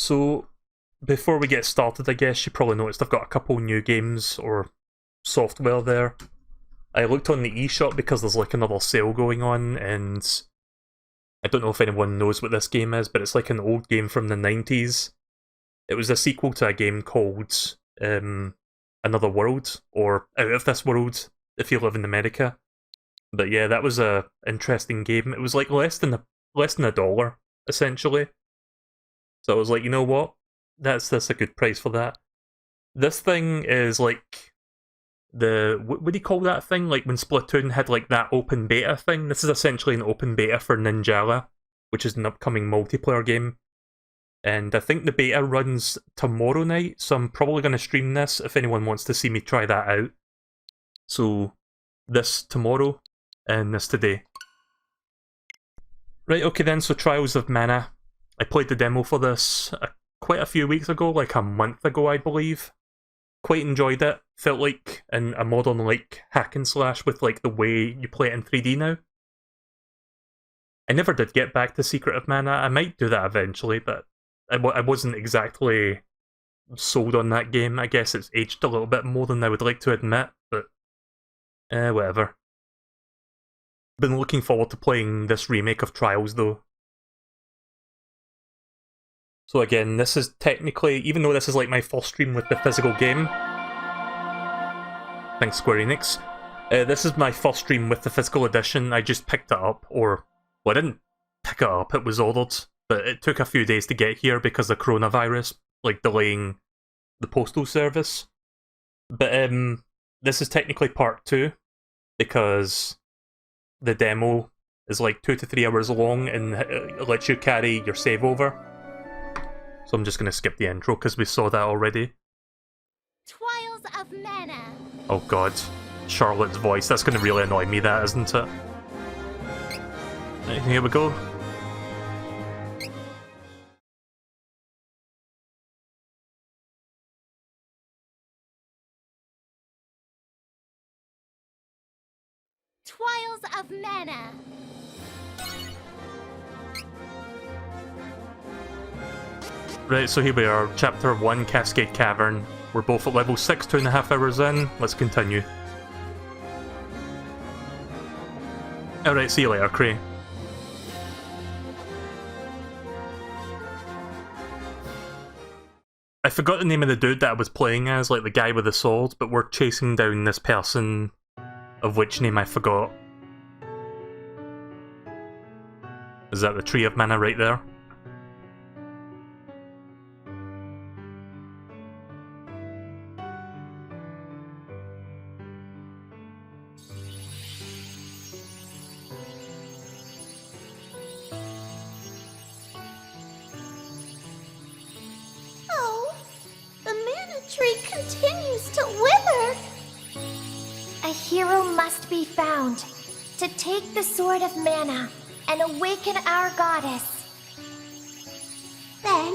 So, before we get started, I guess you probably noticed I've got a couple new games or software there. I looked on the eShop because there's like another sale going on, and I don't know if anyone knows what this game is, but it's like an old game from the 90s. It was a sequel to a game called Another World, or Out of This World, if you live in America. But yeah, that was a interesting game. It was like less than a dollar, essentially. So I was like, you know what? That's a good price for that. This thing is like what do you call that thing? Like when Splatoon had like that open beta thing? This is essentially an open beta for Ninjala, which is an upcoming multiplayer game. And I think the beta runs tomorrow night, so I'm probably going to stream this if anyone wants to see me try that out. So, this tomorrow, and this today. Right, okay then, so Trials of Mana. I played the demo for this quite a few weeks ago, like a month ago I believe. Quite enjoyed it. Felt like a modern like hack and slash with like the way you play it in 3D now. I never did get back to Secret of Mana. I might do that eventually, but I wasn't exactly sold on that game. I guess it's aged a little bit more than I would like to admit, but whatever. Been looking forward to playing this remake of Trials though. So again, this is technically, even though this is like my first stream with the physical game, thanks Square Enix, this is my first stream with the physical edition. I just picked it up, or, well, I didn't pick it up, it was ordered, but it took a few days to get here because of coronavirus, like delaying the postal service. But this is technically part 2, because the demo is like 2 to 3 hours long and it lets you carry your save over. So I'm just going to skip the intro because we saw that already. Trials of Mana. Oh god, Charlotte's voice. That's going to really annoy me, that, isn't it? Right, here we go. Trials of Mana. Right, so here we are, Chapter 1, Cascade Cavern. We're both at level 6, 2.5 hours in. Let's continue. Alright, see you later, Cray. I forgot the name of the dude that I was playing as, like the guy with the sword, but we're chasing down this person, of which name I forgot. Is that the Tree of Mana right there? Oh, the Mana Tree continues to wither. A hero must be found to take the Sword of Mana and awaken our goddess. Then,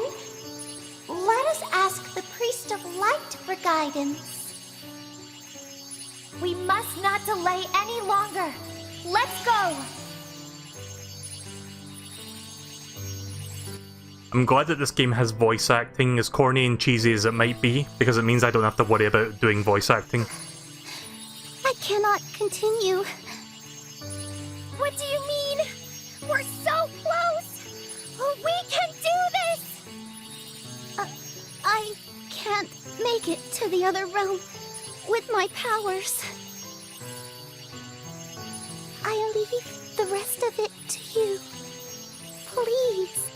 let us ask the Priest of Light for guidance. We must not delay any longer. Let's go! I'm glad that this game has voice acting, as corny and cheesy as it might be, because it means I don't have to worry about doing voice acting. I cannot continue. What do you mean? We're so close! We can do this! I can't make it to the other realm with my powers. I leave the rest of it to you. Please,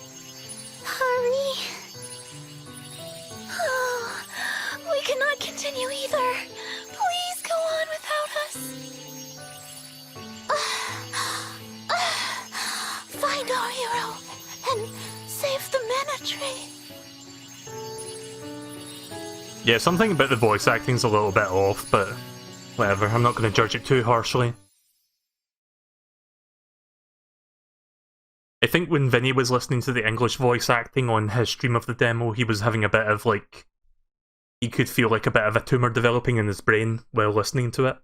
hurry. Oh, we cannot continue either. Please go on without us. Find our hero and save the Mana Tree. Yeah, something about the voice acting's a little bit off, but whatever, I'm not going to judge it too harshly. I think when Vinny was listening to the English voice acting on his stream of the demo, he was having a bit of like... he could feel like a bit of a tumour developing in his brain while listening to it.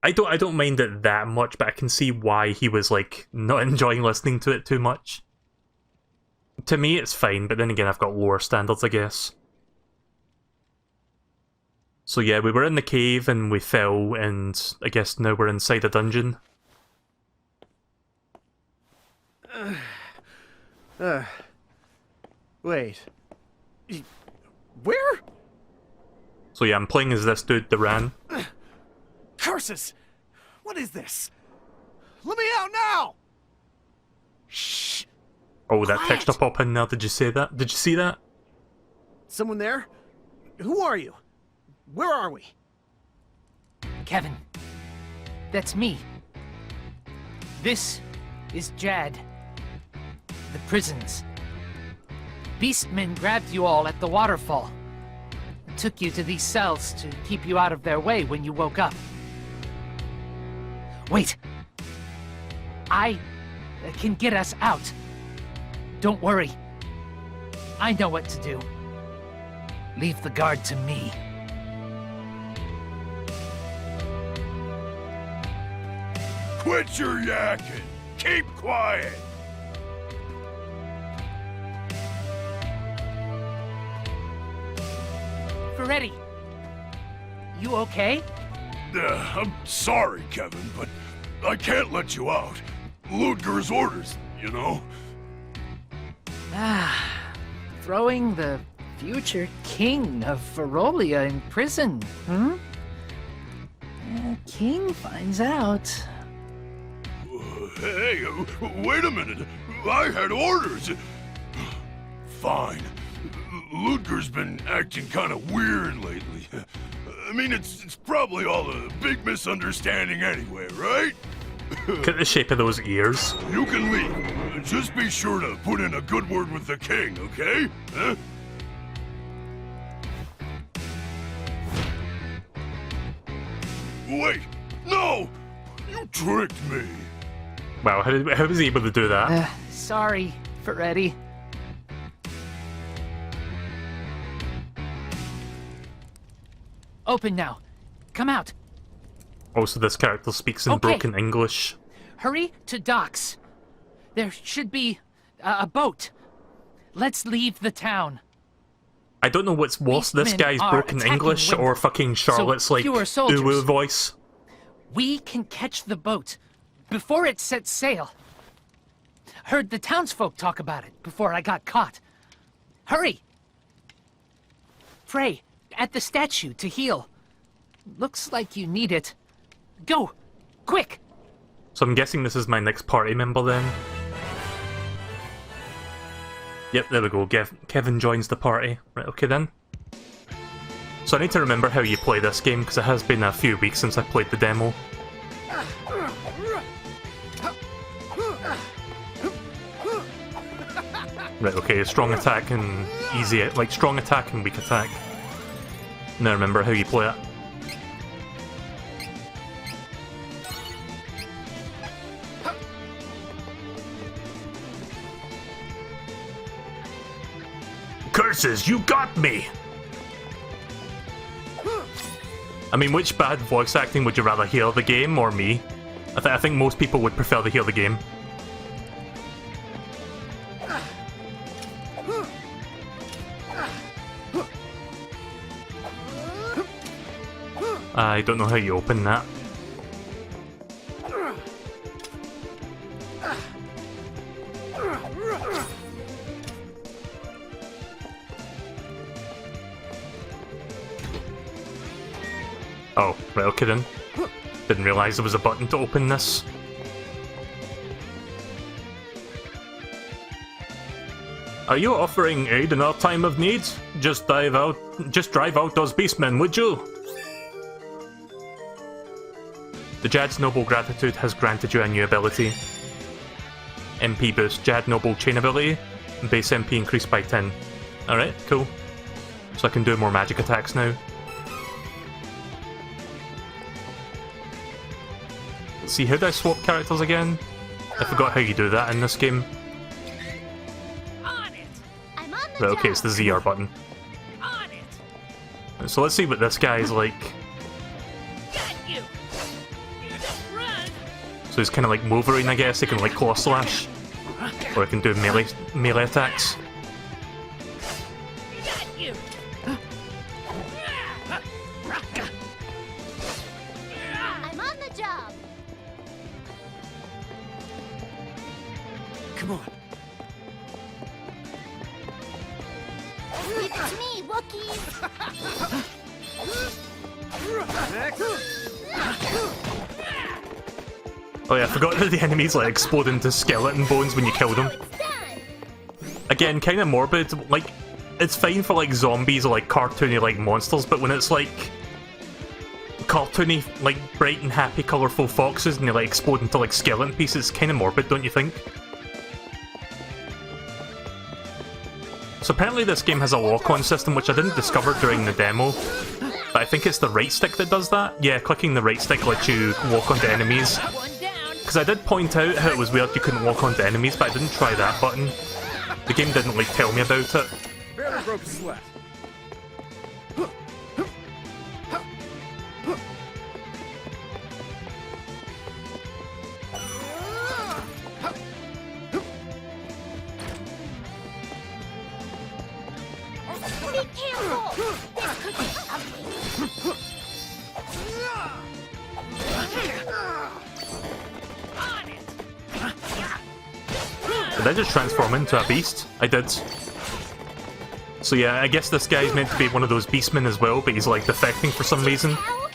I don't mind it that much, but I can see why he was like not enjoying listening to it too much. To me, it's fine, but then again, I've got lower standards, I guess. So yeah, we were in the cave and we fell, and I guess now we're inside a dungeon. Wait. Where? So yeah, I'm playing as this dude, the Ran. Curses! What is this? Let me out now! Shh! Oh, that Quiet. texture pop in there, did you say that? Did you see that? Someone there? Who are you? Where are we? Kevin. That's me. This is Jad. The prisons. Beastmen grabbed you all at the waterfall. Took you to these cells to keep you out of their way when you woke up. Wait. I can get us out. Don't worry. I know what to do. Leave the guard to me. Quit your yakking! Keep quiet! Ferretti, you okay? I'm sorry, Kevin, but I can't let you out. Ludger's orders, you know? Throwing the future king of Ferolia in prison, hmm? King finds out. Hey, wait a minute. I had orders. Fine. Ludger's been acting kind of weird lately. I mean, it's probably all a big misunderstanding anyway, right? Look at the shape of those ears. You can leave. Just be sure to put in a good word with the king, okay? Huh? Wait! No! You tricked me! Wow, how was he able to do that? Sorry, Ferretti. Open now. Come out. Also, this character speaks in Okay. broken English. Hurry to docks. There should be a boat. Let's leave the town. I don't know what's worse, this Beastmen guy's are broken attacking English women, or fucking Charlotte's like fewer soldiers. uwu voice. We can catch the boat before it sets sail. Heard the townsfolk talk about it before I got caught. Hurry! Pray at the statue to heal. Looks like you need it. Go! Quick! So I'm guessing this is my next party member then. Yep, there we go. Kevin joins the party. Right, okay then. So I need to remember how you play this game, because it has been a few weeks since I played the demo. Right, okay, strong attack and easy, like strong attack and weak attack. Now remember how you play it. Curses, you got me! I mean, which bad voice acting would you rather hear, the game or me? I think most people would prefer to hear the game. I don't know how you open that. Oh, right, okay then. Didn't realise there was a button to open this. Are you offering aid in our time of need? Just drive out those beastmen, would you? The Jad's Noble Gratitude has granted you a new ability. MP boost, Jad Noble Chain ability, base MP increased by 10. Alright, cool. So I can do more magic attacks now. Let's see, how do I swap characters again? I forgot how you do that in this game. On it. I'm on the Right, okay, it's the ZR button. On it. So let's see what this guy's like. Got you. You just run. So he's kind of like Wolverine, I guess. He can like claw slash. Or I can do melee attacks. I'm on the job. Come on. Leave it to me, Wookiees. Next. Oh yeah, I forgot that the enemies like explode into skeleton bones when you kill them. Now it's done. Again, kind of morbid. Like, it's fine for like zombies or like cartoony like monsters, but when it's like cartoony, like bright and happy, colourful foxes and they like explode into like skeleton pieces, it's kind of morbid, don't you think? So apparently this game has a lock-on system, which I didn't discover during the demo, but I think it's the right stick that does that. Yeah, clicking the right stick lets you walk onto enemies. Because I did point out how it was weird you couldn't walk onto enemies, but I didn't try that button. The game didn't like tell me about it. Barely broke a sweat. Be careful. This could be ugly. Did I just transform into a beast? I did. So yeah, I guess this guy's meant to be one of those beastmen as well, but he's like defecting for some reason. Ow.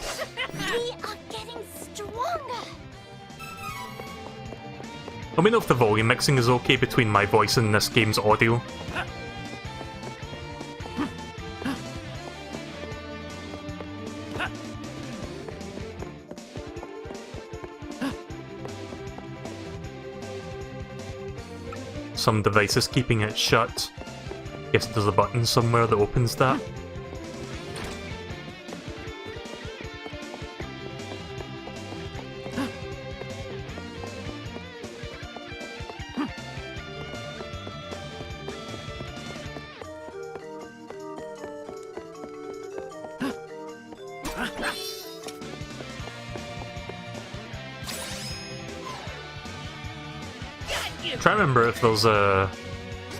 We are getting stronger. Let me know if the volume mixing is okay between my voice and this game's audio. Some device is keeping it shut. Guess there's a button somewhere that opens that. I'm trying to remember if there's a...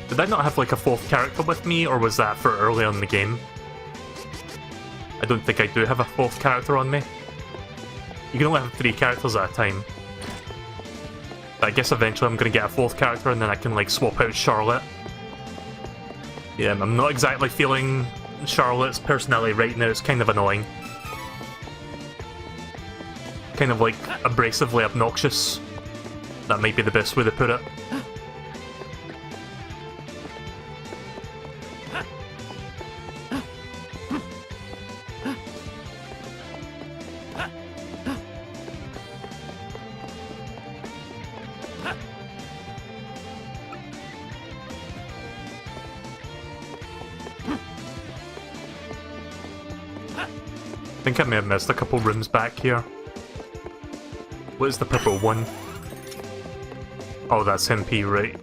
Did I not have like a fourth character with me, or was that for early on in the game? I don't think I do have a fourth character on me. You can only have 3 characters at a time. But I guess eventually I'm gonna get a fourth character and then I can like swap out Charlotte. Yeah, I'm not exactly feeling Charlotte's personality right now, it's kind of annoying. Kind of like abrasively obnoxious. That might be the best way to put it. I think I may have missed a couple rooms back here. What is the purple one? Oh, that's MP, right.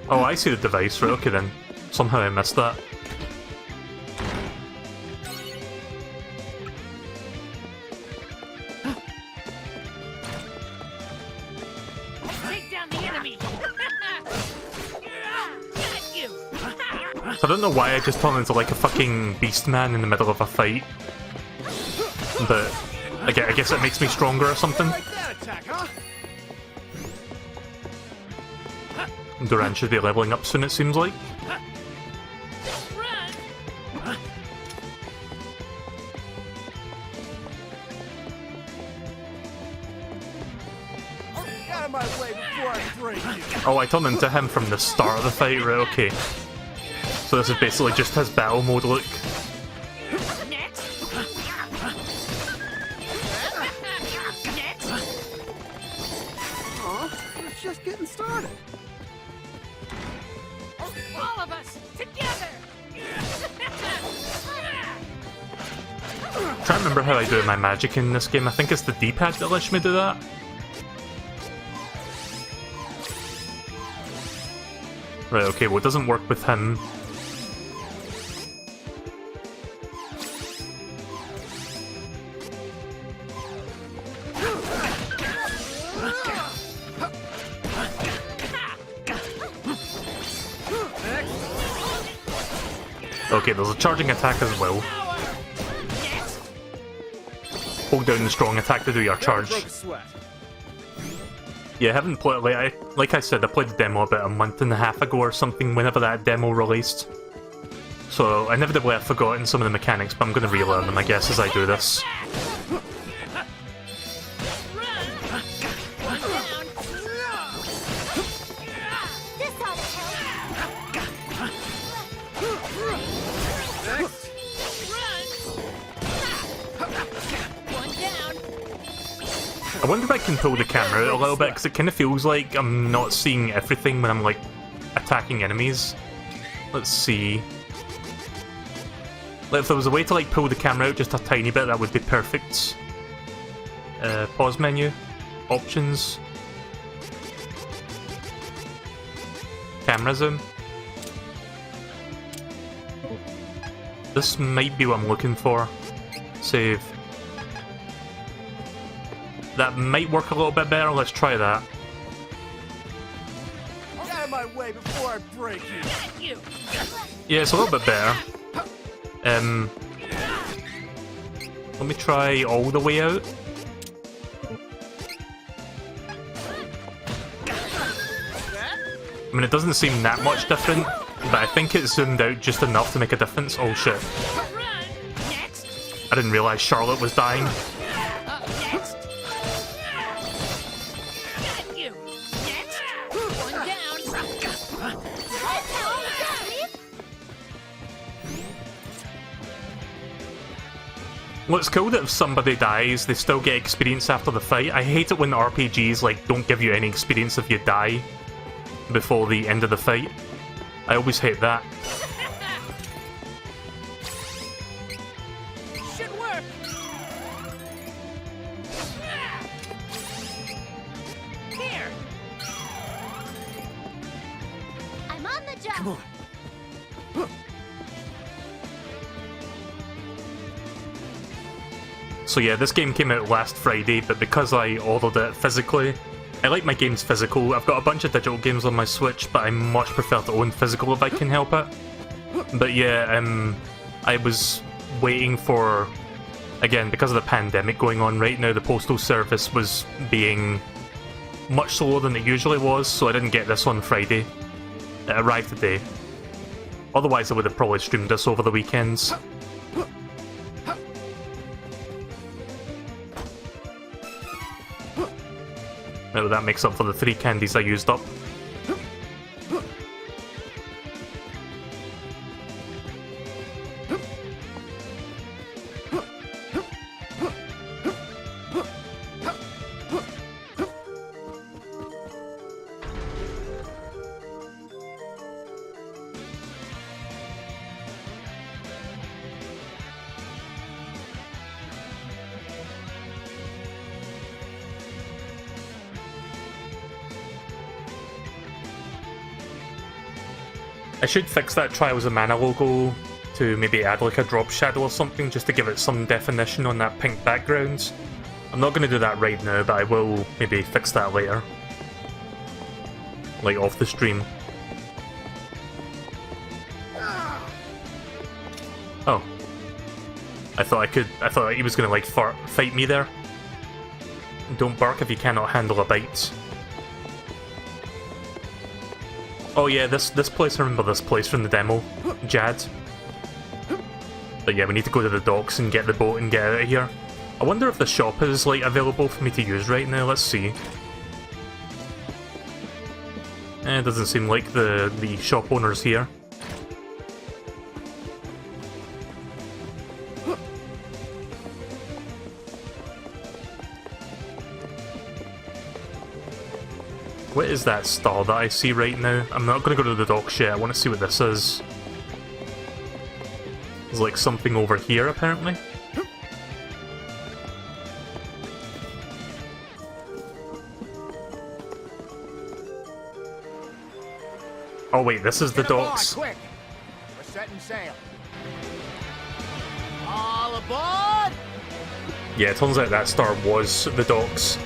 Oh, I see the device, right, okay then. Somehow I missed that. Take down the enemy. Got you. So I don't know why I just turned into like a fucking beast man in the middle of a fight. But I guess it makes me stronger or something. Like that attack, huh? Duran should be leveling up soon, it seems like. Run. Get out of my way before I break you. Oh, I turned into him from the start of the fight, right, okay. So this is basically just his battle mode look. Next. Next. Aw, it's just getting started. All of us together. I'm trying to remember how I do my magic in this game. I think it's the D-pad that lets me do that. Right, okay, well it doesn't work with him. Okay, there's a charging attack as well. Hold down the strong attack to do your charge. Yeah, I haven't played, like I said, I played the demo about a month and a half ago or something, whenever that demo released. So, inevitably I've forgotten some of the mechanics, but I'm going to relearn them, I guess, as I do this. I wonder if I can pull the camera out a little bit, because it kind of feels like I'm not seeing everything when I'm, like, attacking enemies. Let's see. Like, if there was a way to, like, pull the camera out just a tiny bit, that would be perfect. Pause menu. Options. Camera zoom. This might be what I'm looking for. Save. That might work a little bit better, let's try that. Get out of my way before I break you! Yeah, it's a little bit better. Let me try all the way out. I mean, it doesn't seem that much different, but I think it zoomed out just enough to make a difference. Oh shit. I didn't realise Charlotte was dying. Well, it's cool that if somebody dies, they still get experience after the fight. I hate it when RPGs, like, don't give you any experience if you die before the end of the fight. I always hate that. Should work. Here. I'm on the job. Come on. So yeah, this game came out last Friday, but because I ordered it physically, I like my games physical. I've got a bunch of digital games on my Switch, but I much prefer to own physical if I can help it. But yeah, I was waiting for, again, because of the pandemic going on right now, the postal service was being much slower than it usually was, so I didn't get this on Friday. It arrived today. Otherwise I would have probably streamed this over the weekends. Now that makes up for the 3 candies I used up. I should fix that Trials of Mana logo to maybe add like a drop shadow or something just to give it some definition on that pink background. I'm not going to do that right now, but I will maybe fix that later. Like off the stream. Oh. I thought he was going to like fight me there. Don't bark if you cannot handle a bite. Oh yeah, this place, I remember this place from the demo. Jad. But yeah, we need to go to the docks and get the boat and get out of here. I wonder if the shop is, like, available for me to use right now, let's see. It doesn't seem like the shop owner's here. What is that star that I see right now? I'm not going to go to the docks yet, I want to see what this is. There's like something over here, apparently. Oh wait, this is the docks. Quick! We're setting sail. All aboard! Yeah, it turns out that star was the docks.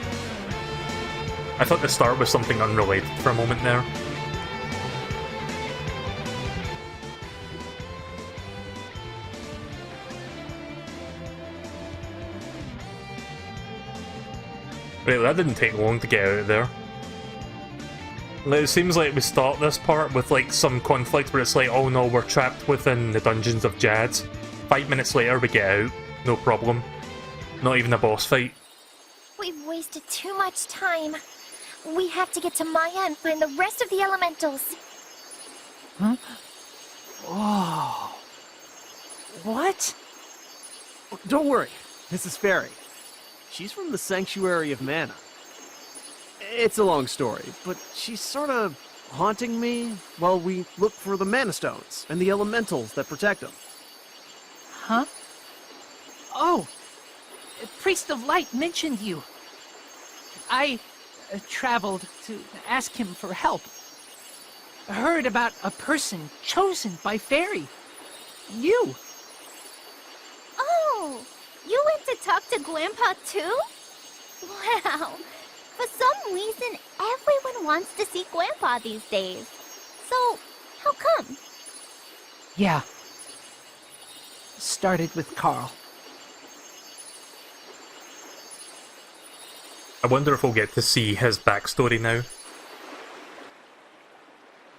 I thought the star was something unrelated for a moment there. Right, that didn't take long to get out of there. Like, it seems like we start this part with like some conflict where it's like, oh no, we're trapped within the dungeons of Jad. 5 minutes later we get out, no problem. Not even a boss fight. We've wasted too much time. We have to get to Maya and find the rest of the elementals. Huh? Whoa. What? Don't worry, this is Fairy. She's from the Sanctuary of Mana. It's a long story, but she's sort of haunting me while we look for the Mana Stones and the elementals that protect them. Huh? Oh! Priest of Light mentioned you. I traveled to ask him for help. Heard about a person chosen by Fairy. You. Oh, you went to talk to Grandpa too? Wow. For some reason, everyone wants to see Grandpa these days. So, how come? Yeah. Started with Carl. I wonder if we'll get to see his backstory now.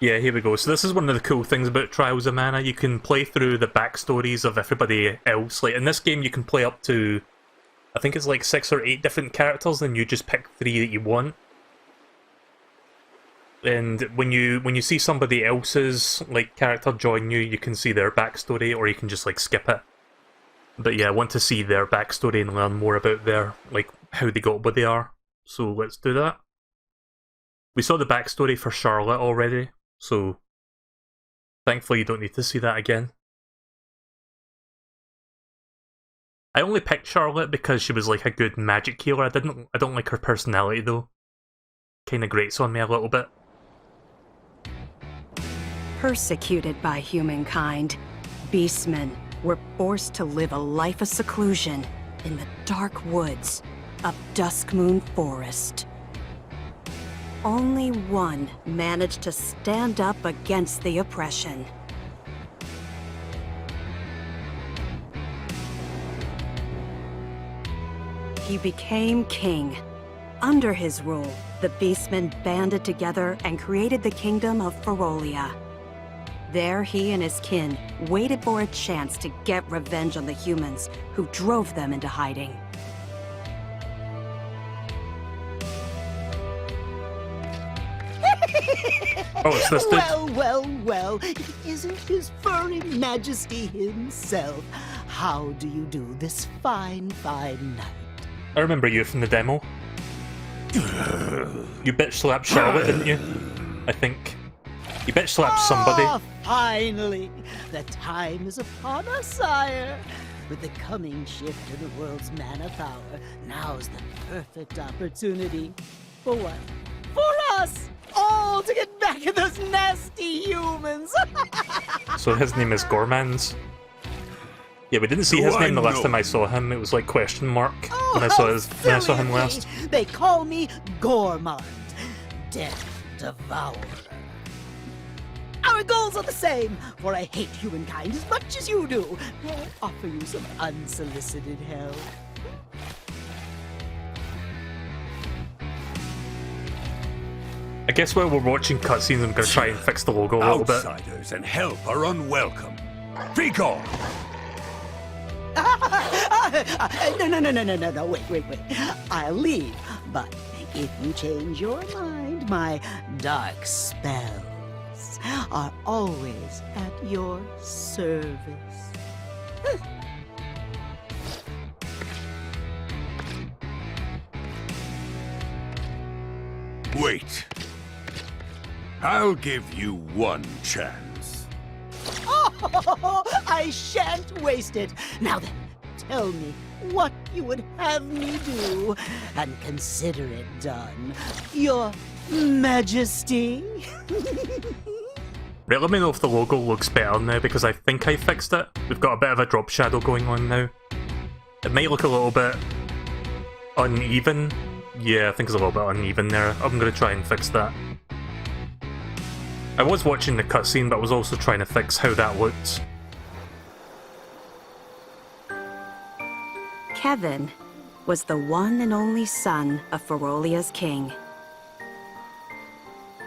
Yeah, here we go. So this is one of the cool things about Trials of Mana. You can play through the backstories of everybody else. Like in this game you can play up to, I think it's like 6 or 8 different characters, and you just pick 3 that you want. And when you see somebody else's like character join you, you can see their backstory, or you can just like skip it. But yeah, I want to see their backstory and learn more about their, like, how they got where they are. So let's do that. We saw the backstory for Charlotte already, so thankfully you don't need to see that again. I only picked Charlotte because she was like a good magic healer. I don't like her personality though. Kinda grates on me a little bit. Persecuted by humankind, beastmen were forced to live a life of seclusion in the dark woods of Duskmoon Forest. Only one managed to stand up against the oppression. He became king. Under his rule, the beastmen banded together and created the kingdom of Ferolia. There, he and his kin waited for a chance to get revenge on the humans who drove them into hiding. Oh, it's this dude. Well, it isn't his furry majesty himself. How do you do this fine night? I remember you from the demo. You bitch slapped Charlotte, didn't you? I think. You bitch slapped somebody. Ah, finally! The time is upon us, sire. With the coming shift in the world's mana power, now's the perfect opportunity. For what? For us! All to get back at those nasty humans! So his name is Gormans. Yeah, we didn't see his name the last time I saw him. It was like question mark when I saw him last. They call me Gormand, Death Devourer. Our goals are the same, for I hate humankind as much as you do. May I offer you some unsolicited help? I guess while we're watching cutscenes, I'm gonna try and fix the logo a little bit. Outsiders and help are unwelcome. Be gone! No, wait. I'll leave, but if you change your mind, my dark spells are always at your service. Wait. I'll give you one chance. Oh, I shan't waste it. Now then, tell me what you would have me do, and consider it done, Your Majesty. Right, let me know if the logo looks better now, because I think I fixed it. We've got a bit of a drop shadow going on now. It might look a little bit uneven. Yeah, I think it's a little bit uneven there. I'm gonna try and fix that. I was watching the cutscene, but I was also trying to fix how that looked. Kevin, was the one and only son of Ferolia's king.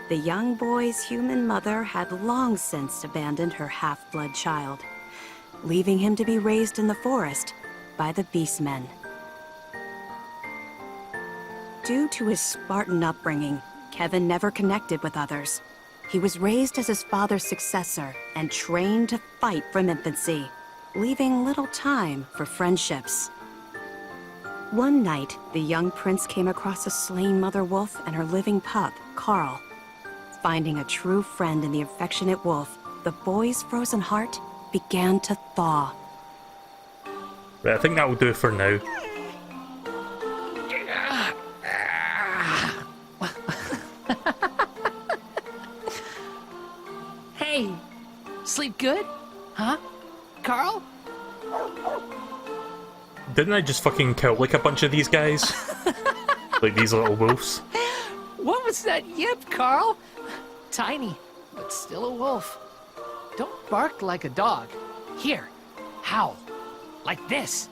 The young boy's human mother had long since abandoned her half-blood child, leaving him to be raised in the forest by the Beastmen. Due to his Spartan upbringing, Kevin never connected with others. He was raised as his father's successor and trained to fight from infancy, leaving little time for friendships. One night, the young prince came across a slain mother wolf and her living pup, Carl. Finding a true friend in the affectionate wolf, the boy's frozen heart began to thaw. Right, I think that will do for now. Hey, sleep good? Huh? Carl? Didn't I just fucking kill like a bunch of these guys? Like these little wolves? What was that yip, Carl? Tiny, but still a wolf. Don't bark like a dog. Here, howl. Like this.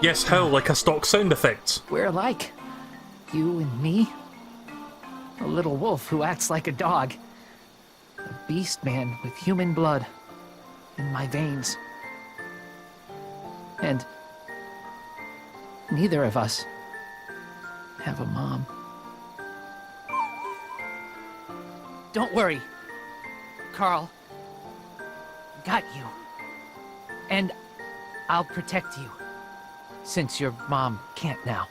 Yes, howl like a stock sound effect. We're alike. You and me. A little wolf who acts like a dog. A beast man with human blood in my veins. And neither of us have a mom. Don't worry, Carl. Got you. And I'll protect you, since your mom can't now.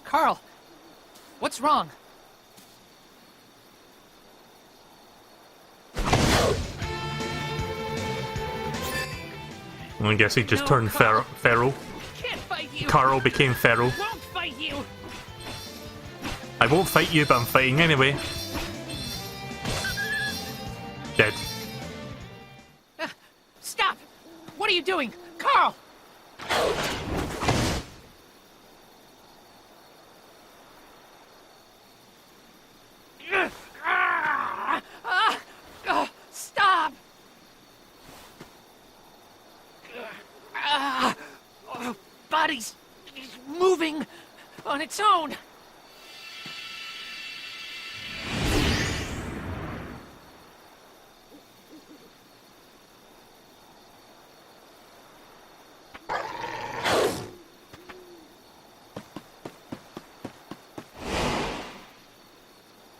Carl, what's wrong? I guess he just turned feral. Can't fight you. Carl became feral. Won't fight you. I won't fight you, but I'm fighting anyway. Dead. Stop! What are you doing? Carl! Stop! Body's moving on its own.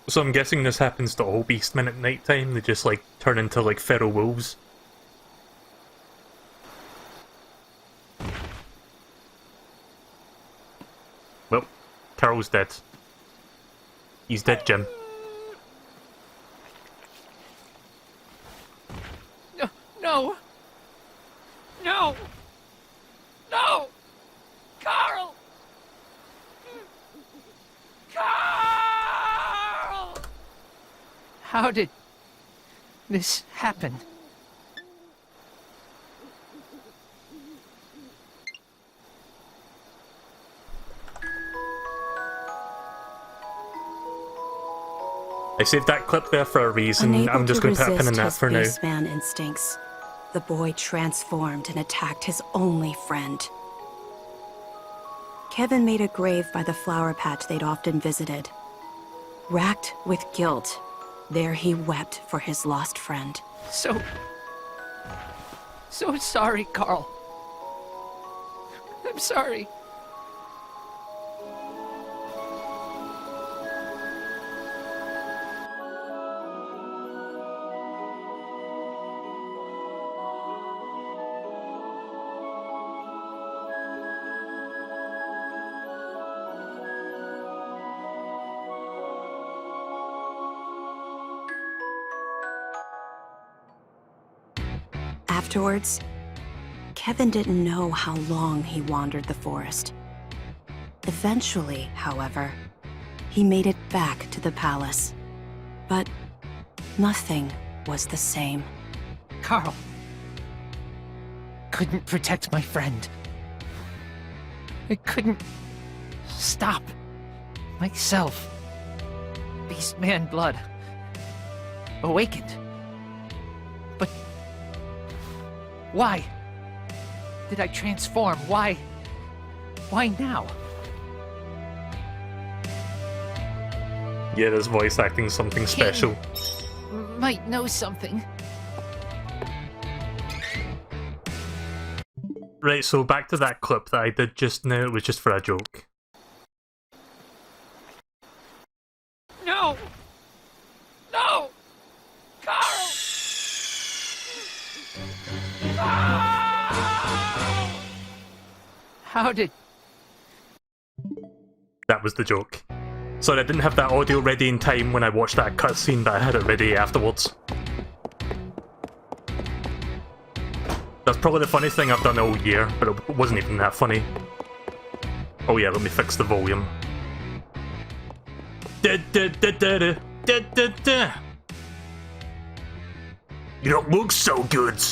So I'm guessing this happens to all beastmen at night time. They just like turn into like feral wolves. Well, Carl's dead. He's dead, Jim. No. No. No. Carl. Carl. How did this happen? I saved that clip there for a reason. Unable I'm just going to put a pin in that resist for now. his beastman instincts, the boy transformed and attacked his only friend. Kevin made a grave by the flower patch they'd often visited. Racked with guilt, there he wept for his lost friend. So sorry, Carl. I'm sorry. Afterwards, Kevin didn't know how long he wandered the forest. Eventually, however, he made it back to the palace. But nothing was the same. Carl couldn't protect my friend. I couldn't stop myself. Beastman blood awakened. But why did I transform? Why now? Yeah, this voice acting something special. Might know something. Right, so back to that clip that I did just now, it was just for a joke. No! No! Carl! No! How did... That was the joke. Sorry, I didn't have that audio ready in time when I watched that cutscene, but I had it ready afterwards. That's probably the funniest thing I've done all year, but it wasn't even that funny. Oh yeah, let me fix the volume. You don't look so good!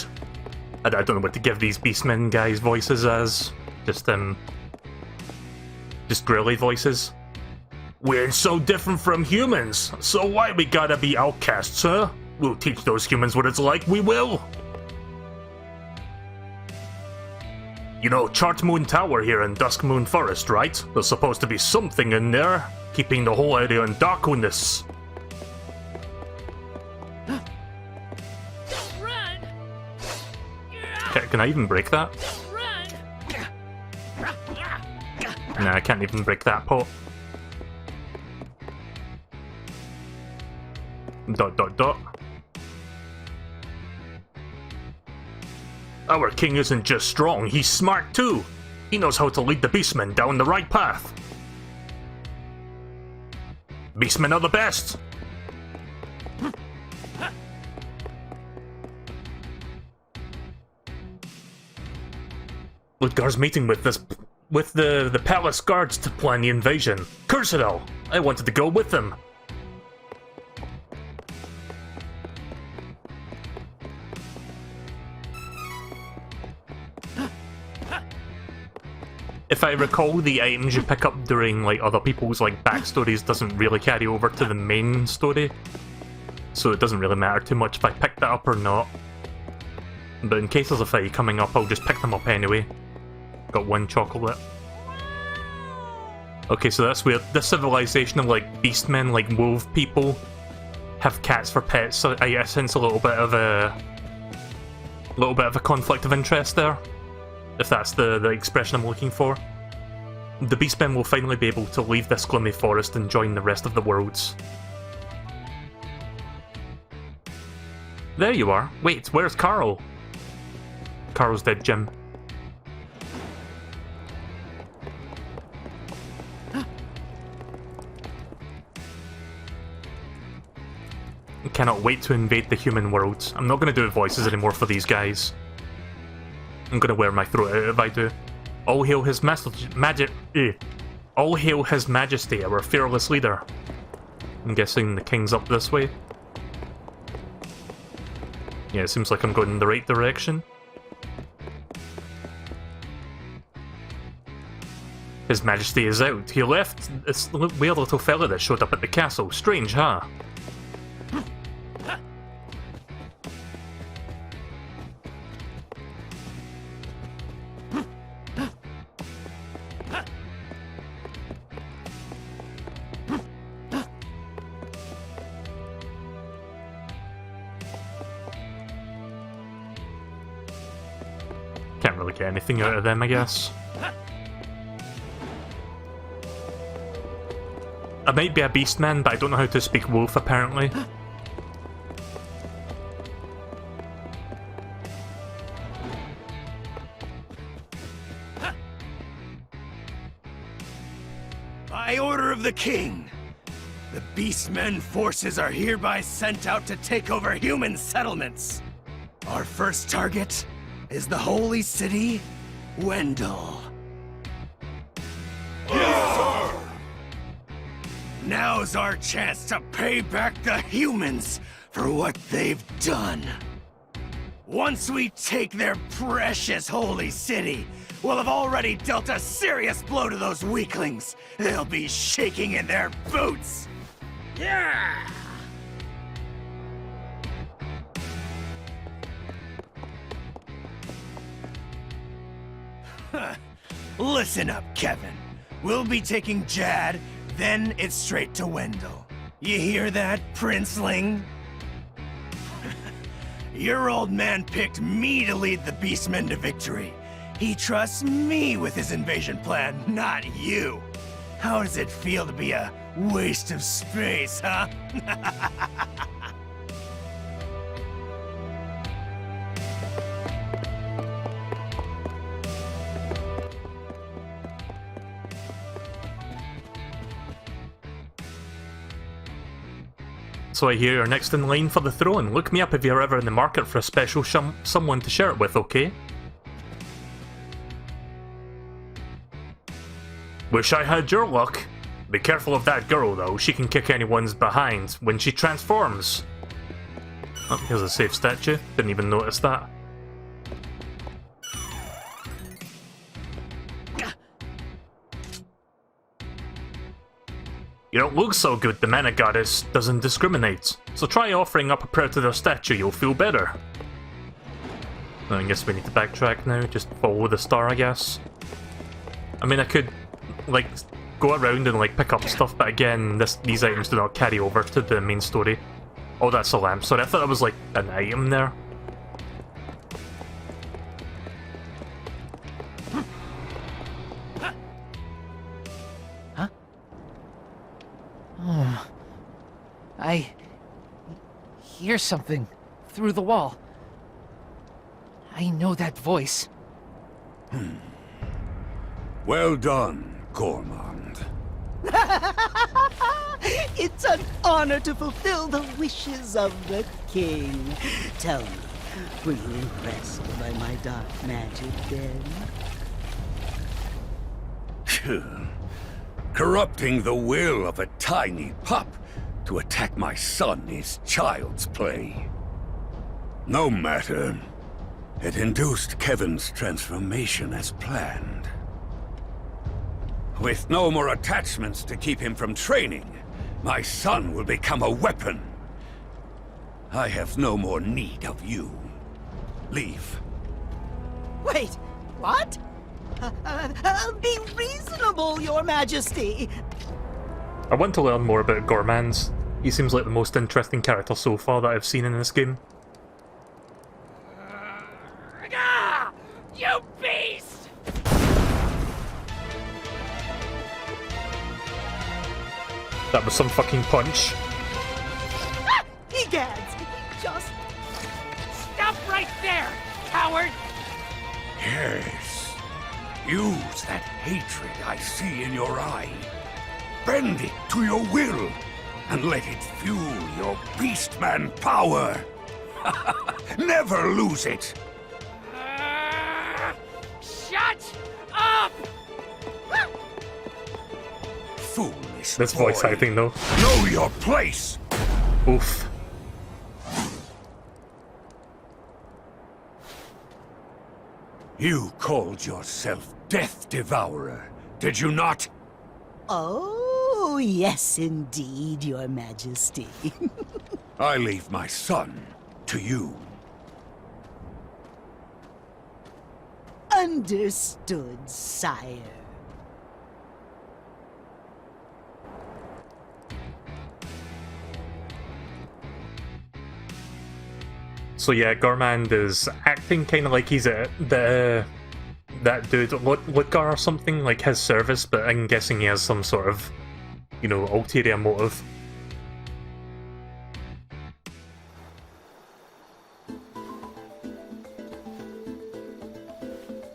I don't know what to give these Beastmen guys' voices as. Just girly voices. We're so different from humans, so why we gotta be outcasts, huh? We'll teach those humans what it's like, we will! You know Chart Moon Tower here in Dusk Moon Forest, right? There's supposed to be something in there, keeping the whole area in darkness. Run! Can I even break that? Run! Nah, I can't even break that pot. Dot dot dot. Our king isn't just strong, he's smart too. He knows how to lead the Beastmen down the right path. Beastmen are the best! Ludgar's meeting with the palace guards to plan the invasion. Curse it all! I wanted to go with them. If I recall, the items you pick up during like other people's like backstories doesn't really carry over to the main story, so it doesn't really matter too much if I pick that up or not. But in case there's a fight coming up, I'll just pick them up anyway. Got one chocolate. Okay, so that's weird. This civilization of like beastmen, like wolf people, have cats for pets. So I sense a little bit of a conflict of interest there. If that's the expression I'm looking for. The Beastmen will finally be able to leave this gloomy forest and join the rest of the worlds. There you are. Wait, where's Carl? Carl's dead, Jim. I cannot wait to invade the human world. I'm not going to do voices anymore for these guys. I'm gonna wear my throat out if I do. All hail his All hail his majesty, our fearless leader. I'm guessing the king's up this way. Yeah, it seems like I'm going in the right direction. His majesty is out. He left this weird little fella that showed up at the castle. Strange, huh? Can't really get anything out of them, I guess. I might be a beastman, but I don't know how to speak wolf, apparently. By order of the king, the Beastmen forces are hereby sent out to take over human settlements. Our first target is the holy city, Wendell. Yes, sir! Now's our chance to pay back the humans for what they've done. Once we take their precious holy city, we'll have already dealt a serious blow to those weaklings. They'll be shaking in their boots. Yeah! Listen up, Kevin. We'll be taking Jad, then it's straight to Wendell. You hear that, Princeling? Your old man picked me to lead the Beastmen to victory. He trusts me with his invasion plan, not you. How does it feel to be a waste of space, huh? So I hear you're next in line for the throne. Look me up if you're ever in the market for a special someone to share it with, okay? Wish I had your luck. Be careful of that girl though, she can kick anyone's behind when she transforms. Oh, here's a safe statue. Didn't even notice that. You don't look so good, the mana goddess doesn't discriminate. So try offering up a prayer to their statue, you'll feel better. I guess we need to backtrack now, just follow the star, I guess. I mean, I could, like, go around and, like, pick up stuff, but again, these items do not carry over to the main story. Oh, that's a lamp. Sorry, I thought it was, like, an item there. Oh, I hear something through the wall. I know that voice. Well done, Gormand. It's an honor to fulfill the wishes of the king. Tell me, were you impressed by my dark magic then? Corrupting the will of a tiny pup to attack my son is child's play. No matter. It induced Kevin's transformation as planned. With no more attachments to keep him from training, my son will become a weapon. I have no more need of you. Leave. Wait, what? Be reasonable, Your Majesty. I want to learn more about Gormand. He seems like the most interesting character so far that I've seen in this game. You beast! That was some fucking punch. Egads, just... Stop right there, coward! Yes. Use that hatred I see in your eye. Bend it to your will, and let it fuel your Beastman power. Never lose it. Shut up! Foolish This boy. voice acting though. Know your place. Oof. You called yourself Death Devourer, did you not? Oh, yes indeed, Your Majesty. I leave my son to you. Understood, sire. So yeah, Gormand is acting kind of like he's that dude, Ludgar or something, like his service, but I'm guessing he has some sort of, you know, ulterior motive.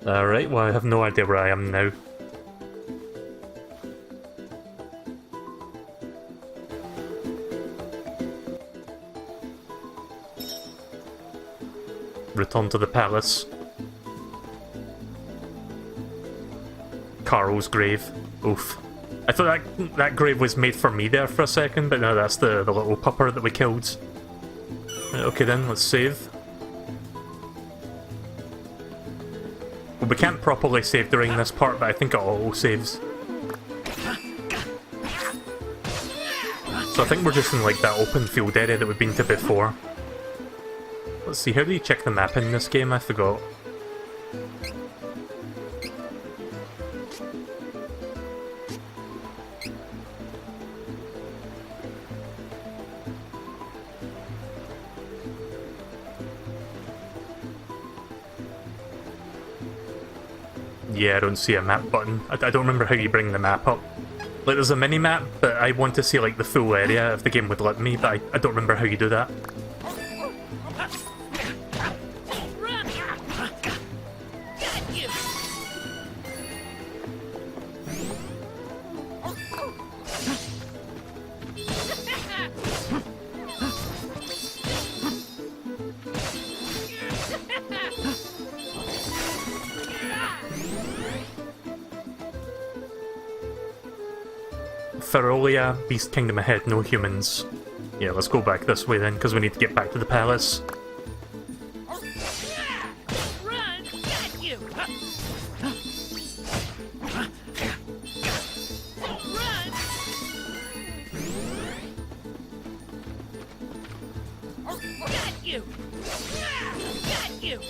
Alright, well I have no idea where I am now. Return to the palace. Carl's grave. Oof. I thought that grave was made for me there for a second, but no, that's the little pupper that we killed. Right, okay then, let's save. Well, we can't properly save during this part, but I think it auto saves. So I think we're just in like that open field area that we've been to before. Let's see, how do you check the map in this game? I forgot. Yeah, I don't see a map button. I don't remember how you bring the map up. Like, there's a mini-map, but I want to see, like, the full area if the game would let me, but I don't remember how you do that. Ferolia, Beast Kingdom ahead, no humans. Yeah, let's go back this way then, because we need to get back to the palace. Run! Got you! Run! Got you! Got you!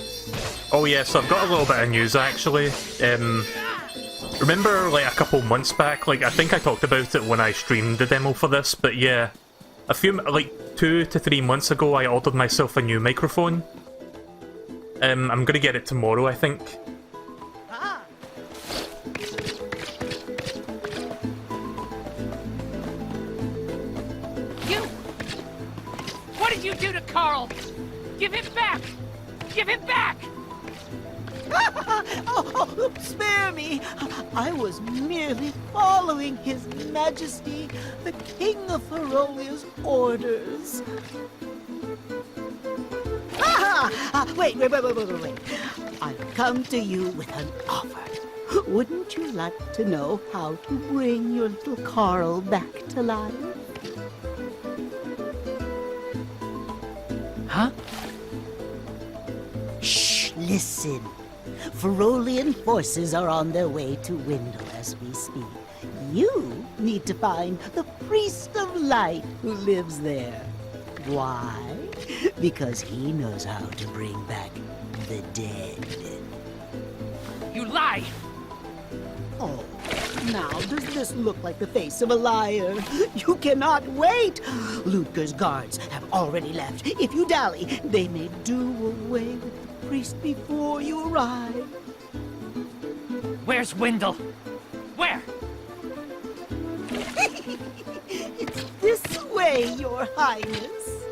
Oh yeah, so I've got a little bit of news actually. Remember, like, a couple months back, like, I think I talked about it when I streamed the demo for this, but yeah, like, 2 to 3 months ago, I ordered myself a new microphone. I'm gonna get it tomorrow, I think. You! What did you do to Carl? Give him back! Give him back! Oh, spare me! I was merely following His Majesty, the King of Ferolia's orders. Wait. I've come to you with an offer. Wouldn't you like to know how to bring your little Carl back to life? Huh? Shh, listen. Ferolian forces are on their way to Windle as we speak. You need to find the Priest of Light who lives there. Why? Because he knows how to bring back the dead. You lie! Oh, now does this look like the face of a liar? You cannot wait! Ludger's guards have already left. If you dally, they may do away with the priest before you arrive. Where's Wendell? Where? It's this way, Your Highness.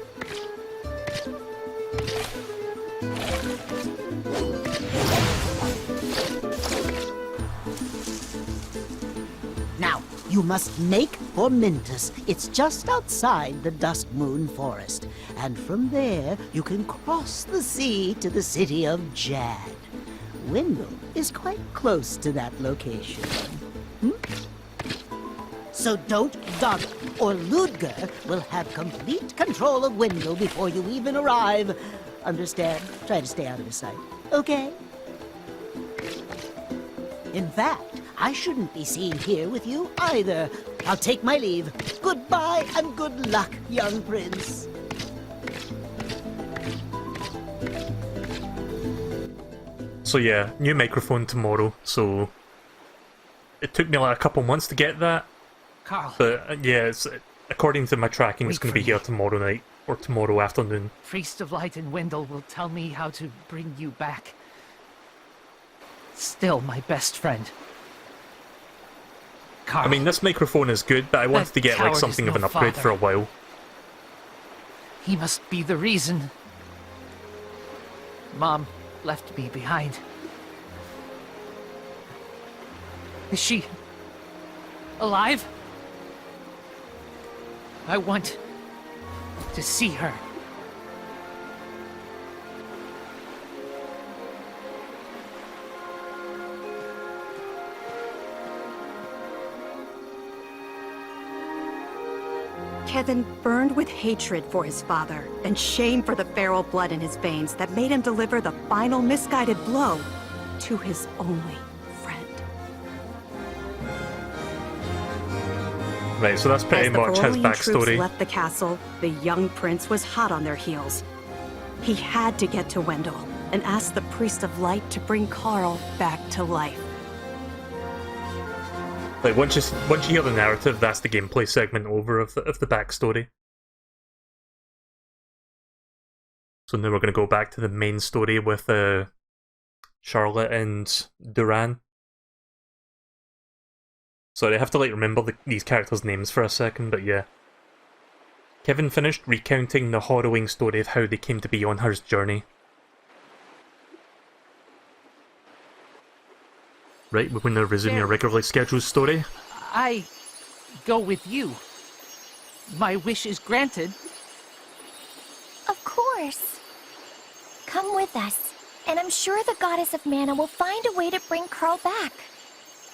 Now, you must make for Mintus. It's just outside the Dusk Moon Forest. And from there, you can cross the sea to the city of Jad. Windle is quite close to that location. So don't dawdle, or Ludger will have complete control of Windle before you even arrive. Understand? Try to stay out of his sight. Okay? In fact, I shouldn't be seen here with you either. I'll take my leave. Goodbye and good luck, young prince. So yeah, new microphone tomorrow, so... It took me like a couple months to get that, Carl. but yeah, it's, according to my tracking, it's Wait going to be for me. here tomorrow night, or tomorrow afternoon. Priest of Light and Wendell will tell me how to bring you back. Still my best friend. Carl. I mean, this microphone is good, but I wanted to get like coward something is of an no upgrade father. for a while. He must be the reason Mom left me behind. Is she alive? I want to see her. Kevin burned with hatred for his father and shame for the feral blood in his veins that made him deliver the final misguided blow to his only friend. Right, so that's pretty As the much his Ferolian troops backstory. left the castle, the young prince was hot on their heels. He had to get to Wendell and ask the Priest of Light to bring Carl back to life. Like once you hear the narrative, that's the gameplay segment over of the backstory. So now we're going to go back to the main story with Charlotte and Duran. Sorry, I have to like remember these characters' names for a second, but yeah. Kevin finished recounting the harrowing story of how they came to be on her journey. Right, we're going to resume your regularly scheduled story. I go with you. My wish is granted. Of course. Come with us, and I'm sure the Goddess of Mana will find a way to bring Carl back.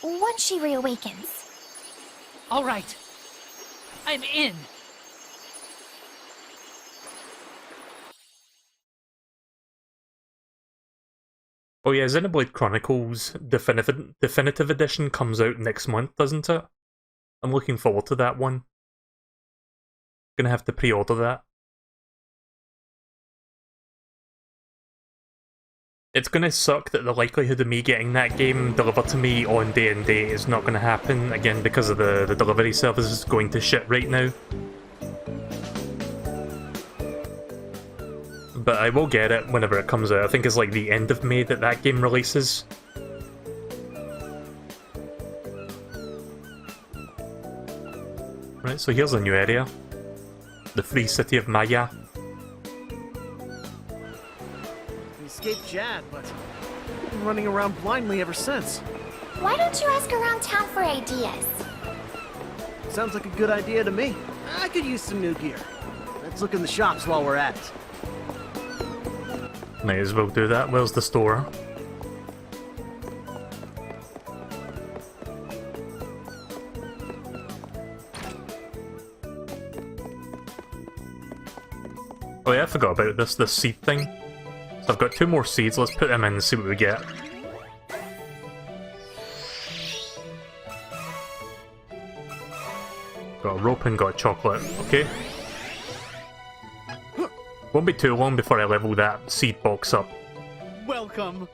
Once she reawakens. All right. I'm in. Oh yeah, Xenoblade Chronicles Definitive Edition comes out next month, doesn't it? I'm looking forward to that one. Gonna have to pre-order that. It's gonna suck that the likelihood of me getting that game delivered to me on day and date is not gonna happen, again because of the delivery service is going to shit right now. But I will get it whenever it comes out. I think it's like the end of May that game releases. Right, so here's a new area. The free city of Maya. We escaped Jad, but we've been running around blindly ever since. Why don't you ask around town for ideas? Sounds like a good idea to me. I could use some new gear. Let's look in the shops while we're at it. Might as well do that. Where's the store? Oh yeah, I forgot about this seed thing. So I've got 2 more seeds, let's put them in and see what we get. Got a rope and got a chocolate, okay. Won't be too long before I level that seed box up. Welcome.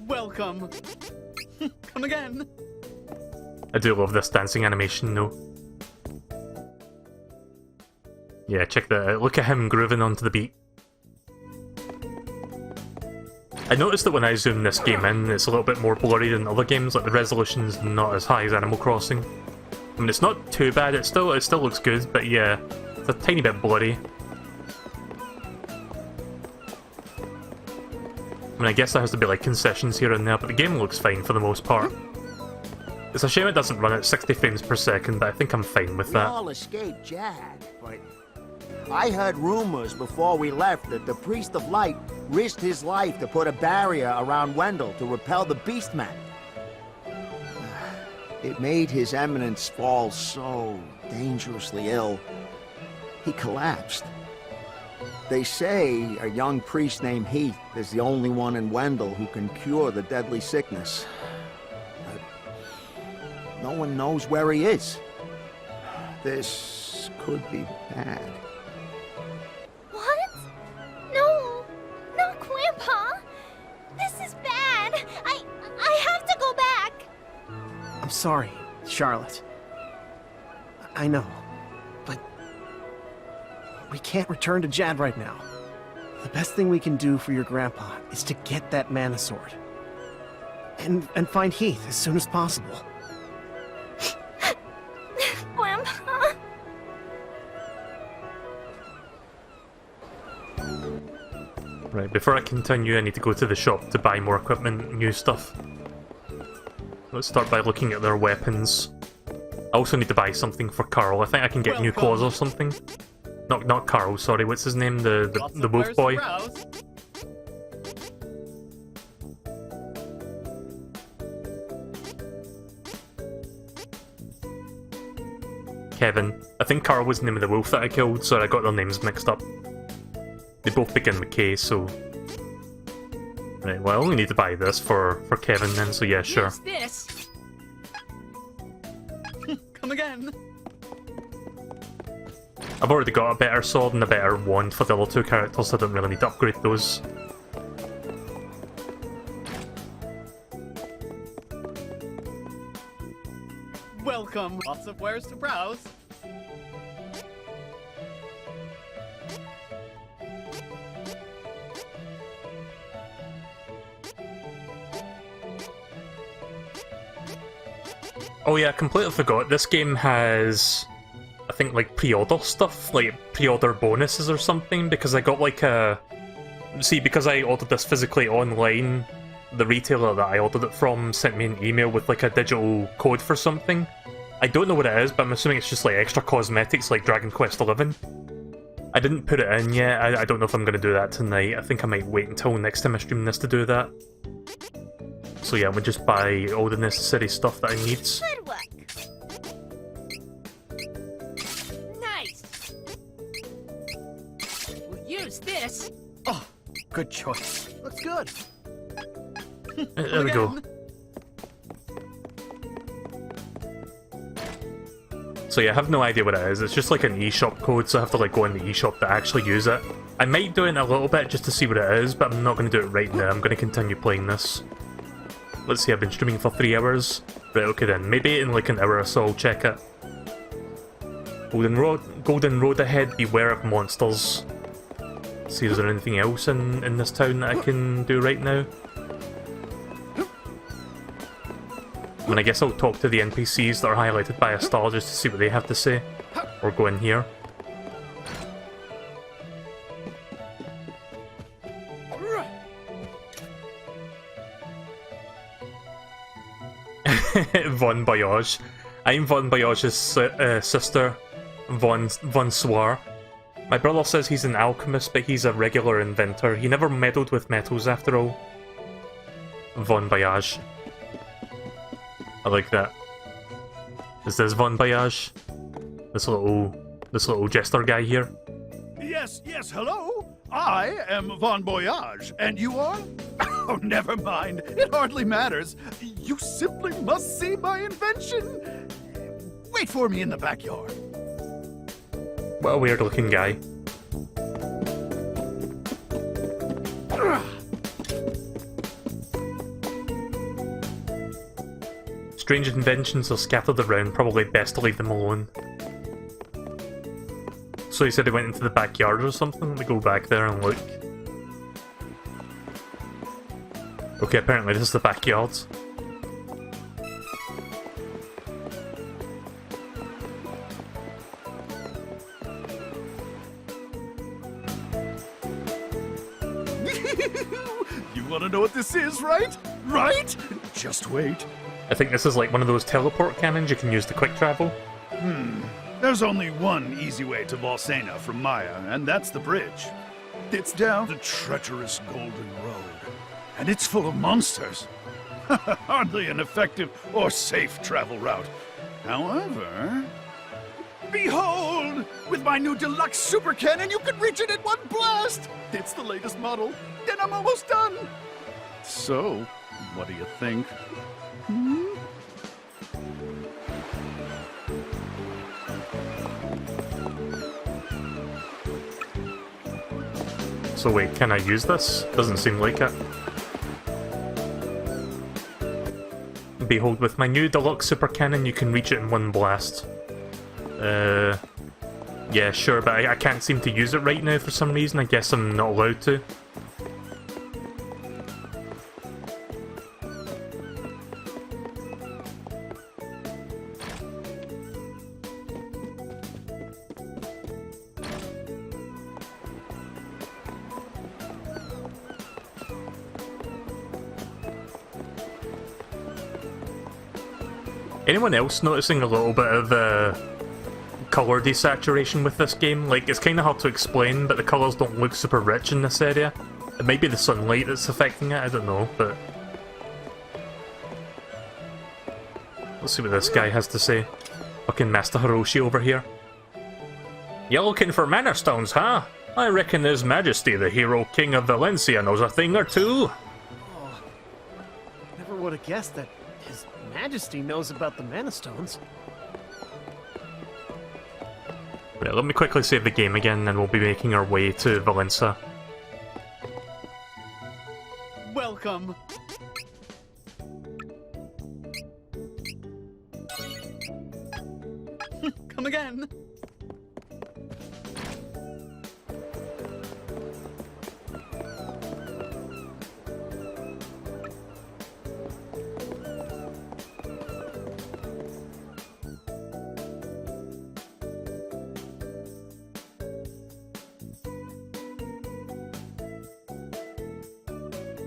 Welcome. Come again. I do love this dancing animation though. Yeah, check that out. Look at him grooving onto the beat. I noticed that when I zoom this game in, it's a little bit more blurry than other games, like the resolution's not as high as Animal Crossing. I mean, it's not too bad, it still looks good, but yeah, it's a tiny bit blurry. I mean, I guess there has to be like concessions here and there, but the game looks fine for the most part. It's a shame it doesn't run at 60 frames per second, but I think I'm fine with We that. all escaped Jad, but I heard rumors before we left that the Priest of Light risked his life to put a barrier around Wendell to repel the Beastmen. It made His Eminence fall so dangerously ill, he collapsed. They say a young priest named Heath is the only one in Wendell who can cure the deadly sickness. But no one knows where he is. This could be bad. What? No, not Grandpa. This is bad. I have to go back. I'm sorry, Charlotte. I know, but we can't return to Jad right now. The best thing we can do for your grandpa is to get that mana sword. And find Heath as soon as possible. Grandpa. Right, before I continue, I need to go to the shop to buy more equipment, new stuff. Let's start by looking at their weapons. I also need to buy something for Carl. I think I can get new claws or something. Not Carl, sorry, what's his name? The wolf boy? Kevin. I think Carl was the name of the wolf that I killed, so I got their names mixed up. They both begin with K, so... Right, well I only need to buy this for Kevin then, so yeah, sure. Use this. Come again. I've already got a better sword and a better wand for the other two characters, so I don't really need to upgrade those. Welcome. Lots of wares to browse. Oh yeah, I completely forgot. This game has, I think, like pre-order stuff, like pre-order bonuses or something, because I got like a... See, because I ordered this physically online, the retailer that I ordered it from sent me an email with like a digital code for something. I don't know what it is, but I'm assuming it's just like extra cosmetics like Dragon Quest XI. I didn't put it in yet. I don't know if I'm going to do that tonight. I think I might wait until next time I stream this to do that. So yeah, we'll just buy all the necessary stuff that I need. Good work. Nice. We'll use this. Oh, good choice. Looks good. There we go. So yeah, I have no idea what it is. It's just like an eShop code, so I have to like go in the eShop to actually use it. I might do it in a little bit just to see what it is, but I'm not going to do it right now. I'm going to continue playing this. Let's see, I've been streaming for 3 hours. Right, okay then. Maybe in like an hour or so I'll check it. Golden Road ahead, beware of monsters. Let's see, is there anything else in this town that I can do right now? I mean, I guess I'll talk to the NPCs that are highlighted by a star just to see what they have to say. Or go in here. Von Voyage. I'm Von Voyage's sister, Von Soir. My brother says he's an alchemist, but he's a regular inventor. He never meddled with metals after all. Von Voyage. I like that. Is this Von Voyage? This little jester guy here? Yes, hello? I am Von Voyage, and you are? Oh, never mind. It hardly matters. You simply must see my invention. Wait for me in the backyard. What a weird looking guy. Strange inventions are scattered around, probably best to leave them alone. So he said he went into the backyard or something? Let me go back there and look. Okay, apparently this is the backyard. You want to know what this is, right? Right? Just wait. I think this is like one of those teleport cannons you can use to quick travel. There's only one easy way to Volsena from Maya, and that's the bridge. It's down the treacherous Golden Road, and it's full of monsters. Hardly an effective or safe travel route. However... Behold! With my new deluxe super cannon, you can reach it in one blast! It's the latest model, and I'm almost done! So, what do you think? So wait, can I use this? Doesn't seem like it. Behold, with my new deluxe super cannon, you can reach it in one blast. Yeah, sure, but I can't seem to use it right now for some reason. I guess I'm not allowed to. Anyone else noticing a little bit of colour desaturation with this game? Like, it's kind of hard to explain, but the colours don't look super rich in this area. It might be the sunlight that's affecting it, I don't know, but... Let's see what this guy has to say. Fucking Master Hiroshi over here. You looking for mana stones, huh? I reckon His Majesty, the hero king of Valencia, knows a thing or two. Oh, never would have guessed that His Majesty knows about the mana stones. Right, let me quickly save the game again, and we'll be making our way to Valencia. Welcome. Come again.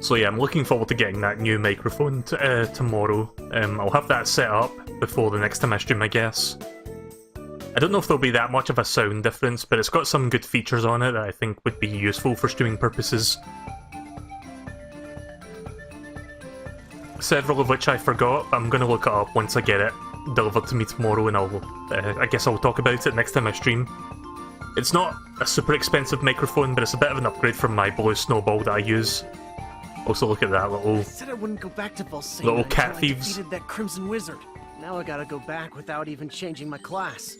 So yeah, I'm looking forward to getting that new microphone tomorrow. I'll have that set up before the next time I stream, I guess. I don't know if there'll be that much of a sound difference, but it's got some good features on it that I think would be useful for streaming purposes. Several of which I forgot, but I'm going to look it up once I get it delivered to me tomorrow, and I guess I'll talk about it next time I stream. It's not a super expensive microphone, but it's a bit of an upgrade from my Blue Snowball that I use. Also, look at that little... I said I wouldn't go back to Volcano little cat until I thieves. defeated that Crimson Wizard. Now I gotta go back without even changing my class.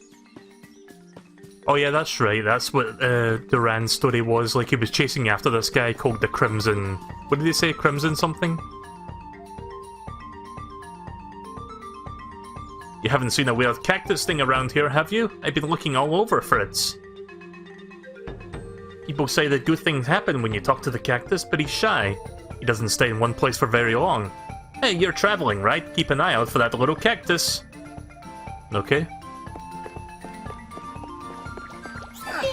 Oh yeah, that's right, that's what Duran's story was. Like, he was chasing after this guy called the Crimson... What did they say? Crimson something? You haven't seen a weird cactus thing around here, have you? I've been looking all over for it. People say that good things happen when you talk to the cactus, but he's shy. He doesn't stay in one place for very long. Hey, you're traveling, right? Keep an eye out for that little cactus. Okay.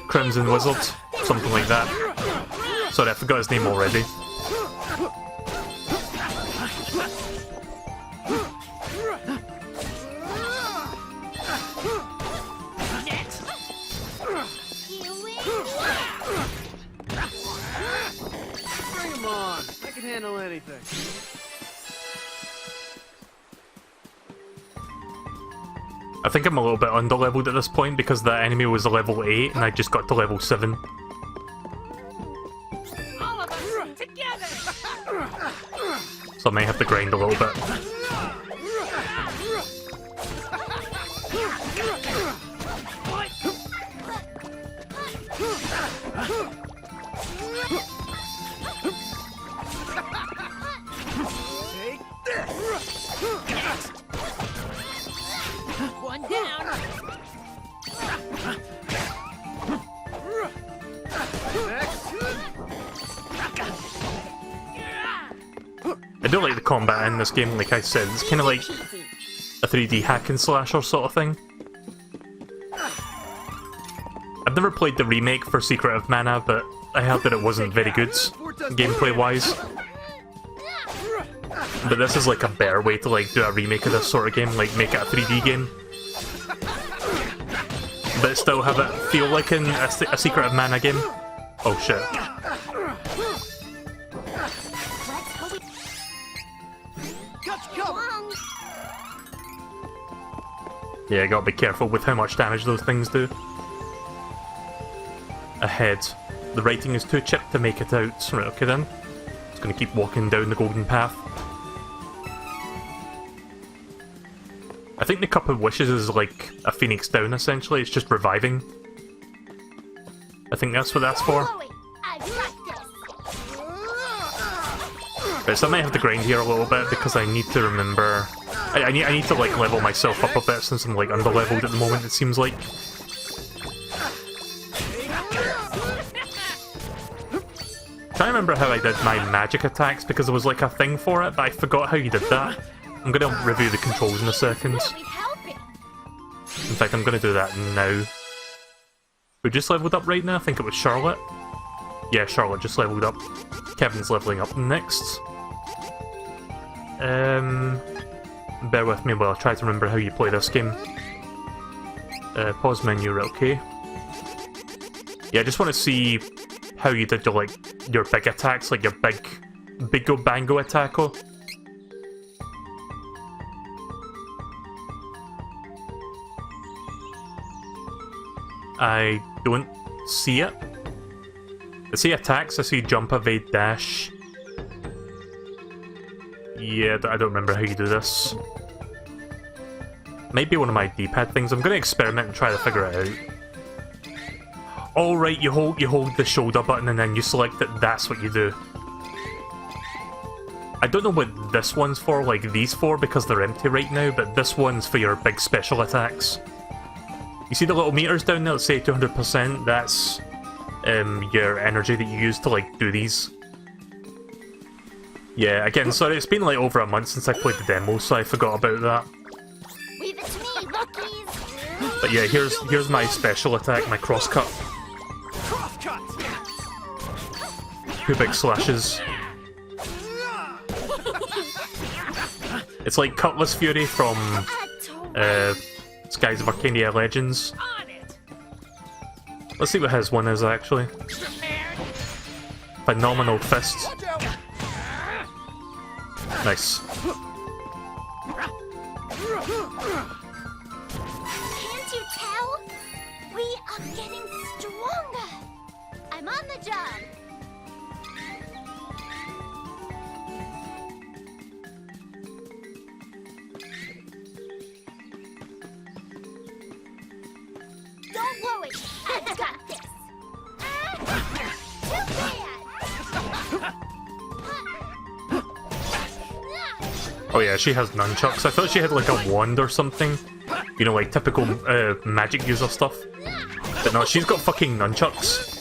Crimson Wizard, something like that. Sorry, I forgot his name already. Bring him on! I can handle anything. I think I'm a little bit under-leveled at this point because that enemy was a level 8 and I just got to level 7. All of us together. So I may have to grind a little bit. Take this! One down. Next. I do like the combat in this game, like I said. It's kind of like a 3D hack and slasher sort of thing. I've never played the remake for Secret of Mana, but I heard that it wasn't very good, gameplay-wise. But this is like a better way to like do a remake of this sort of game, like make it a 3D game. But still have it feel like in a Secret of Mana game. Oh shit. Yeah, gotta be careful with how much damage those things do. Ahead. The writing is too chipped to make it out. Right, okay then. Just gonna keep walking down the golden path. I think the Cup of Wishes is like a Phoenix Down, essentially. It's just reviving. I think that's what that's for. But so I might have to grind here a little bit because I need to remember... I need to like level myself up a bit since I'm like under-leveled at the moment, it seems like. I can't remember how I did my magic attacks because there was like a thing for it, but I forgot how you did that. I'm gonna review the controls in a second. In fact, I'm gonna do that now. Who just leveled up right now? I think it was Charlotte. Yeah, Charlotte just leveled up. Kevin's leveling up next. bear with me while I try to remember how you play this game. Pause menu, right, okay. Yeah, I just want to see how you did your, like, your big attacks, like your Bigo Bango attack-o. I don't see it. I see attacks, I see jump, evade, dash. Yeah, I don't remember how you do this. Might be one of my D-pad things. I'm gonna experiment and try to figure it out. Oh right, you hold the shoulder button and then you select it, that's what you do. I don't know what this one's for, like these for, because they're empty right now, but this one's for your big special attacks. You see the little meters down there that say 200%? That's your energy that you use to, like, do these. Yeah, again, sorry, it's been like over a month since I played the demo, so I forgot about that. Leave it to me, Rookies! But yeah, here's my special attack, my crosscut. Two big slashes. It's like Cutlass Fury from Skies of Arcadia Legends. Let's see what his one is, actually. Phenomenal Fist. Nice. Can't you tell? We are getting stronger. I'm on the job. Don't worry, I've got this. Too bad. Oh yeah, she has nunchucks. I thought she had like a wand or something. You know, like typical magic user stuff. But no, she's got fucking nunchucks.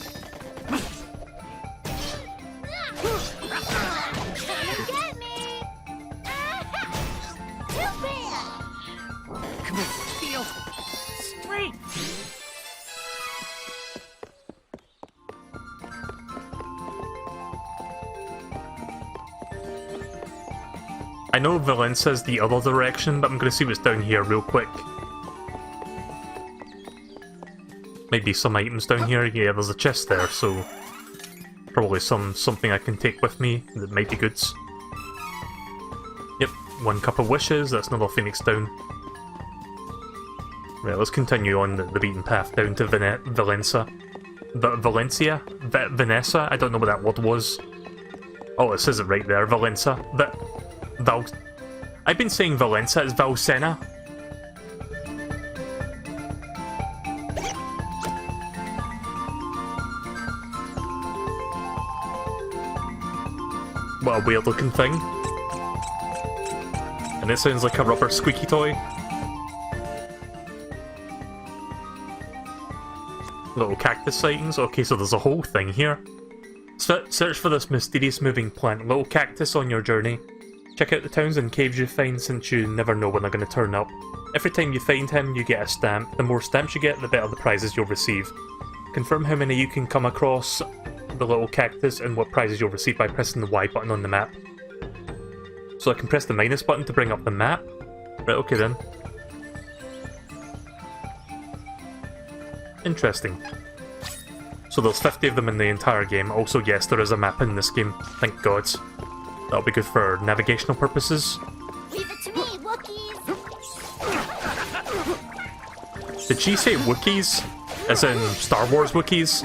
Get me. Too bad. Come on, feel straight. I know Valencia's the other direction, but I'm gonna see what's down here real quick. Maybe some items down here. Yeah, there's a chest there, so probably something I can take with me that might be goods. Yep, one cup of wishes. That's another phoenix down. Right, let's continue on the beaten path down to Valencia. Vanessa? I don't know what that word was. Oh, it says it right there, Valencia. I've been saying Valencia as Valsena. What a weird looking thing. And it sounds like a rubber squeaky toy. Little cactus sightings. Okay, so there's a whole thing here. Search for this mysterious moving plant. Little cactus on your journey. Check out the towns and caves you find, since you never know when they're going to turn up. Every time you find him, you get a stamp. The more stamps you get, the better the prizes you'll receive. Confirm how many you can come across the little cactus and what prizes you'll receive by pressing the Y button on the map. So I can press the minus button to bring up the map? Right, okay then. Interesting. So there's 50 of them in the entire game. Also, yes, there is a map in this game. Thank God. That'll be good for navigational purposes. Leave it to me, Wookiees. Did she say Wookiees? As in Star Wars Wookiees?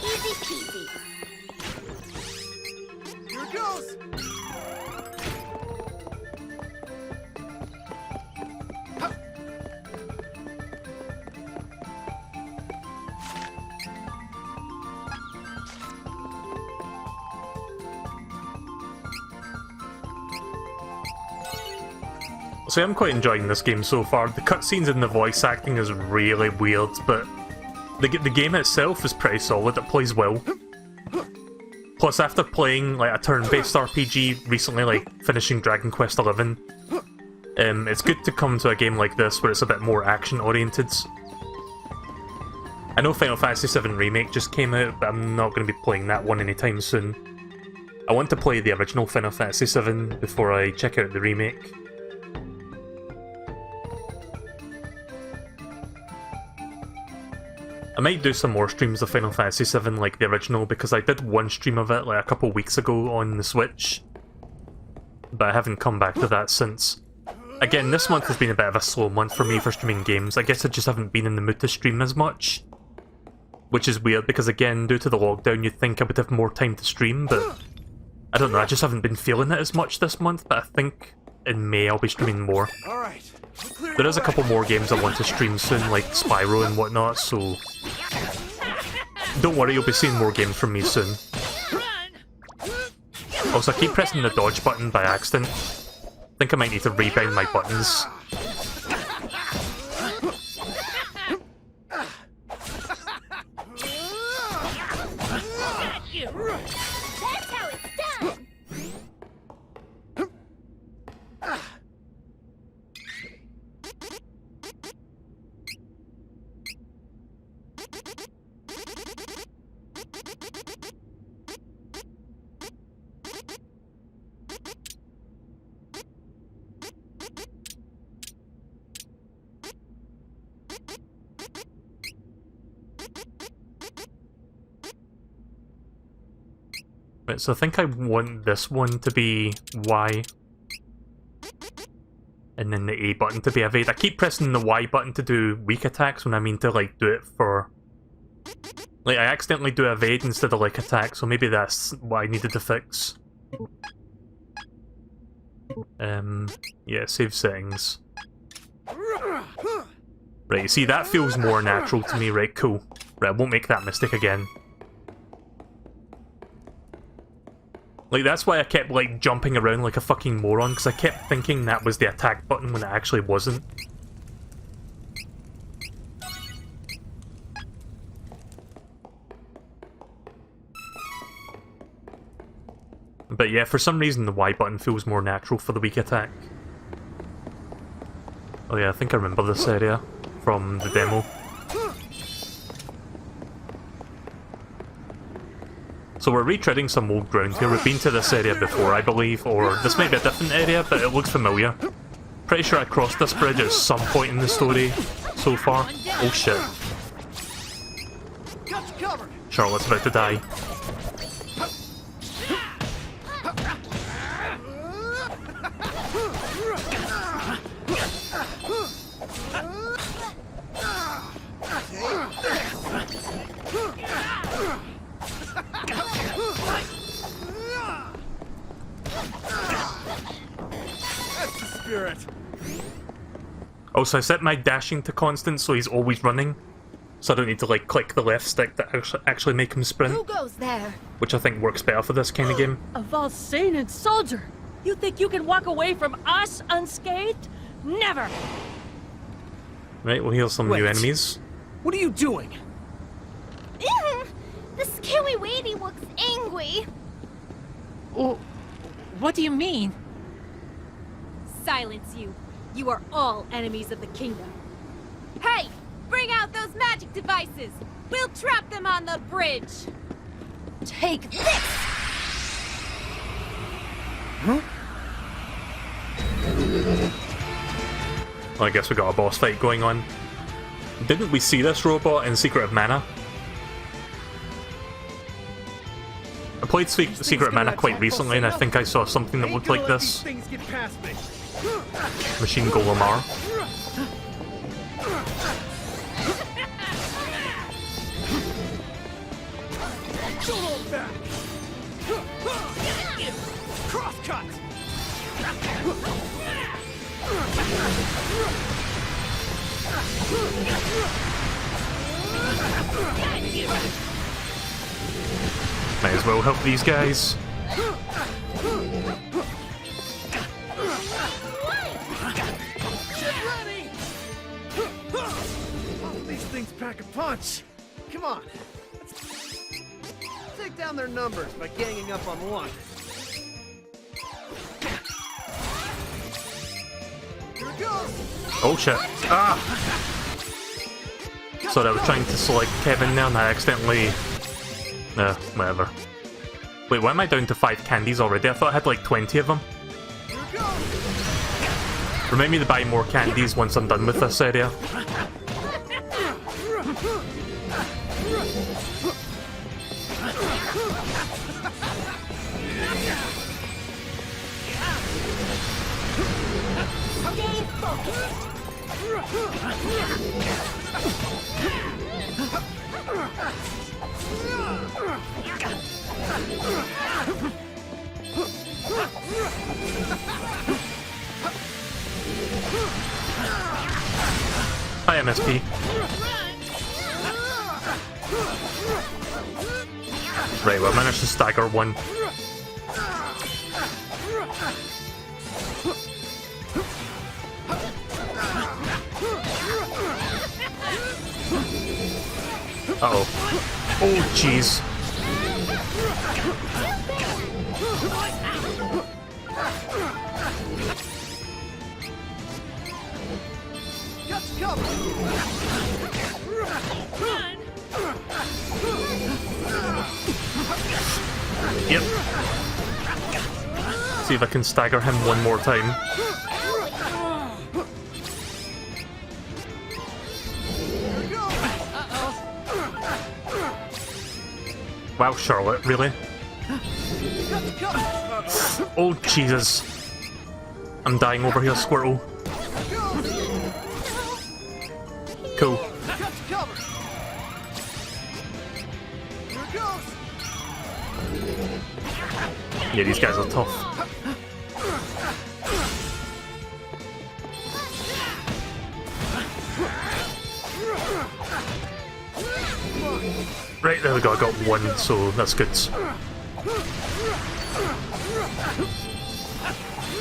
Easy peasy. Here it goes! So I'm quite enjoying this game so far. The cutscenes and the voice acting is really weird, but the game itself is pretty solid. It plays well. Plus, after playing like a turn-based RPG recently, like finishing Dragon Quest XI, it's good to come to a game like this where it's a bit more action-oriented. I know Final Fantasy VII Remake just came out, but I'm not going to be playing that one anytime soon. I want to play the original Final Fantasy VII before I check out the remake. I might do some more streams of Final Fantasy VII like the original, because I did one stream of it like a couple weeks ago on the Switch, but I haven't come back to that since. Again, this month has been a bit of a slow month for me for streaming games. I guess I just haven't been in the mood to stream as much. Which is weird, because again, due to the lockdown, you'd think I would have more time to stream, but I don't know, I just haven't been feeling it as much this month, but I think in May I'll be streaming more. There is a couple more games I want to stream soon, like Spyro and whatnot, so don't worry, you'll be seeing more games from me soon. Also, I keep pressing the dodge button by accident. I think I might need to rebind my buttons. That's how it's done! Right, so I think I want this one to be Y. And then the A button to be evade. I keep pressing the Y button to do weak attacks when I mean to, like, do it for... Like, I accidentally do evade instead of, like, attack, so maybe that's what I needed to fix. Yeah, save settings. Right, you see, that feels more natural to me, right, cool. Right, I won't make that mistake again. Like, that's why I kept, like, jumping around like a fucking moron, because I kept thinking that was the attack button when it actually wasn't. But yeah, for some reason the Y button feels more natural for the weak attack. Oh yeah, I think I remember this area from the demo. So we're retreading some old ground here. We've been to this area before, I believe, or this might be a different area, but it looks familiar. Pretty sure I crossed this bridge at some point in the story so far. Oh shit. Charlotte's about to die. That's the spirit. Oh, so I set my dashing to constant so he's always running. So I don't need to, like, click the left stick to actually make him sprint. Who goes there? Which I think works better for this kind of game. A Valsanan soldier! You think you can walk away from us unscathed? Never! Right, well, here's some new enemies. What are you doing? The scary lady looks angry. Oh, what do you mean? Silence you. You are all enemies of the kingdom. Hey! Bring out those magic devices! We'll trap them on the bridge! Take this! Well, I guess we got a boss fight going on. Didn't we see this robot in Secret of Mana? I played Secret of Mana quite recently, and I think I saw something that looked like this. Machine Golem R. Crosscut! Might as well help these guys. These things pack a punch. Come on. Take cut down their numbers by ganging up on one. Here it goes! Oh shit. Ah! Sorry, I was trying to select Kevin there and I accidentally... whatever. Wait, why am I down to 5 candies already? I thought I had like 20 of them. Remind me to buy more candies once I'm done with this area. Stay focused. Hi, MSP. Right, well, I managed to stagger one. Uh-oh. Oh, jeez. Yep. See if I can stagger him one more time. Wow, Charlotte, really? Oh, Jesus. I'm dying over here, Squirtle. Cool. Yeah, these guys are tough. Right, there we go, I got one, so that's good.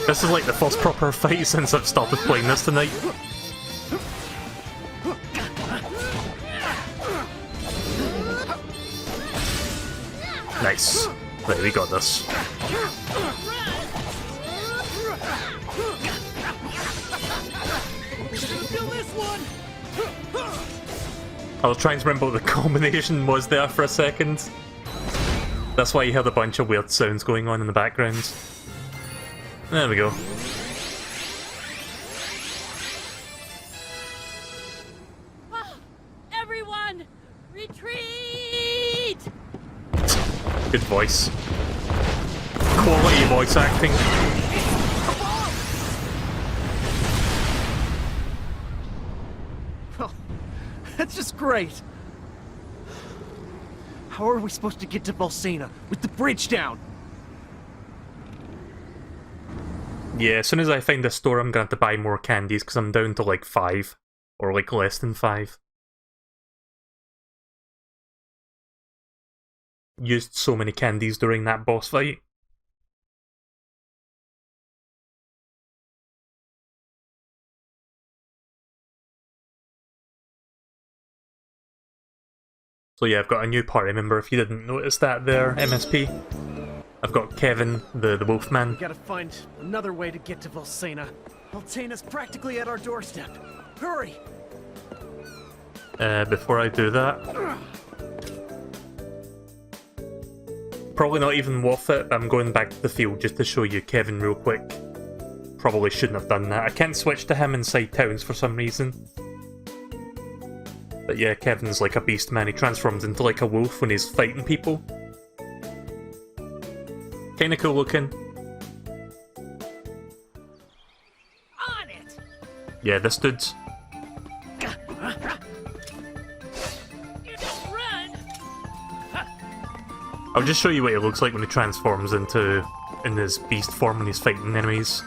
This is like the first proper fight since I've started playing this tonight. Nice. Right, we got this. I was trying to remember what the combination was there for a second. That's why you heard a bunch of weird sounds going on in the background. There we go. Everyone, retreat! Good voice. Quality voice acting. That's just great. How are we supposed to get to Volcana with the bridge down? Yeah, as soon as I find a store, I'm gonna have to buy more candies because I'm down to like 5. Or like less than 5. Used so many candies during that boss fight. So yeah, I've got a new party member if you didn't notice that there, MSP. I've got Kevin, the Wolfman. We gotta find another way to get to Volcana. Volcana's practically at our doorstep. Hurry! Before I do that... Probably not even worth it, but I'm going back to the field just to show you Kevin real quick. Probably shouldn't have done that. I can't switch to him inside towns for some reason. But yeah, Kevin's like a beast, man. He transforms into like a wolf when he's fighting people. Kinda cool looking. On it! Yeah, this dude's. You just run! I'll just show you what he looks like when he transforms in his beast form when he's fighting enemies.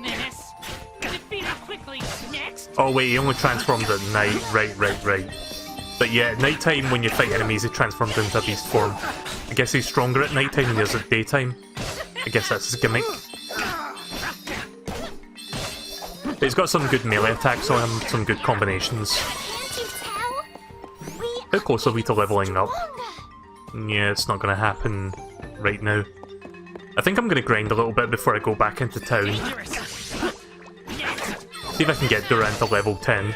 Menace! Defeat it quickly! Next! Oh wait, he only transforms at night. Right. But yeah, at night time when you fight enemies, he transforms into a beast form. I guess he's stronger at night time than he is at daytime. I guess that's his gimmick. But he's got some good melee attacks on him, some good combinations. Can't you tell? How close are we to leveling up? Yeah, it's not gonna happen right now. I think I'm gonna grind a little bit before I go back into town. See if I can get Duran to level 10.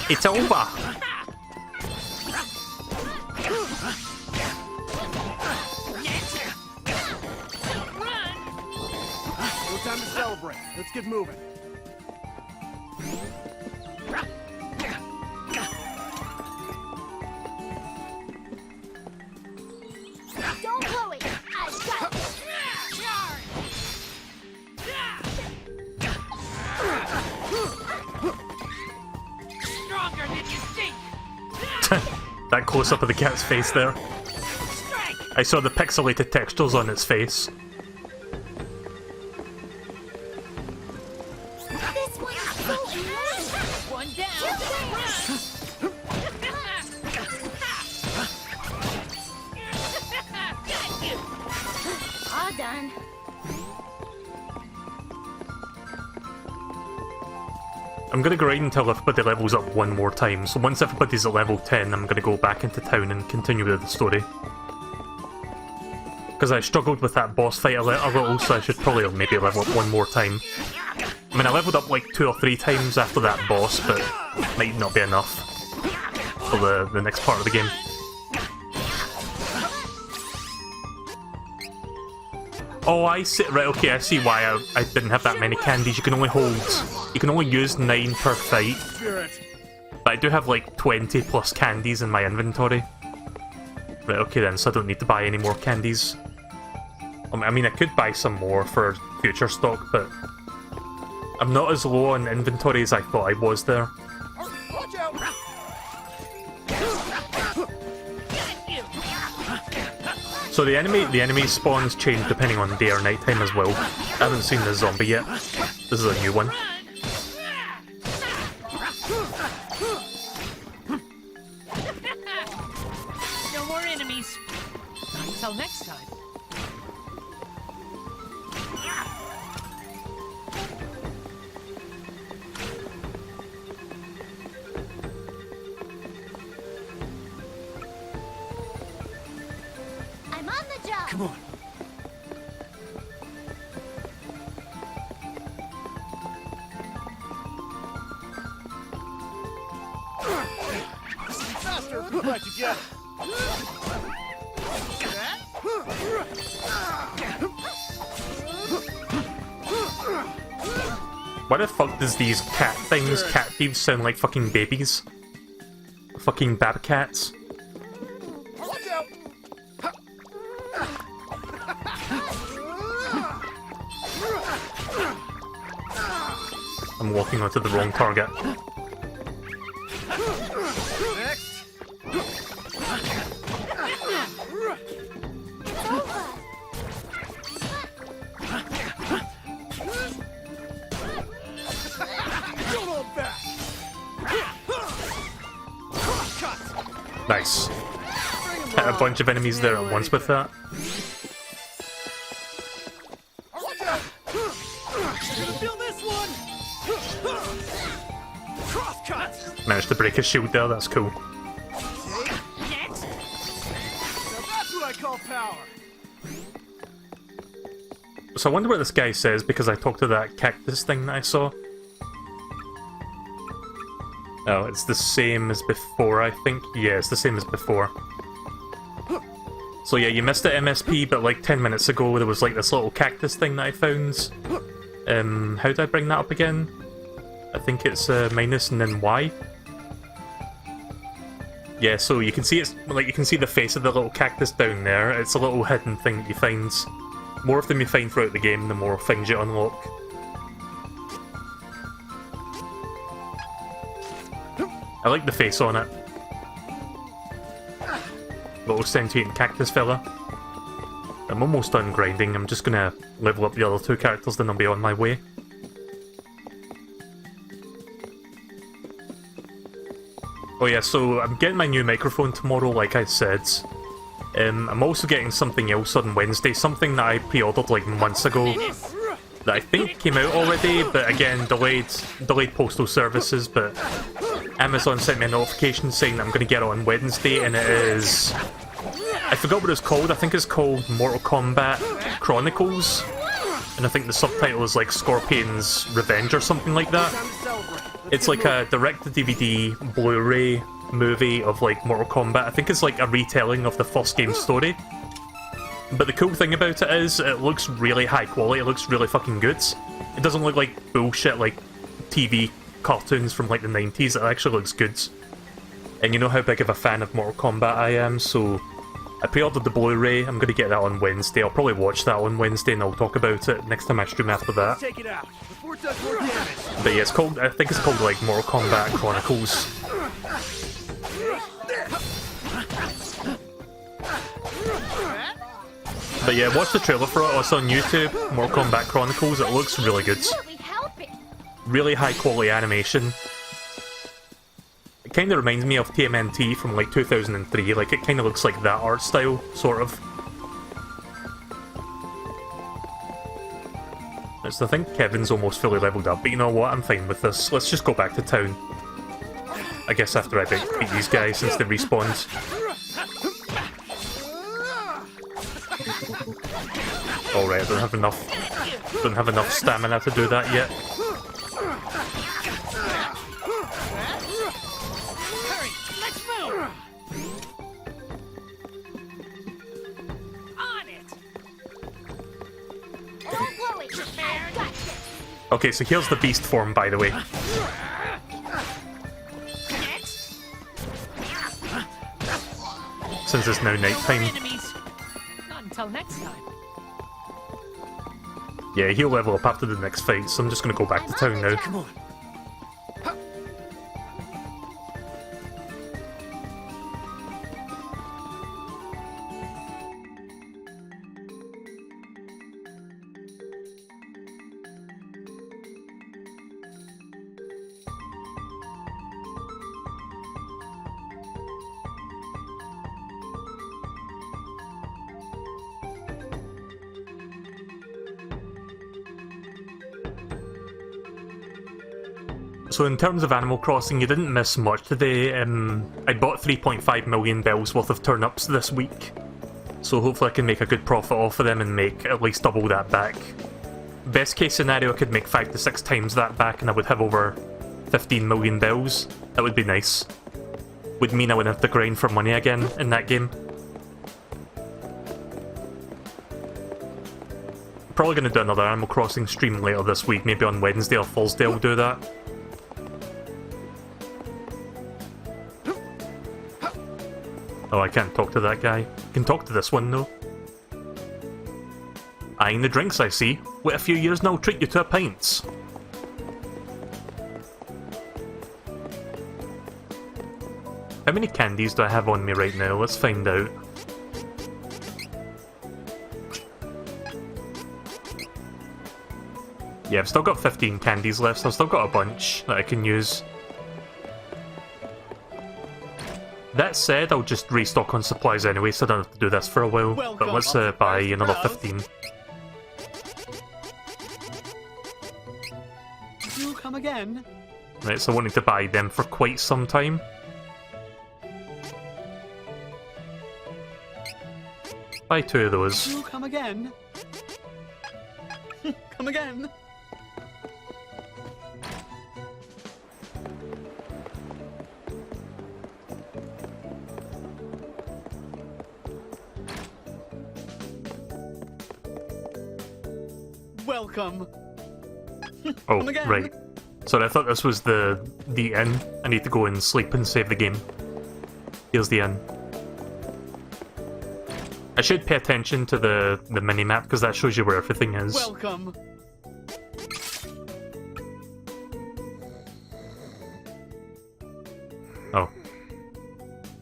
It's over! No time to celebrate. Let's get moving. Don't blow it! I've got this! Stronger than you think! That close-up of the cat's face there. I saw the pixelated textures on its face. This one's so enormous! One down. All done. I'm gonna grind until everybody levels up one more time, so once everybody's at level 10, I'm gonna go back into town and continue with the story. Because I struggled with that boss fight a little, so I should probably maybe level up one more time. I mean, I leveled up like 2 or 3 times after that boss, but might not be enough for the next part of the game. Oh, I see. Right, okay, I see why I didn't have that many candies. You can only use 9 per fight. But I do have like 20 plus candies in my inventory. Right, okay then, so I don't need to buy any more candies. I mean, I could buy some more for future stock, but I'm not as low on inventory as I thought I was there. Watch out! So the enemy spawns change depending on day or night time as well. I haven't seen the zombie yet. This is a new one. No more enemies. Until next time. I'm on the job! Come on. Faster! Glad you get it. Why the fuck does these cat thieves sound like fucking babies? Fucking babcats. Watch out! I'm walking onto the wrong target. Next. Don't hold back. Nice. Hit a bunch of enemies there at once with that. Watch out! You're gonna feel this one. Crosscut. Managed to break his shield there, that's cool. Next. Now that's what I call power. So I wonder what this guy says because I talked to that cactus thing that I saw. Oh, it's the same as before, I think. Yeah, it's the same as before. So yeah, you missed it, MSP, but like 10 minutes ago there was like this little cactus thing that I found. How do I bring that up again? I think it's minus and then Y. Yeah, so you can see it's like you can see the face of the little cactus down there. It's a little hidden thing that you find. More of them you find throughout the game, the more things you unlock. I like the face on it. Little sentient cactus fella. I'm almost done grinding. I'm just gonna level up the other 2 characters, then I'll be on my way. Oh yeah, so I'm getting my new microphone tomorrow, like I said. I'm also getting something else on Wednesday, something that I pre-ordered like months ago, that I think came out already, but again, delayed postal services, but Amazon sent me a notification saying that I'm going to get it on Wednesday, and it is... I forgot what it's called. I think it's called Mortal Kombat Chronicles, and I think the subtitle is like Scorpion's Revenge or something like that. It's like a direct-to-DVD Blu-ray movie of like Mortal Kombat. I think it's like a retelling of the first game's story. But the cool thing about it is it looks really high quality. It looks really fucking good. It doesn't look like bullshit like TV cartoons from like the 90s. It actually looks good. And you know how big of a fan of Mortal Kombat I am, so I pre-ordered the Blu-ray. I'm going to get that on Wednesday. I'll probably watch that on Wednesday and I'll talk about it next time I stream after that. Take it out before it does more damage. But yeah, it's called, I think it's called like Mortal Kombat Chronicles. But yeah, watch the trailer for it. It's on YouTube. Mortal Kombat Chronicles. It looks really good. Really high quality animation. It kind of reminds me of TMNT from like 2003. Like it kind of looks like that art style, sort of. So I think Kevin's almost fully leveled up, but you know what? I'm fine with this. Let's just go back to town. I guess after I beat these guys since they respawned. Alright, I don't have enough stamina to do that yet. Hurry, let's move. On it. Don't worry, I've got this. Okay, so here's the beast form, by the way. Next. Since it's now nighttime. Enemies. Not until next time. Yeah, he'll level up after the next fight, so I'm just gonna go back to town now. Come on. So in terms of Animal Crossing, you didn't miss much today. I bought 3.5 million bells worth of turnips this week, so hopefully I can make a good profit off of them and make at least double that back. Best case scenario, I could make 5 to 6 times that back and I would have over 15 million bells. That would be nice. Would mean I wouldn't have to grind for money again in that game. Probably going to do another Animal Crossing stream later this week, maybe on Wednesday or Thursday I'll do that. Oh, I can't talk to that guy. I can talk to this one, though. Eyeing the drinks, I see. Wait a few years and I'll treat you to a pint. How many candies do I have on me right now? Let's find out. Yeah, I've still got 15 candies left, so I've still got a bunch that I can use. That said, I'll just restock on supplies anyway, so I don't have to do this for a while. But let's buy another 15. You come again. Right, so I wanted to buy them for quite some time. Buy 2 of those. You come again. Come again. Welcome. Oh, right. Sorry, I thought this was the inn. I need to go and sleep and save the game. Here's the inn. I should pay attention to the mini-map, because that shows you where everything is. Welcome. Oh.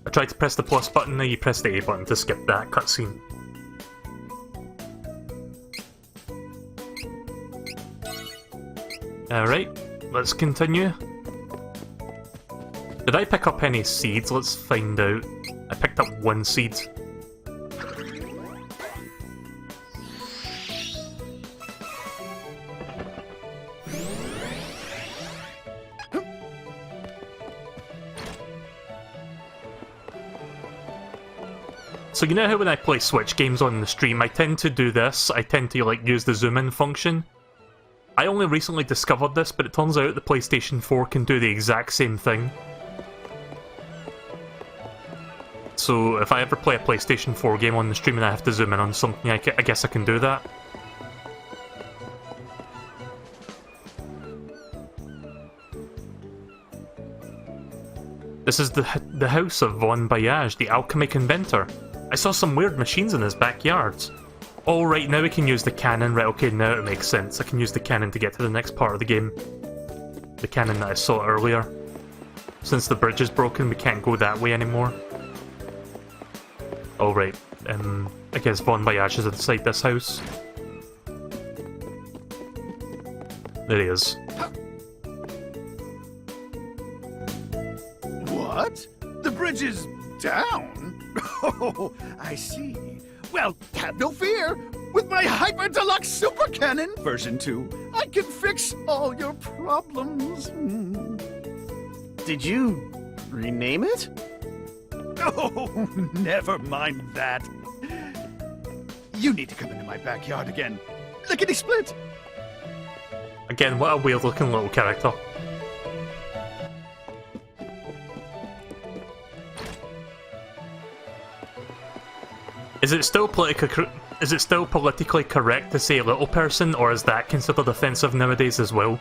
I tried to press the plus button, now you press the A button to skip that cutscene. Alright, let's continue. Did I pick up any seeds? Let's find out. I picked up 1 seed. So you know how when I play Switch games on the stream, I tend to do this, I tend to like use the zoom in function. I only recently discovered this, but it turns out the PlayStation 4 can do the exact same thing. So if I ever play a PlayStation 4 game on the stream and I have to zoom in on something, I guess I can do that. This is the house of Von Bayage, the alchemic inventor. I saw some weird machines in his backyard. Oh, right, now we can use the cannon. Right, okay, now it makes sense. I can use the cannon to get to the next part of the game. The cannon that I saw earlier. Since the bridge is broken, we can't go that way anymore. Oh, right. I guess Von Bayage is inside this house. There he is. What? The bridge is down? Oh, I see. Well, have no fear. With my Hyper Deluxe Super Cannon version 2, I can fix all your problems. Did you rename it? Oh, never mind that. You need to come into my backyard again. Lickety-split. Again, what a weird looking little character. Is it still politically correct to say little person, or is that considered offensive nowadays as well?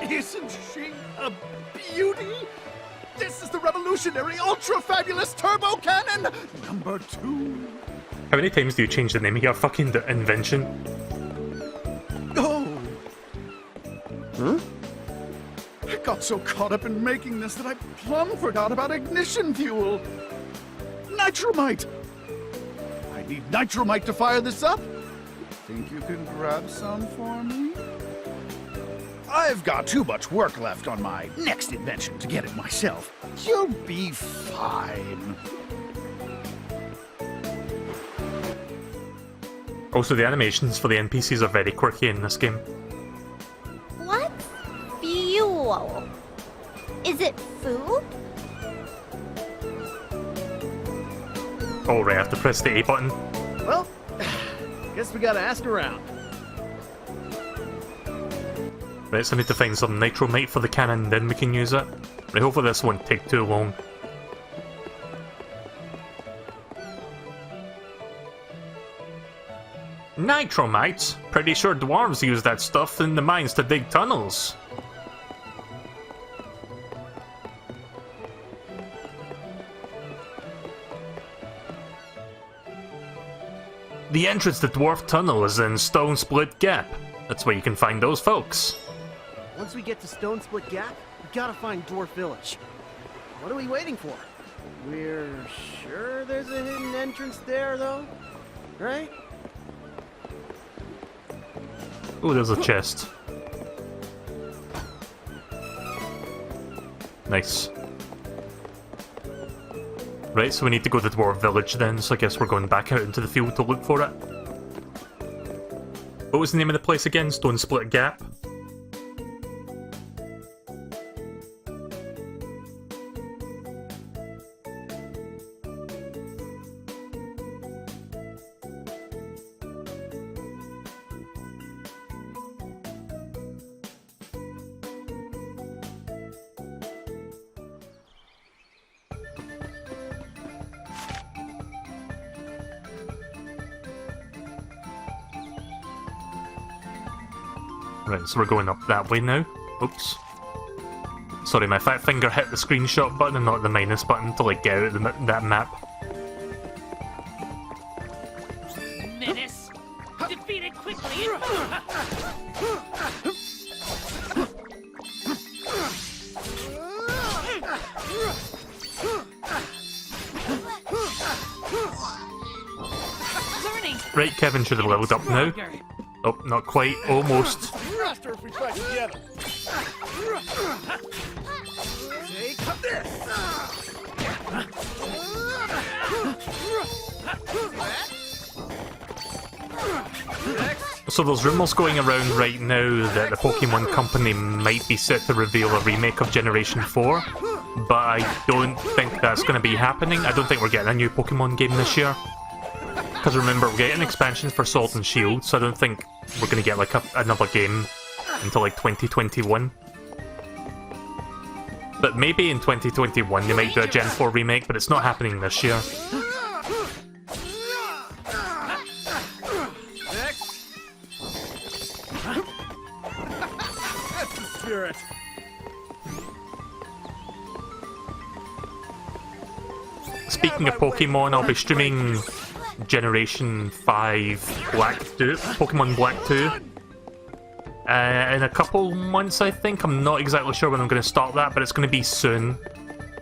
Isn't she a beauty? This is the revolutionary ultra-fabulous turbo cannon number 2. How many times do you change the name of your fucking invention? Oh. Huh? I got so caught up in making this that I plumb forgot about ignition fuel. Nitromite! I need nitromite to fire this up. Think you can grab some for me? I've got too much work left on my next invention to get it myself. You'll be fine. Also, the animations for the NPCs are very quirky in this game. What? Fuel? Is it food? Oh, right, I have to press the A button. Well, guess we gotta ask around. Right, so I need to find some nitromite for the cannon, then we can use it. Right, hopefully this won't take too long. Nitromite? Pretty sure dwarves use that stuff in the mines to dig tunnels. The entrance to Dwarf Tunnel is in Stone Split Gap. That's where you can find those folks. Once we get to Stone Split Gap, we gotta find Dwarf Village. What are we waiting for? We're sure there's a hidden entrance there, though? Right? Oh, there's a chest. Nice. Right, so we need to go to Dwarf Village then, so I guess we're going back out into the field to look for it. What was the name of the place again? Stone Split Gap? Right, so we're going up that way now. Oops. Sorry, my fat finger hit the screenshot button and not the minus button to like get out of that map. Menace! Defeat it quickly Right, Kevin should have leveled up now. Oh, not quite. Almost. Faster if we fight together. Take this. So there's rumours going around right now that the Pokemon Company might be set to reveal a remake of Generation 4. but I don't think that's going to be happening. I don't think we're getting a new Pokemon game this year. Because remember, we're getting expansions for Sword and Shield, so I don't think we're going to get like another game until like 2021. But maybe in 2021 they might do a Gen 4 remake, but it's not happening this year. That's the spirit. Speaking of Pokemon, I'll be streaming Generation 5 Black 2, Pokemon Black 2. In a couple months, I think. I'm not exactly sure when I'm going to start that, but it's going to be soon.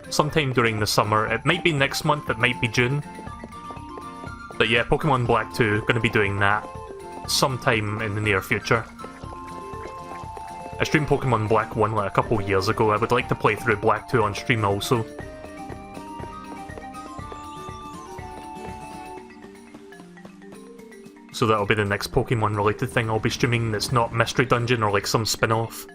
Sometime during the summer. It might be next month, it might be June. But yeah, Pokemon Black 2, going to be doing that sometime in the near future. I streamed Pokemon Black 1 like a couple years ago. I would like to play through Black 2 on stream also. So that'll be the next Pokemon related thing I'll be streaming that's not Mystery Dungeon or like some spin-off.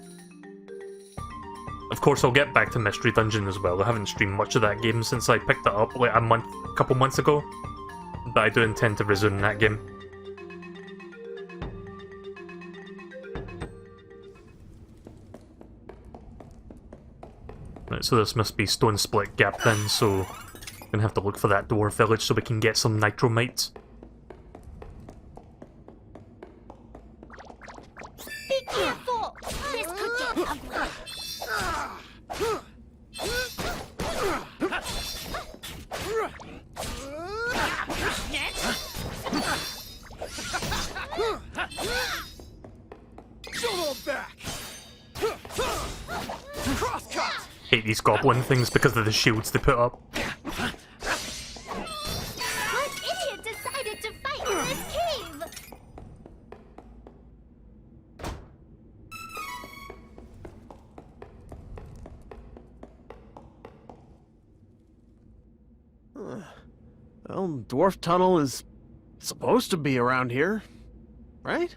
Of course I'll get back to Mystery Dungeon as well. I haven't streamed much of that game since I picked it up like a couple months ago. But I do intend to resume that game. Right, so this must be Stone Split Gap then, so I'm gonna have to look for that Dwarf Village so we can get some Nitromite. Be careful! This could get ugly. Hate these goblin things because of the shields they put up. What idiot decided to fight in this cave? Well, Dwarf Tunnel is supposed to be around here, right?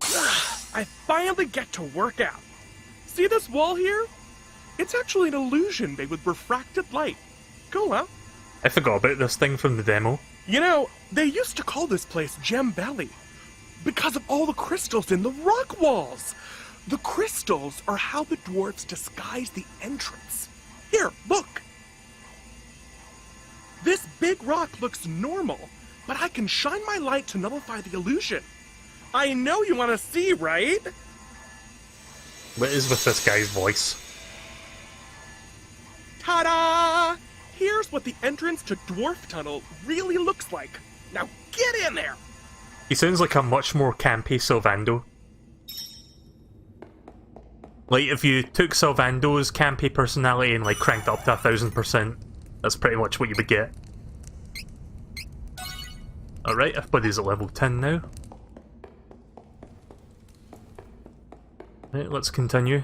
I finally get to work out. See this wall here? It's actually an illusion made with refracted light. Cool, huh? I forgot about this thing from the demo. You know, they used to call this place Gem Valley because of all the crystals in the rock walls. The crystals are how the dwarves disguise the entrance. Here, look. This big rock looks normal, but I can shine my light to nullify the illusion. I know you want to see, right? What is with this guy's voice? Ta-da! Here's what the entrance to Dwarf Tunnel really looks like. Now get in there! He sounds like a much more campy Sylvando. Like, if you took Sylvando's campy personality and, like, cranked up to 1000%, that's pretty much what you would get. Alright, everybody's at level 10 now. Right, let's continue.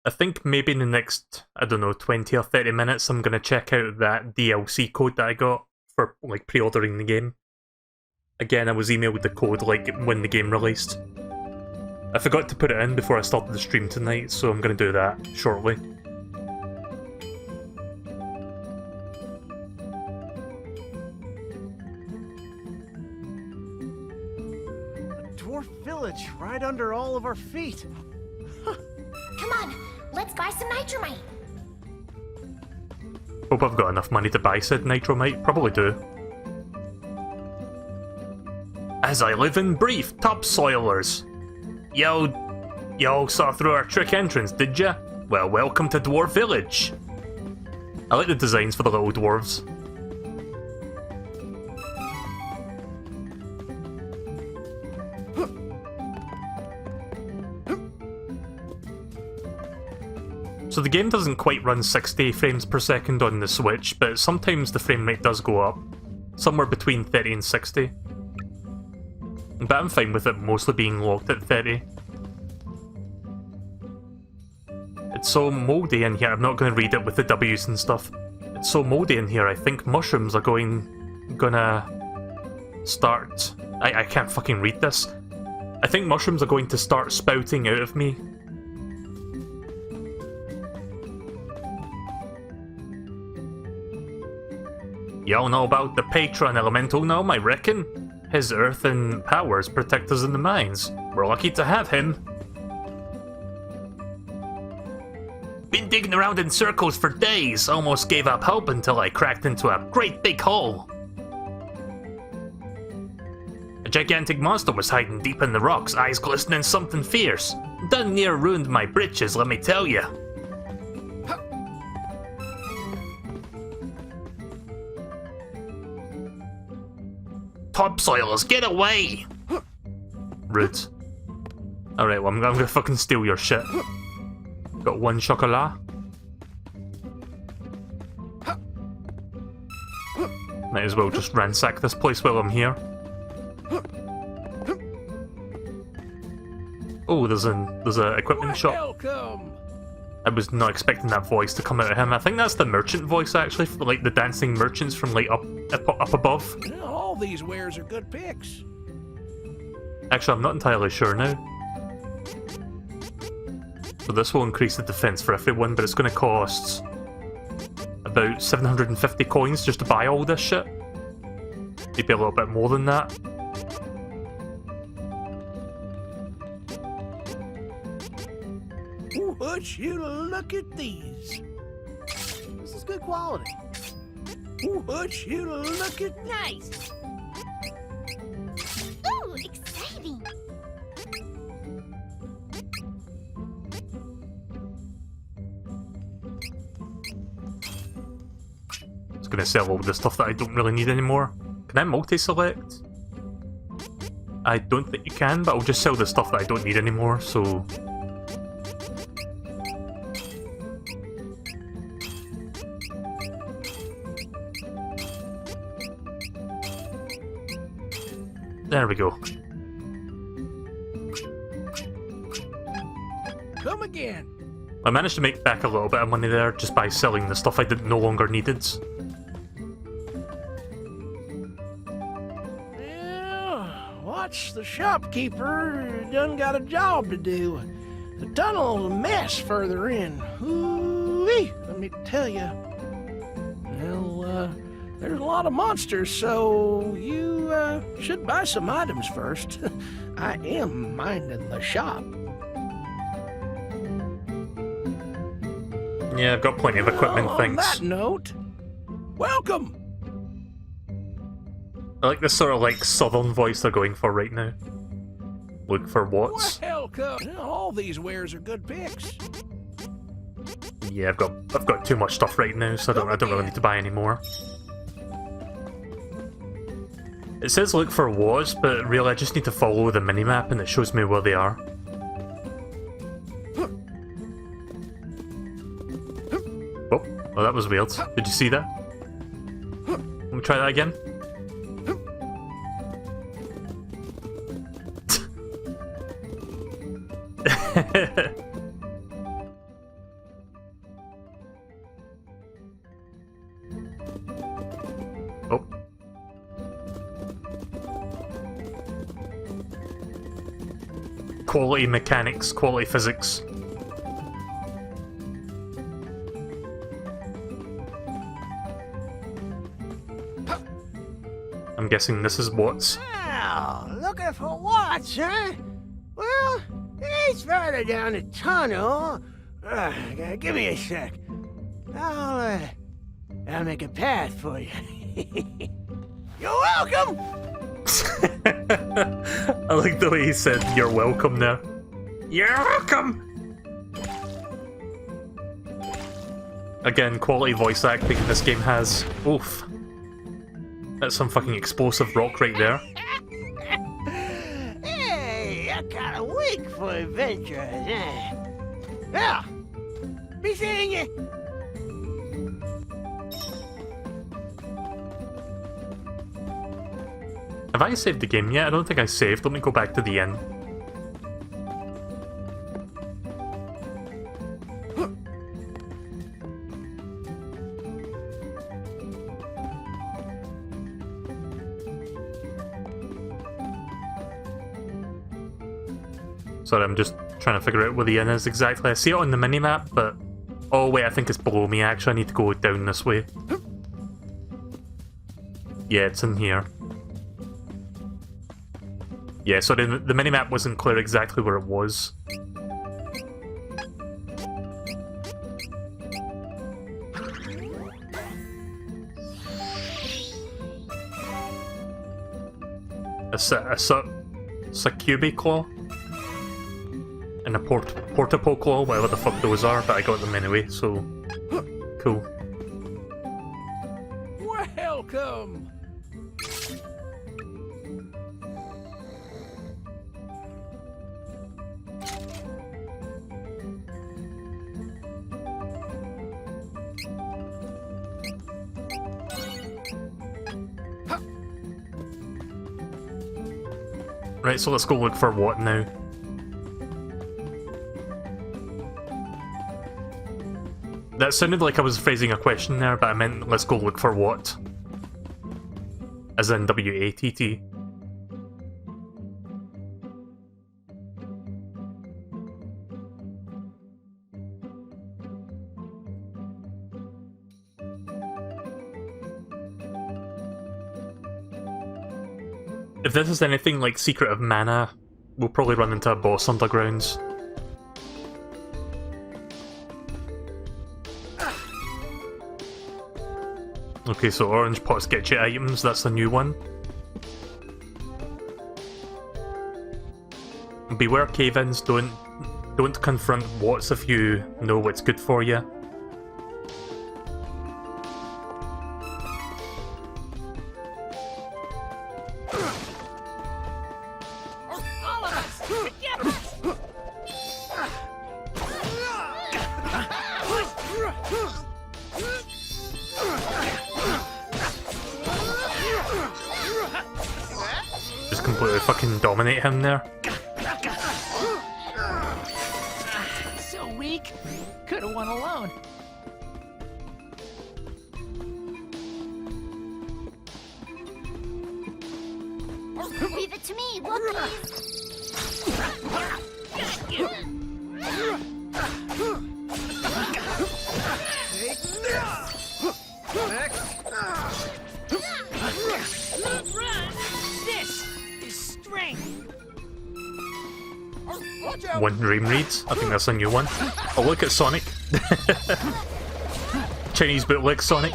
I think maybe in the next, I don't know, 20 or 30 minutes I'm gonna check out that DLC code that I got for, like, pre-ordering the game. Again, I was emailed the code, like, when the game released. I forgot to put it in before I started the stream tonight, so I'm gonna do that shortly. Dwarf Village, right under all of our feet. Come on, let's buy some Nitromite. Hope I've got enough money to buy said Nitromite. Probably do. As I live and breathe, topsoilers. Y'all saw through our trick entrance, did ya? Well, welcome to Dwarf Village. I like the designs for the little dwarves. So the game doesn't quite run 60 frames per second on the Switch, but sometimes the frame rate does go up. Somewhere between 30 and 60. But I'm fine with it mostly being locked at 30. It's so mouldy in here, I'm not going to read it with the W's and stuff. It's so mouldy in here, I think mushrooms are gonna start I can't fucking read this. I think mushrooms are going to start spouting out of me. Y'all know about the Patron Elemental now, I reckon? His earthen powers protect us in the mines. We're lucky to have him. Been digging around in circles for days, almost gave up hope until I cracked into a great big hole. A gigantic monster was hiding deep in the rocks, eyes glistening something fierce. Done near ruined my britches, let me tell ya. Topsoilers, get away! Rude. Alright, well, I'm gonna fucking steal your shit. Got one chocolat. Might as well just ransack this place while I'm here. Oh, there's a equipment shop. Welcome. I was not expecting that voice to come out of him. I think that's the merchant voice, actually, for, like the dancing merchants from like up above. All these wares are good picks. Actually, I'm not entirely sure now. So this will increase the defense for everyone, but it's going to cost about 750 coins just to buy all this shit. Maybe a little bit more than that. Would you look at these? This is good quality. Would you look at Nice. Ooh, exciting! It's going to sell all the stuff that I don't really need anymore. Can I multi-select? I don't think you can, but I'll just sell the stuff that I don't need anymore, so... There we go. come again? I managed to make back a little bit of money there just by selling the stuff I no longer needed. Yeah, watch the shopkeeper done got a job to do. The tunnel's a mess further in. Ooh-wee, let me tell you. Well, there's a lot of monsters, so you should buy some items first. I am minding the shop. Yeah, I've got plenty of equipment, On thanks. that note, welcome. I like this sort of like southern voice they're going for right now. Look for what's. Welcome. All these wares are good picks. Yeah, I've got too much stuff right now, so I don't really need to buy any more. It says look for was, but really I just need to follow the minimap and it shows me where they are. Oh, well that was weird. Did you see that? Let me try that again. Oh. Quality mechanics, quality physics. I'm guessing this is what's. Wow, looking for what's, huh? Well, it's further down the tunnel. Give me a sec. I'll make a path for you. You're welcome! I like the way he said, "You're welcome" there. You're welcome! Again, quality voice acting this game has. Oof. That's some fucking explosive rock right there. Hey, I got a week for adventures, eh? Well, be seeing you. Have I saved the game yet? I don't think I saved. Let me go back to the end. Sorry, I'm just trying to figure out where the inn is exactly. I see it on the minimap, but... Oh wait, I think it's below me actually. I need to go down this way. Yeah, it's in here. Yeah, sorry, the minimap wasn't clear exactly where it was. A Succubi Claw? And a Portapo Claw, whatever the fuck those are, but I got them anyway, so... Cool. Welcome! Right, so let's go look for what now? That sounded like I was phrasing a question there, but I meant let's go look for what? As in W-A-T-T. If this is anything like Secret of Mana, we'll probably run into a boss undergrounds. Okay, so orange pots get you items, that's the new one. Beware cave-ins, don't confront what's if you know what's good for you. Just completely fucking dominate him there. So weak. Could have won alone. Leave it to me, Wookiees! This is strength. One Dream Reads, I think that's a new one. Oh, look at Sonic. Chinese bootleg Sonic.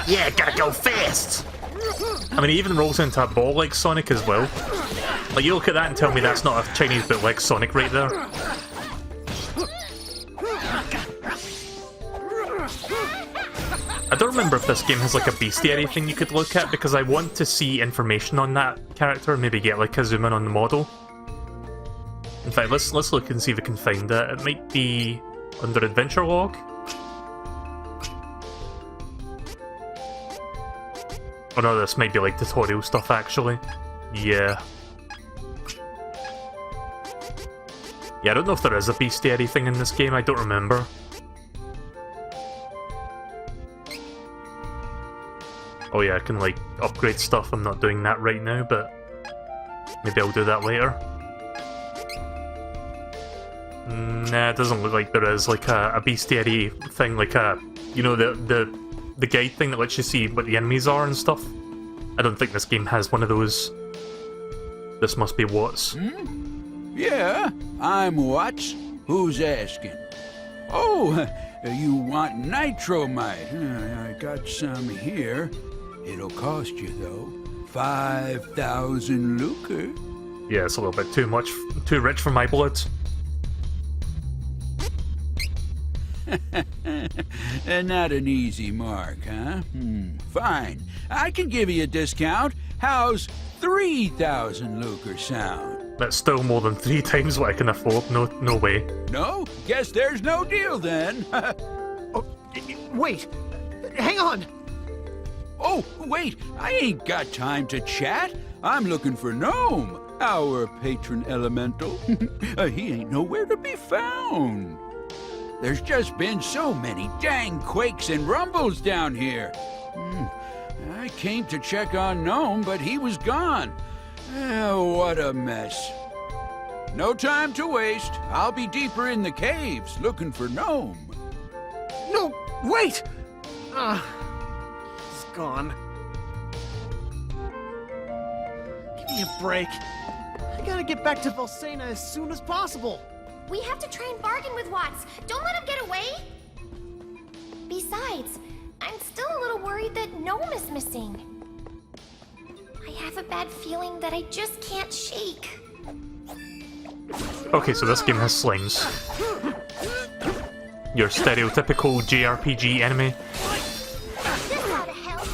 Yeah, gotta go fast! I mean, he even rolls into a ball like Sonic as well. Like, you look at that and tell me that's not a Chinese bootleg Sonic right there. I don't remember if this game has like a bestiary thing you could look at, because I want to see information on that character, maybe get like a zoom in on the model. In fact, let's look and see if we can find it. It might be under Adventure Log. Oh no, this might be like tutorial stuff actually. Yeah. Yeah, I don't know if there is a bestiary thing in this game, I don't remember. Oh yeah, I can like upgrade stuff, I'm not doing that right now, but maybe I'll do that later. Nah, it doesn't look like there is like a bestiary thing, like a, you know, the guide thing that lets you see what the enemies are and stuff. I don't think this game has one of those. This must be Watts. Yeah, I'm Watts. Who's asking? Oh, you want nitromite? I got some here. It'll cost you, though, 5,000 lucre. Yeah, it's a little bit too much, too rich for my blood. Not an easy mark, huh? Fine. I can give you a discount. How's 3,000 lucre sound? That's still more than 3 times what I can afford. No way. No? Guess there's no deal then. Oh, wait. Hang on. Oh, wait. I ain't got time to chat. I'm looking for Gnome, our patron elemental. He ain't nowhere to be found. There's just been so many dang quakes and rumbles down here. I came to check on Gnome, but he was gone. What a mess. No time to waste. I'll be deeper in the caves looking for Gnome. No, wait! He's gone. Give me a break. I gotta get back to Volsena as soon as possible. We have to try and bargain with Watts. Don't let him get away. Besides, I'm still a little worried that Gnome is missing. I have a bad feeling that I just can't shake. Okay, so this game has slimes. Your stereotypical JRPG enemy. This ought to help.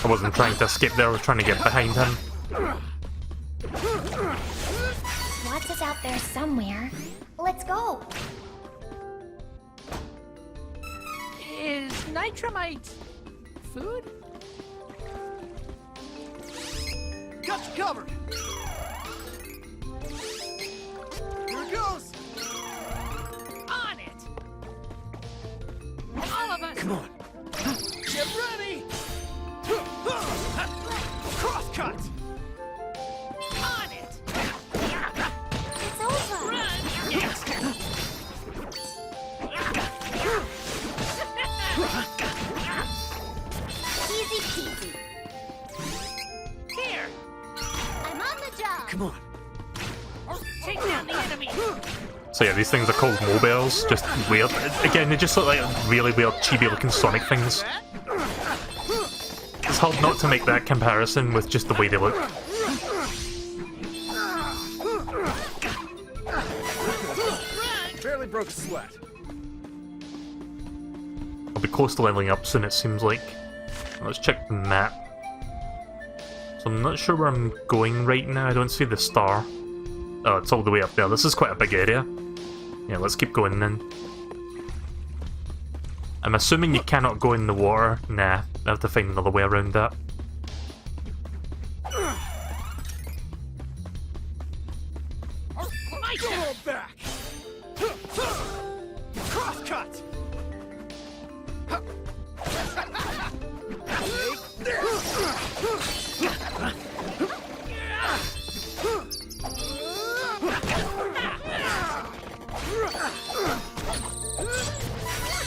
I wasn't trying to escape there, I was trying to get behind him. Watts is out there somewhere. Let's go. Is nitramite food? Got you covered. Here it goes. On it! All of us! Come on. Get ready. Crosscut. On it! It's over. Run! Yes! Easy peasy. Here! I'm on the job. Come on. Take down the enemy! So yeah, these things are called mobiles, just weird. Again, they just look like really weird, chibi looking Sonic things. It's hard not to make that comparison with just the way they look. Barely broke a sweat. I'll be close to leveling up soon, it seems like. Let's check the map. So I'm not sure where I'm going right now, I don't see the star. Oh, it's all the way up there. This is quite a big area. Yeah, let's keep going then. I'm assuming you cannot go in the water. Nah, I have to find another way around that. Go back. Crosscut.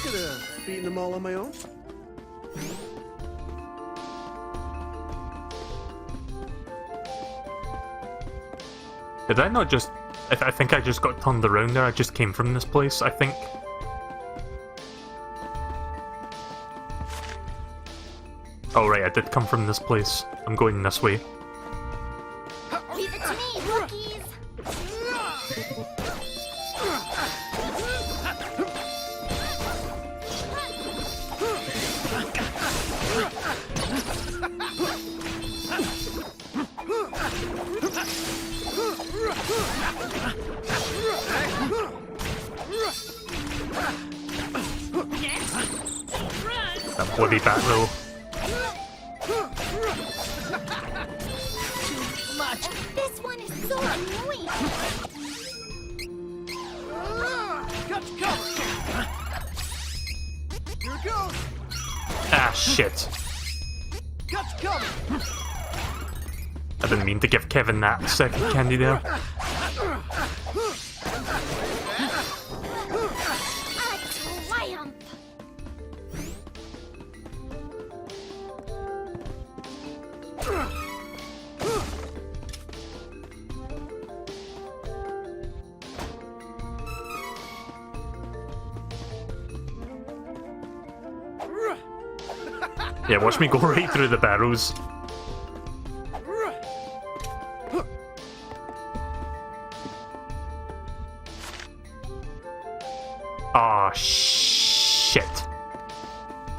Could have beaten them all on my own. Did I not just... I think I just got turned around there. I just came from this place, I think. Oh right, I did come from this place. I'm going this way. Leave it to me, rookies. That bloody bat roll. Too much. This one is so annoying. Got you covered. Here it goes. Ah, shit. Got you covered. I didn't mean to give Kevin that second candy there. A triumph. Yeah, watch me go right through the barrows. Ah, shit.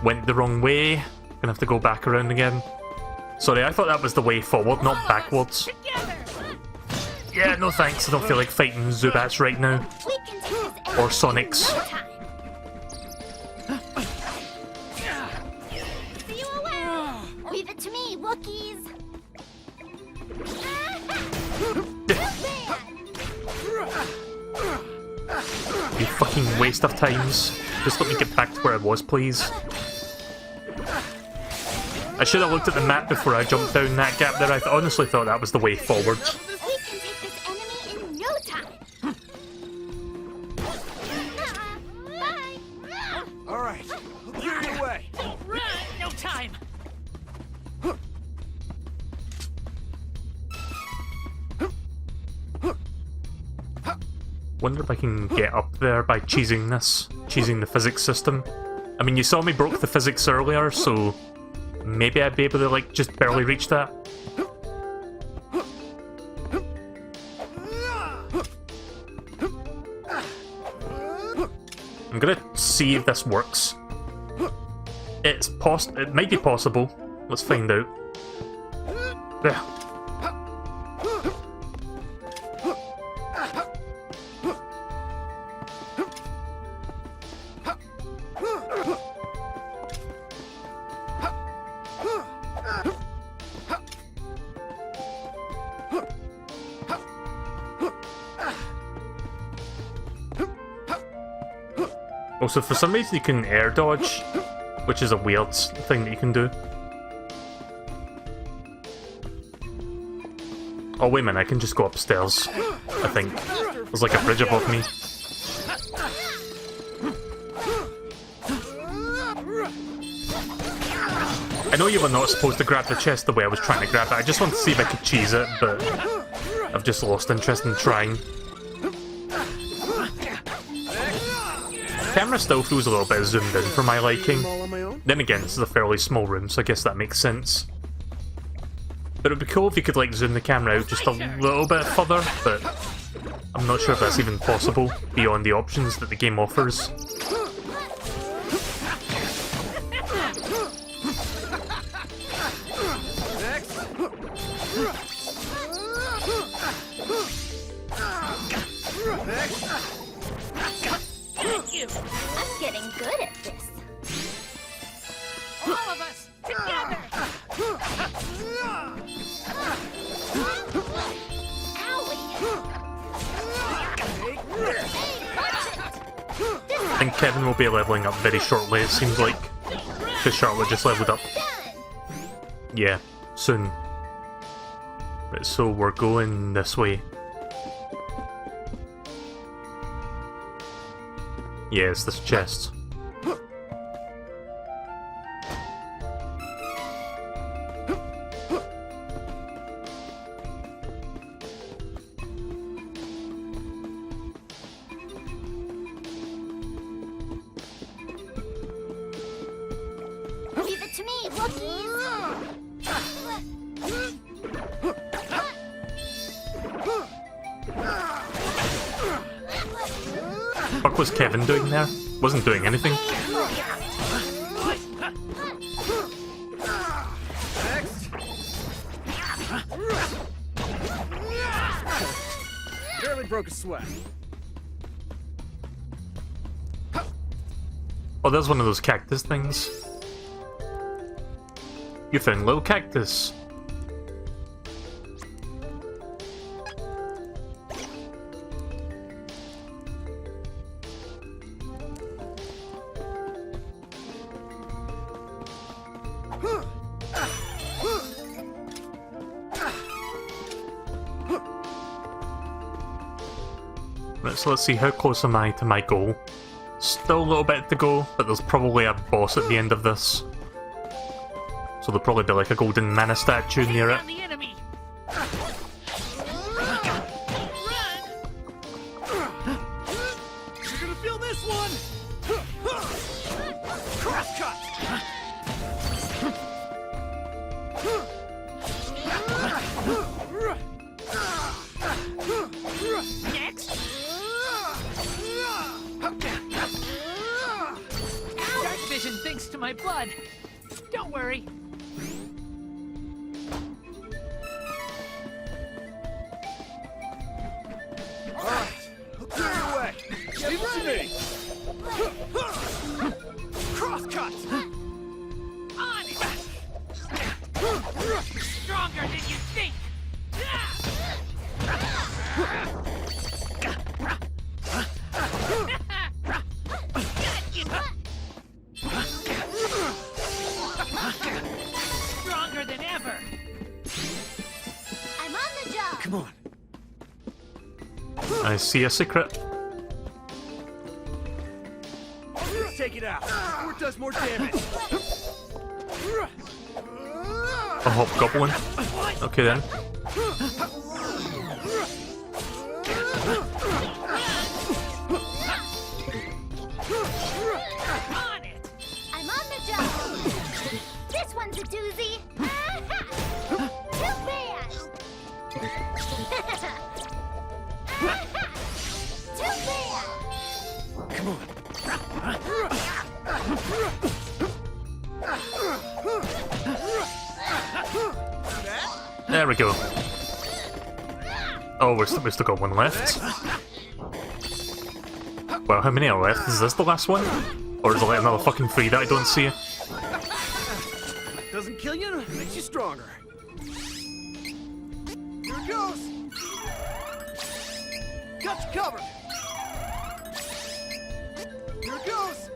Went the wrong way. Gonna have to go back around again. Sorry, I thought that was the way forward, not backwards. Yeah, no thanks. I don't feel like fighting Zubats right now. We can take this Or Sonics. no time. See you around. Leave it to me, Wookiees. You fucking waste of times. Just let me get back to where I was, please. I should have looked at the map before I jumped down that gap there. I honestly thought that was the way forward. We can take this enemy in no time. Bye. All right, I'll clear the way. Run! No time! Wonder if I can get up there by cheesing this. Cheesing the physics system. I mean, you saw me broke the physics earlier, so maybe I'd be able to, like, just barely reach that. I'm gonna see if this works. It might be possible. Let's find out. There. Also, for some reason you can air dodge, which is a weird thing that you can do. Oh wait a minute, I can just go upstairs, I think. There's like a bridge above me. I know you were not supposed to grab the chest the way I was trying to grab it. I just wanted to see if I could cheese it, but I've just lost interest in trying. The camera still feels a little bit zoomed in for my liking. Then again, this is a fairly small room, so I guess that makes sense. But it'd be cool if you could like zoom the camera out just a little bit further, but I'm not sure if that's even possible beyond the options that the game offers. I'm getting good at this. All of us together. I think Kevin will be leveling up very shortly, it seems like. Because Charlotte just leveled up. Yeah, soon. Right, so we're going this way. Yeah, it's this chest. Leave it to me, Wookiees! What was Kevin doing there? Wasn't doing anything. Barely broke a sweat. Oh, there's one of those cactus things. You found little cactus. Right, so let's see, how close am I to my goal? Still a little bit to go, but there's probably a boss at the end of this. So there'll probably be like a golden mana statue near it. The enemy. You're gonna feel this one! Crosscut! Next. Dark vision thinks to my blood. Don't worry. Alright, I'll clear your way. Leave it to me. Crosscut! On it. Stronger than you think. I see a secret. Take it out before it does more damage. A hobgoblin. Okay then. I'm on the job. This one's a doozy. Too bad. Too bad. Come on. There we go. Oh, we've still got one left. Well, how many are left? Is this the last one? Or is there like another fucking 3 that I don't see? Doesn't kill you, makes you stronger. Here it goes. Got you covered. Here it goes.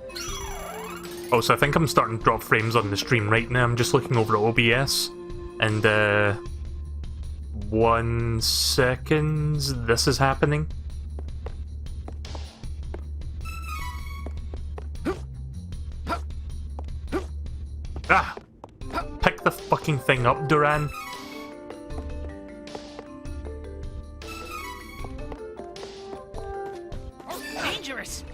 Oh, so I think I'm starting to drop frames on the stream right now. I'm just looking over at OBS. And, 1 second. This is happening. Ah! Pick the fucking thing up, Duran. Dangerous!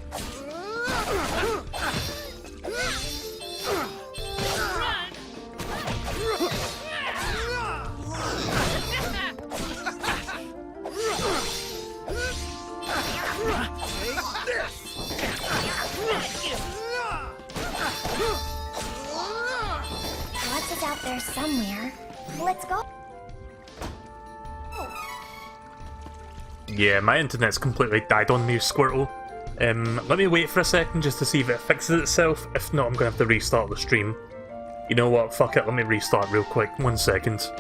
Lots is out there somewhere. Let's go. Yeah, my internet's completely died on me, Squirtle. Let me wait for a second just to see if it fixes itself. If not, I'm gonna have to restart the stream. You know what? Fuck it, let me restart real quick. 1 second.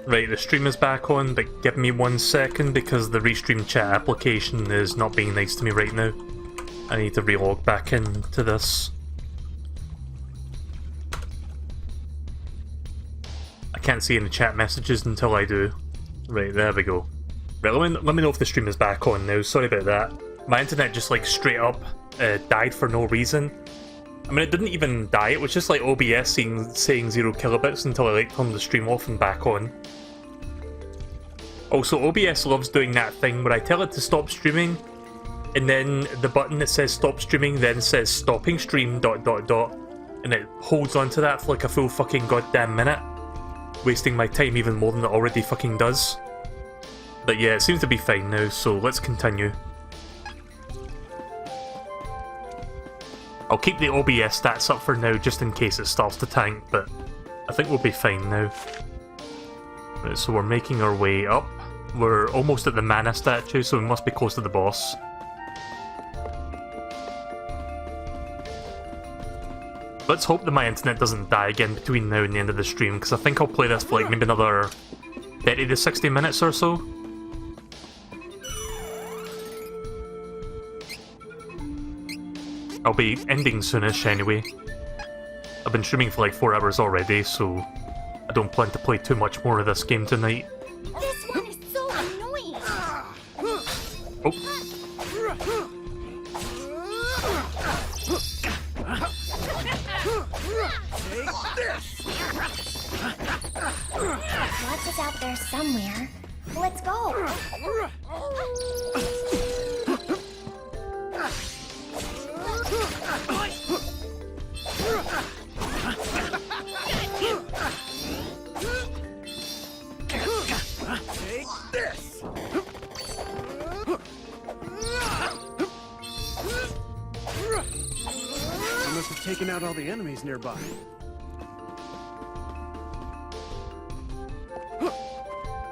Right, the stream is back on, but give me 1 second because the Restream chat application is not being nice to me right now. I need to relog back into this. I can't see any chat messages until I do. Right, there we go. Right, let me know if the stream is back on now, sorry about that. My internet just like straight up died for no reason. I mean, it didn't even die, it was just like OBS saying 0 kilobits until I like turned the stream off and back on. Also, OBS loves doing that thing where I tell it to stop streaming, and then the button that says stop streaming then says stopping stream ... and it holds onto that for like a full fucking goddamn minute, wasting my time even more than it already fucking does. But yeah, it seems to be fine now, so let's continue. I'll keep the OBS stats up for now just in case it starts to tank, but I think we'll be fine now. Right, so we're making our way up. We're almost at the mana statue, so we must be close to the boss. Let's hope that my internet doesn't die again between now and the end of the stream, because I think I'll play this for like maybe another 30 to 60 minutes or so. I'll be ending soonish anyway. I've been streaming for like 4 hours already, so I don't plan to play too much more of this game tonight. This one is so annoying. Oh. Watch is out there somewhere. Let's go. Take this! I must have taken out all the enemies nearby.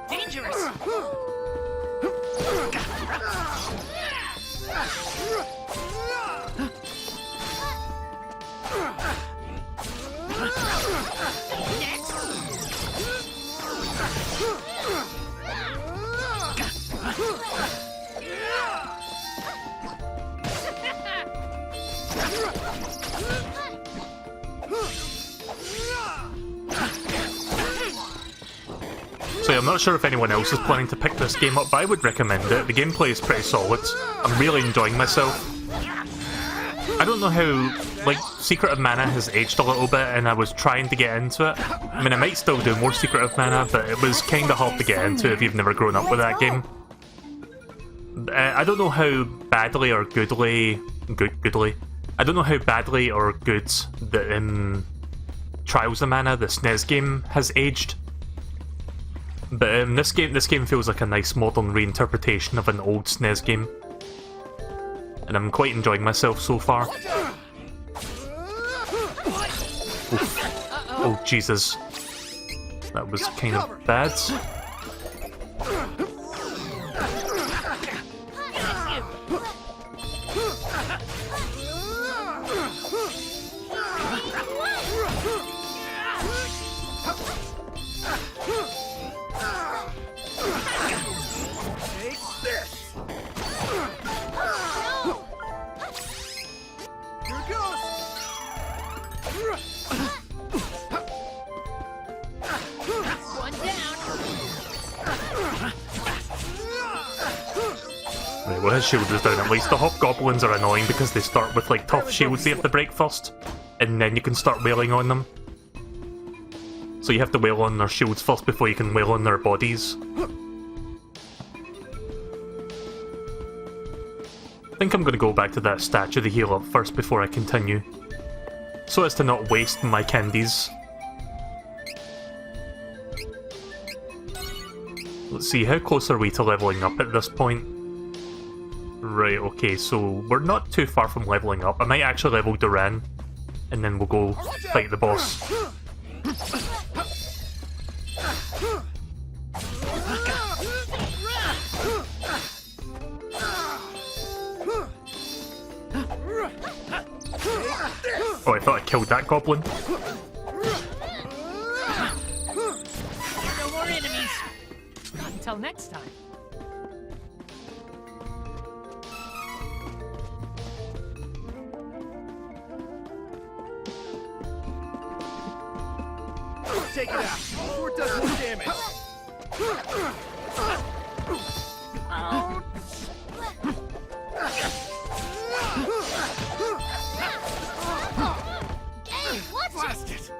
Dangerous! So yeah, I'm not sure if anyone else is planning to pick this game up, but I would recommend it. The gameplay is pretty solid. I'm really enjoying myself. I don't know how, like, Secret of Mana has aged a little bit, and I was trying to get into it. I mean, I might still do more Secret of Mana, but it was kind of hard to get into if you've never grown up with that game. I don't know how badly or goodly... I don't know how badly or good the Trials of Mana, the SNES game, has aged. But this game feels like a nice modern reinterpretation of an old SNES game. And I'm quite enjoying myself so far. Oof. Oh, Jesus. That was kind of bad. Right, well his shield is down at least. The hobgoblins are annoying because they start with like tough shields they have to break first, and then you can start wailing on them. So you have to wail on their shields first before you can wail on their bodies. I think I'm going to go back to that statue to heal up first before I continue, so as to not waste my candies. Let's see, how close are we to leveling up at this point? Right, okay, so we're not too far from leveling up. I might actually level Duran, and then we'll go fight the boss. Oh, I thought I killed that goblin. No more enemies. Not until next time. Take it out before it does more damage. Watch it.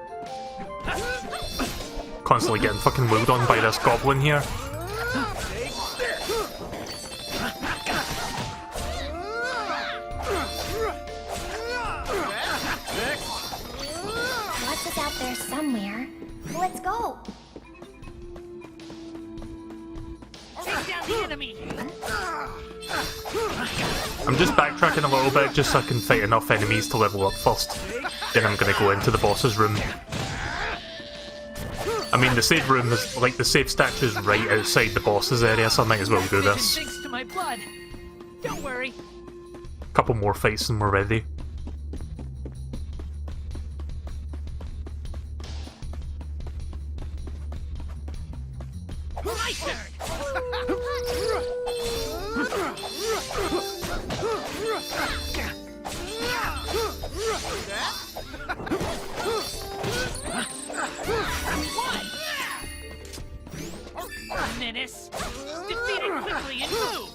Constantly getting fucking wheeled on by this goblin here. Watch is out there somewhere. Let's go. Take down the enemy. I'm just backtracking a little bit just so I can fight enough enemies to level up first. Then I'm gonna go into the boss's room. I mean, the save room is, like, the save statue's right outside the boss's area, so I might as well do this. Thanks to my blood. Don't worry. Couple more fights and we're ready. My turn. What? Menace. Defeat it quickly and move.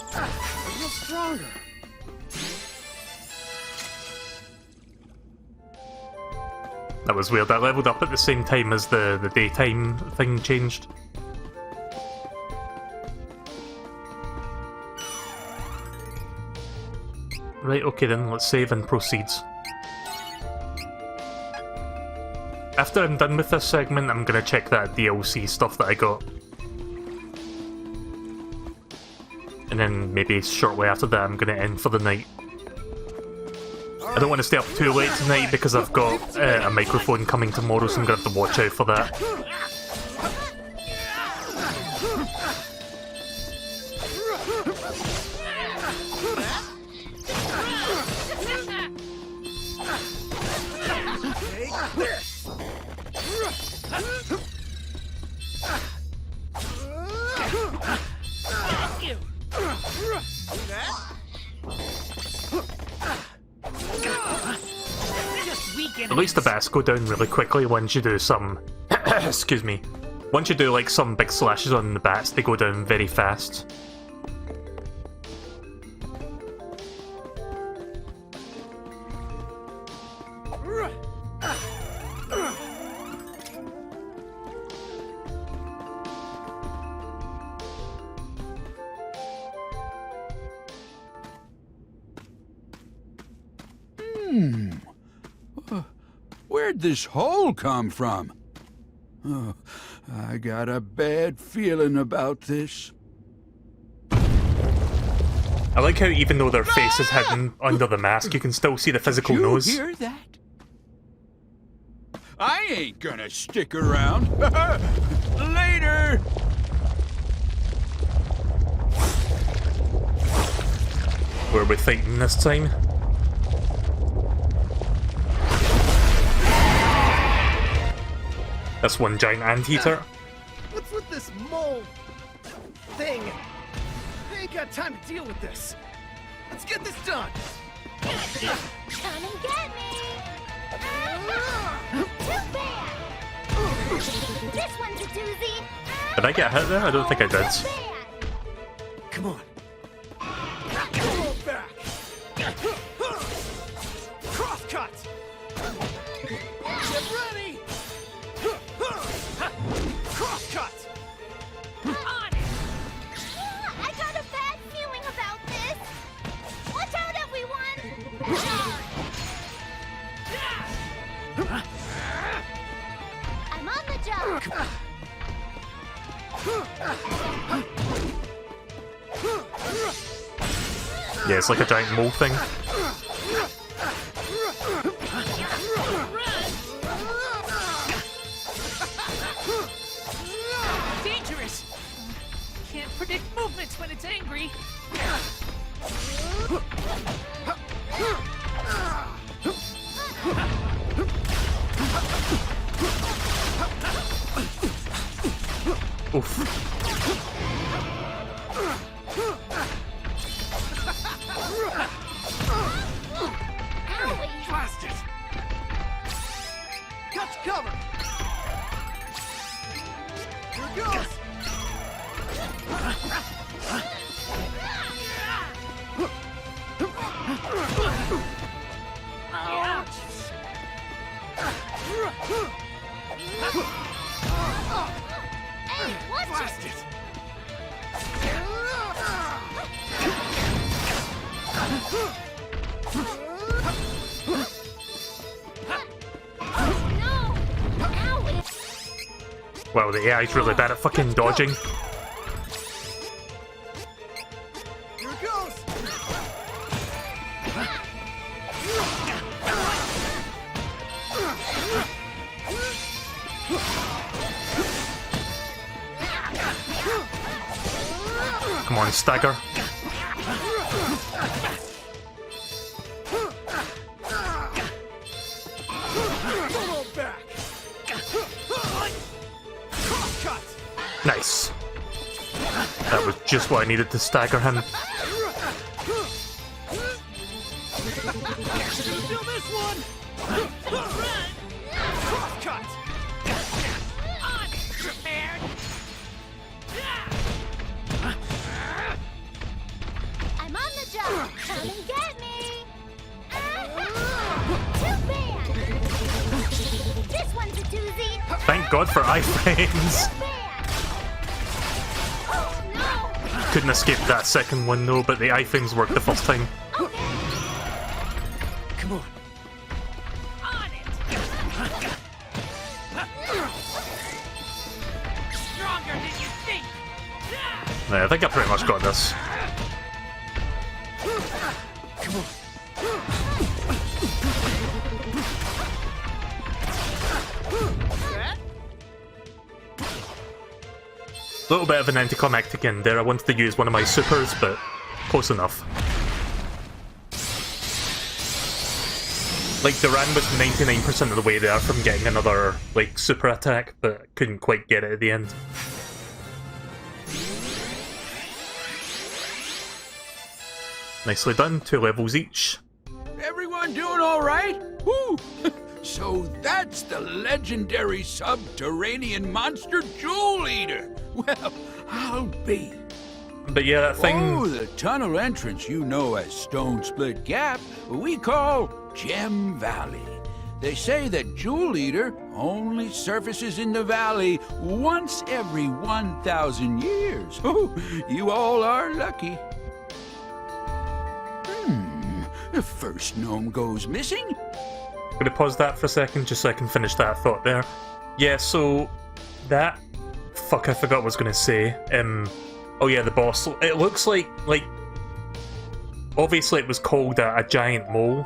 A little stronger. That was weird. I leveled up at the same time as the daytime thing changed. Right, okay then, let's save and proceed. After I'm done with this segment, I'm gonna check that DLC stuff that I got. And then maybe shortly after that, I'm gonna end for the night. I don't want to stay up too late tonight because I've got a microphone coming tomorrow, so I'm gonna have to watch out for that. At least the bats go down really quickly once you do some... excuse me. Once you do like some big slashes on the bats, they go down very fast. Where'd this hole come from? Oh, I got a bad feeling about this. I like how even though their face is hidden under the mask, you can still see the physical nose. Did you hear that? I ain't gonna stick around. Later! Where are we fighting this time? That's one giant anteater. What's with this mole thing? I ain't got time to deal with this. Let's get this done. Come and get me! Too bad! This one's a doozy! Did I get hit there? I don't think I did. Come on. Pull back. Cross cut. Get ready. Cross cut. On it! I got a bad feeling about this! Watch out, everyone! I'm on the job! Yeah, it's like a giant mole thing. Dangerous! Can't predict movements when it's angry. Oof. Blast it. Cut to cover. Here it goes. Ouch. Hey, watch Blast it! it. No! Ow, it's... Wow, the AI's really bad at fucking dodging. Here it goes! Come on, stagger. Nice. That was just what I needed to stagger him. Feel this one! Cut! Unprepared. I'm on the job. Come and get me. Too bad. This one's a doozy. Thank God for iframes. Too bad. Oh no. Couldn't escape that second one though, but the iframes worked the first time. Come on. On it. Stronger than you think. Yeah, I think I pretty much got this. Come on. A little bit of an anticlimactic end there. I wanted to use one of my supers, but close enough. Like, Duran was 99% of the way there from getting another, like, super attack, but couldn't quite get it at the end. Nicely done, 2 levels each. Everyone doing all right? Woo! So that's the legendary subterranean monster Jewel Eater. Well, I'll be. But yeah, that thing... Oh, the tunnel entrance you know as Stone Split Gap, we call Gem Valley. They say that Jewel Eater only surfaces in the valley once every 1,000 years. Oh, you all are lucky. The first gnome goes missing. I'm gonna pause that for a second just so I can finish that thought there. Yeah, so that... Fuck, I forgot what I was gonna say. Oh yeah, the boss. It looks like obviously it was called a giant mole,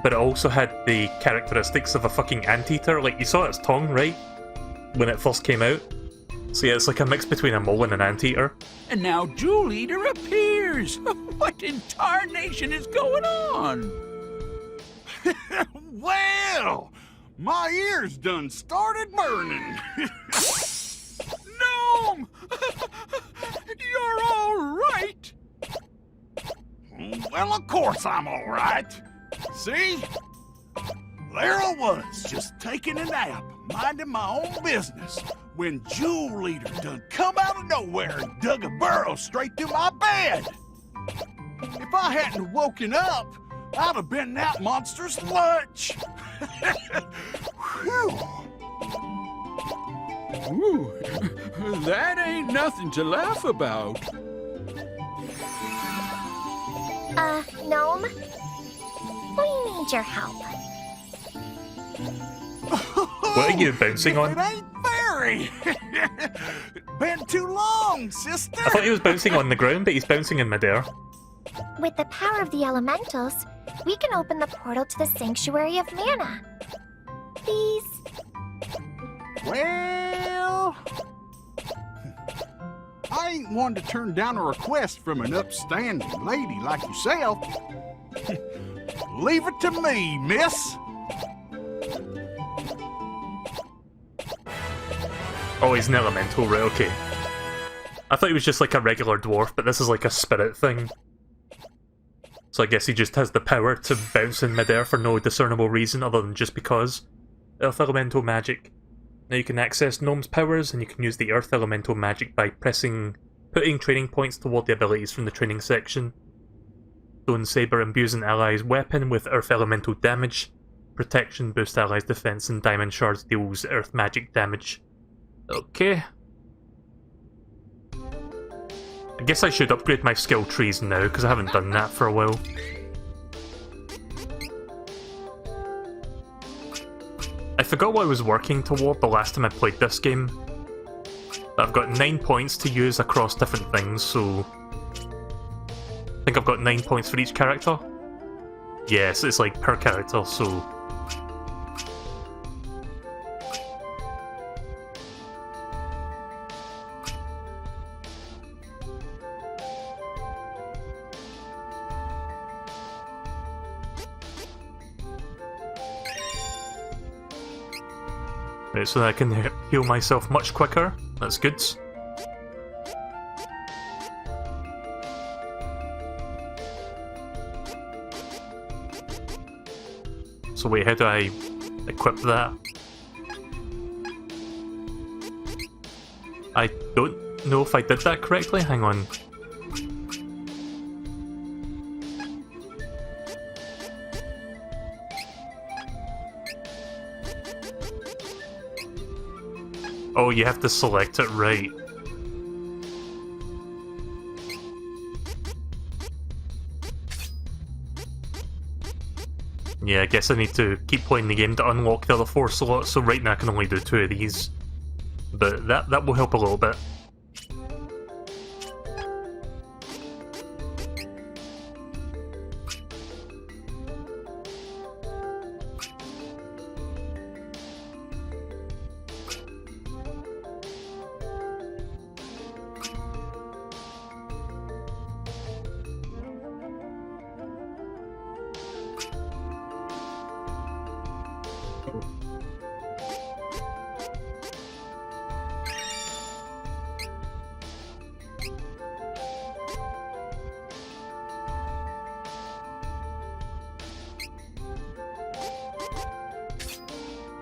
but it also had the characteristics of a fucking anteater. Like, you saw its tongue, right? When it first came out. So yeah, it's like a mix between a mole and an anteater. And now Jewel Eater appears! What in tarnation is going on? Well, my ears done started burning. Gnome! You're all right! Well, of course I'm all right. See? There I was, just taking a nap, minding my own business, when Jewel Eater done come out of nowhere and dug a burrow straight through my bed. If I hadn't woken up, I'd have been that monster's lunch. Whew. Ooh, that ain't nothing to laugh about. Gnome? We need your help. What are you bouncing on? It ain't fairy. Been too long, sister. I thought he was bouncing on the ground, but he's bouncing in midair. With the power of the elementals, we can open the portal to the Sanctuary of Mana. Please? Well, I ain't one to turn down a request from an upstanding lady like yourself. Leave it to me, miss. Oh, he's an elemental, right, okay. I thought he was just like a regular dwarf, but this is like a spirit thing. So I guess he just has the power to bounce in midair for no discernible reason other than just because. Earth Elemental Magic. Now you can access Gnome's powers, and you can use the Earth Elemental Magic by putting training points toward the abilities from the training section. Stone Saber imbues an ally's weapon with Earth Elemental damage. Protection boosts allies' defense, and Diamond Shards deals Earth Magic damage. Okay. I guess I should upgrade my skill trees now, because I haven't done that for a while. I forgot what I was working toward the last time I played this game. I've got 9 points to use across different things, so I think I've got 9 points for each character. Yes, it's like per character, so right, so that I can heal myself much quicker. That's good. So wait, how do I equip that? I don't know if I did that correctly. Hang on. Oh, you have to select it right. Yeah, I guess I need to keep playing the game to unlock the other 4 slots, so right now I can only do 2 of these. But that will help a little bit.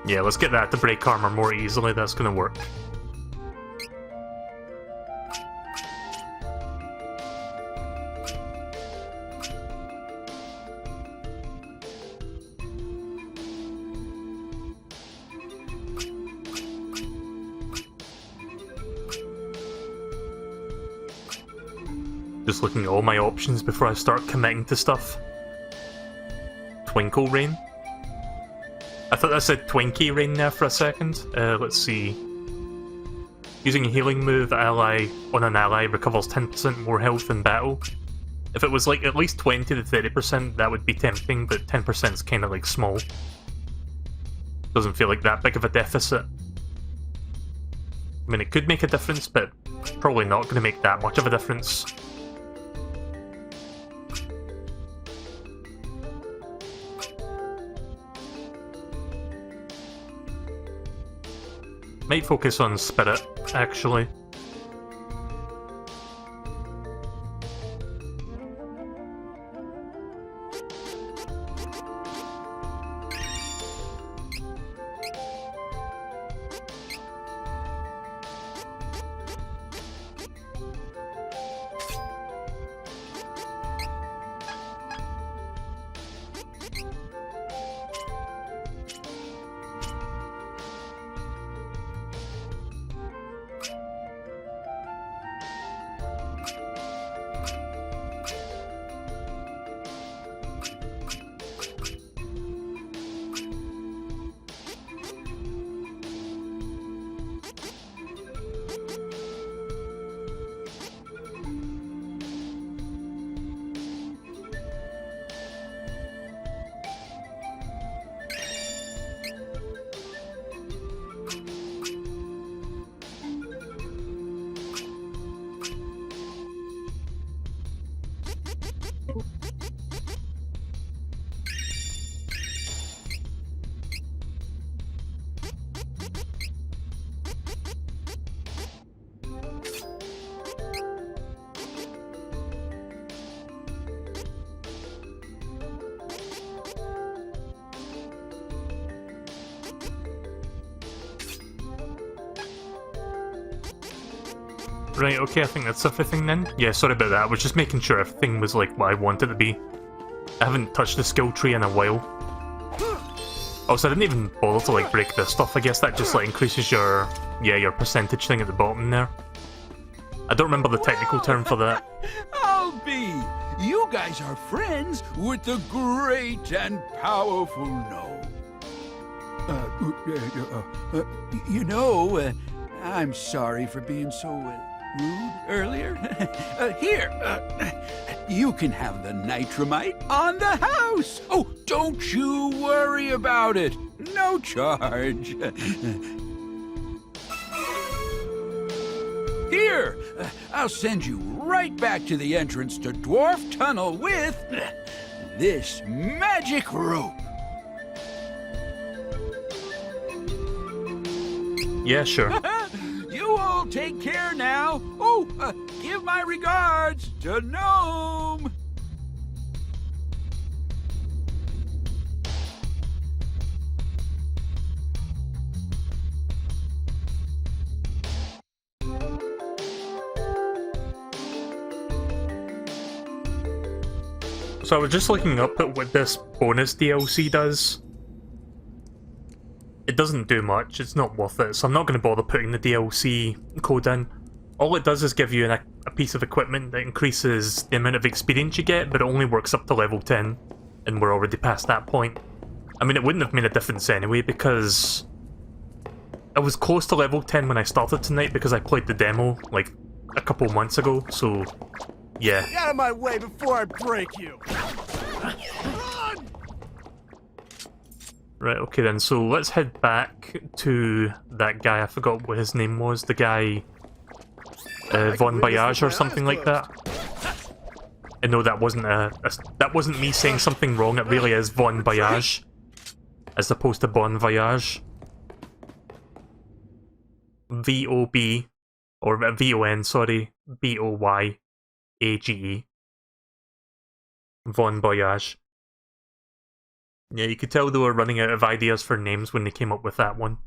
Yeah, let's get that to break armor more easily, that's gonna work. Just looking at all my options before I start committing to stuff. Twinkle Rain? I thought that said Twinkie Rain there for a second. Let's see. Using a healing move, ally on an ally recovers 10% more health in battle. If it was like at least 20 to 30%, that would be tempting, but 10% is kind of like small. Doesn't feel like that big of a deficit. I mean, it could make a difference, but probably not going to make that much of a difference. Might focus on Spirit, actually. Right, okay, I think that's everything then. Yeah, sorry about that, I was just making sure everything was like what I wanted it to be. I haven't touched the skill tree in a while. Also, I didn't even bother to like break this stuff, I guess that just like increases your, yeah, your percentage thing at the bottom there. I don't remember the technical term for that. I'll be! You guys are friends with the great and powerful gnome. I'm sorry for being so rude earlier. Here, you can have the nitromite on the house. Oh, don't you worry about it. No charge. Here, I'll send you right back to the entrance to Dwarf Tunnel with this magic rope. Yeah, sure. You all take care now. Oh, give my regards to Gnome. So I was just looking up at what this bonus DLC does. It doesn't do much, it's not worth it, so I'm not going to bother putting the DLC code in. All it does is give you a piece of equipment that increases the amount of experience you get, but it only works up to level 10, and we're already past that point. I mean, it wouldn't have made a difference anyway, because I was close to level 10 when I started tonight, because I played the demo, like, a couple months ago, so yeah. Get out of my way before I break you! Run! Right, okay then, so let's head back to that guy, I forgot what his name was, the guy... Von Voyage or something like that. And no, that wasn't me saying something wrong, it really is Von Voyage, as opposed to Bon Voyage. V-O-B, or V-O-N, sorry, B-O-Y-A-G-E. Von Voyage. Yeah, you could tell they were running out of ideas for names when they came up with that one.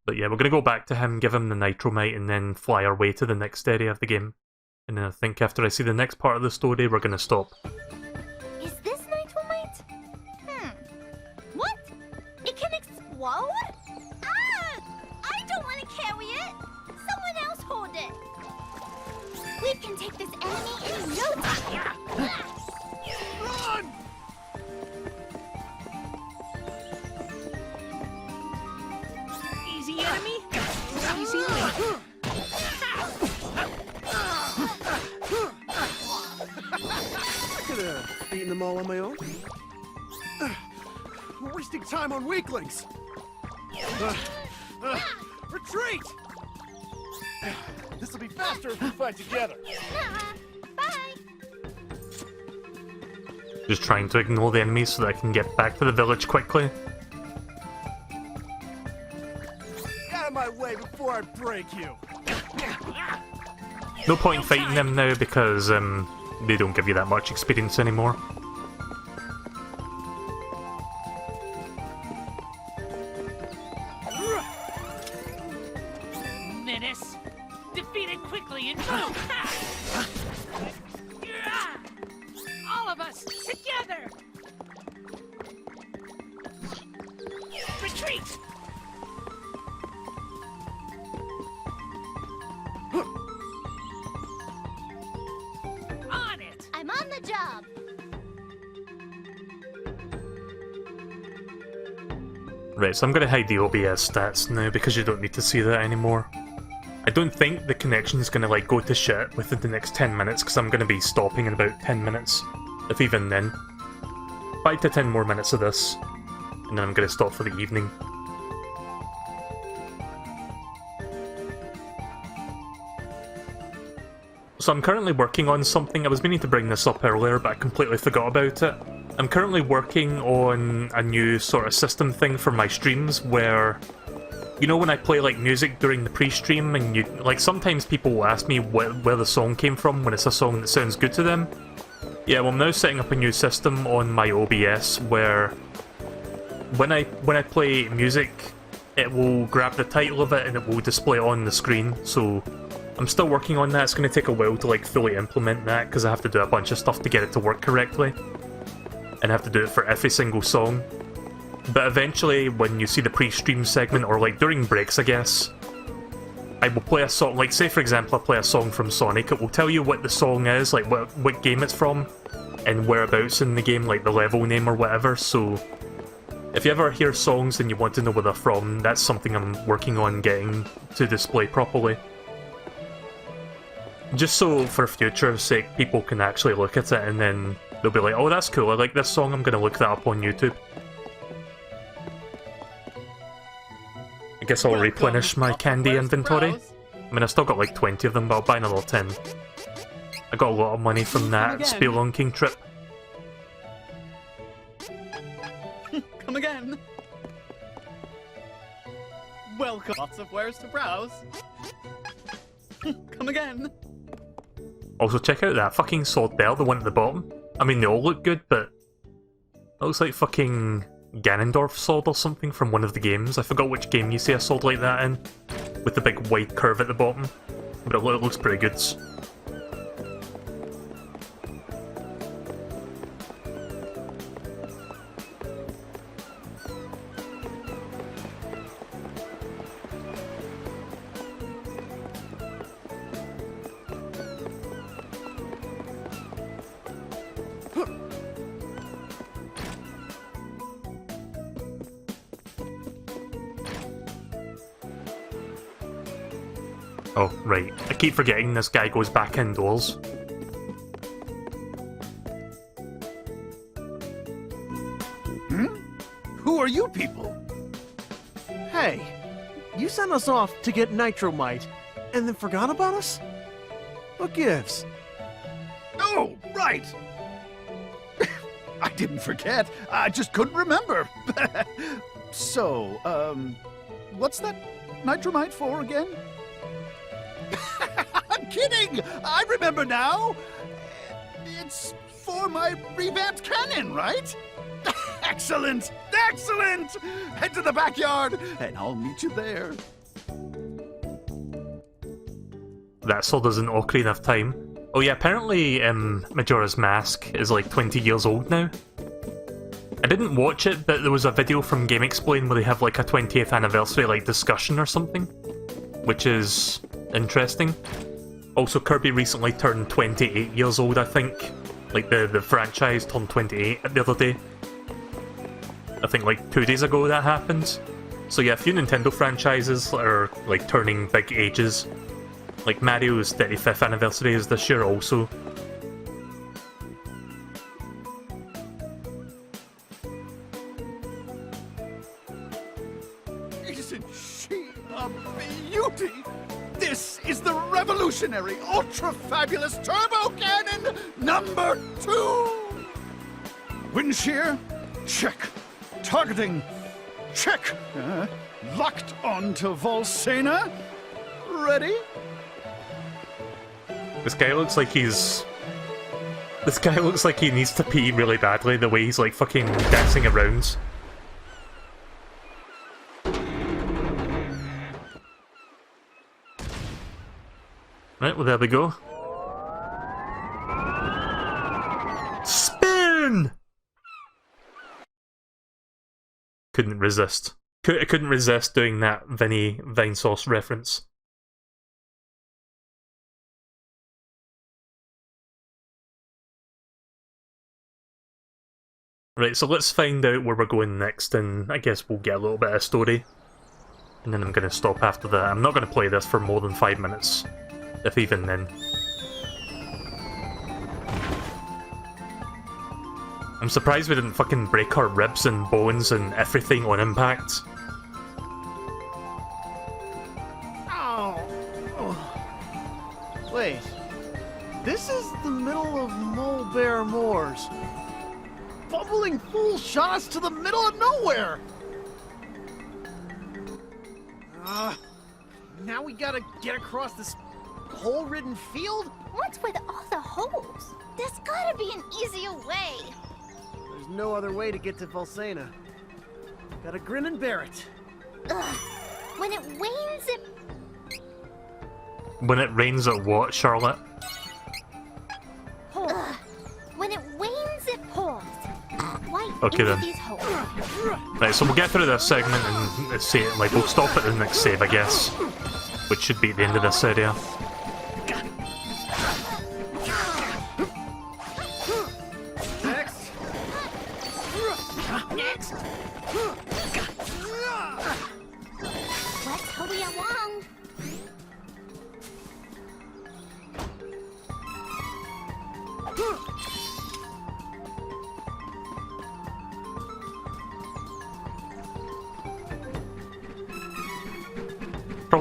But yeah, we're going to go back to him, give him the nitromite, and then fly our way to the next area of the game. And then I think after I see the next part of the story, we're going to stop. Is this nitromite? What? It can explode? Ah! I don't want to carry it! Someone else hold it! We can take this enemy in no time! Run! Easy enemy, easy win. I could have beaten them all on my own. We're wasting time on weaklings. Retreat! This will be faster if we fight together. Bye! Just trying to ignore the enemies so that I can get back to the village quickly. Get out of my way before I break you. No point fighting them now because they don't give you that much experience anymore. Menace, defeated quickly and move. All of us together. Retreat. On it. I'm on the job! Right, so I'm going to hide the OBS stats now because you don't need to see that anymore. I don't think the connection is going to like go to shit within the next 10 minutes because I'm going to be stopping in about 10 minutes, if even then. 5 to 10 more minutes of this, and then I'm going to stop for the evening. So I'm currently working on something. I was meaning to bring this up earlier, but I completely forgot about it. I'm currently working on a new sort of system thing for my streams where, you know, when I play like music during the pre-stream and you like sometimes people will ask me where the song came from when it's a song that sounds good to them. Yeah, well I'm now setting up a new system on my OBS where when I play music it will grab the title of it and it will display it on the screen. So I'm still working on that. It's going to take a while to like fully implement that because I have to do a bunch of stuff to get it to work correctly. And I have to do it for every single song. But eventually, when you see the pre-stream segment, or like during breaks I guess, I will play a song, like say for example I play a song from Sonic, it will tell you what the song is, like what game it's from, and whereabouts in the game, like the level name or whatever, so If you ever hear songs and you want to know where they're from, that's something I'm working on getting to display properly. Just so, for future's sake, people can actually look at it and then they'll be like, oh, that's cool, I like this song, I'm gonna look that up on YouTube. I guess I'll replenish my candy inventory. I mean, I've still got like 20 of them, but I'll buy another 10. I got a lot of money from that spelunking trip. Come again. Welcome. Lots of wares to browse. Come again. Also, check out that fucking sword there, the one at the bottom. I mean, they all look good, but it looks like fucking Ganondorf sword or something from one of the games. I forgot which game you see a sword like that in, with the big white curve at the bottom, but it looks pretty good. Oh, right. I keep forgetting this guy goes back indoors. Who are you people? Hey, you sent us off to get Nitromite, and then forgot about us? What gives? Oh, right! I didn't forget. I just couldn't remember. So, what's that Nitromite for again? I'm kidding! I remember now! It's for my revamped cannon, right? Excellent! Excellent! Head to the backyard, and I'll meet you there. That sword isn't Ocarina of Time. Oh yeah, apparently Majora's Mask is like 20 years old now. I didn't watch it, but there was a video from Game Explain where they have like a 20th anniversary like discussion or something, which is interesting. Also, Kirby recently turned 28 years old, I think. Like, the franchise turned 28 the other day. I think, like, 2 days ago that happened. So yeah, a few Nintendo franchises are, like, turning big ages. Like, Mario's 35th anniversary is this year also. Isn't she a beauty? This is the revolutionary, ultra-fabulous Turbo Cannon number 2! Wind shear? Check. Targeting? Check. Locked onto Volsena? Ready? This guy looks like he's... This guy looks like he needs to pee really badly, the way he's like fucking dancing around. Right, well there we go. Spin! Couldn't resist. I couldn't resist doing that Vine Sauce reference. Right, so let's find out where we're going next, and I guess we'll get a little bit of story. And then I'm going to stop after that. I'm not going to play this for more than 5 minutes. If even then. I'm surprised we didn't fucking break our ribs and bones and everything on impact. Oh. Wait. This is the middle of Mole Bear Moors. Bubbling Fool shot us to the middle of nowhere! Now we gotta get across this hole-ridden field? What's with all the holes? There's gotta be an easier way. There's no other way to get to Volsena. Gotta grin and bear it. Ugh. When it rains, it... When it rains at what, Charlotte? Ugh. When it rains, it pours. Why Okay then. these holes? Right, so we'll get through this segment and let's see it, like, we'll stop at the next save, I guess. Which should be at the end of this area. Next!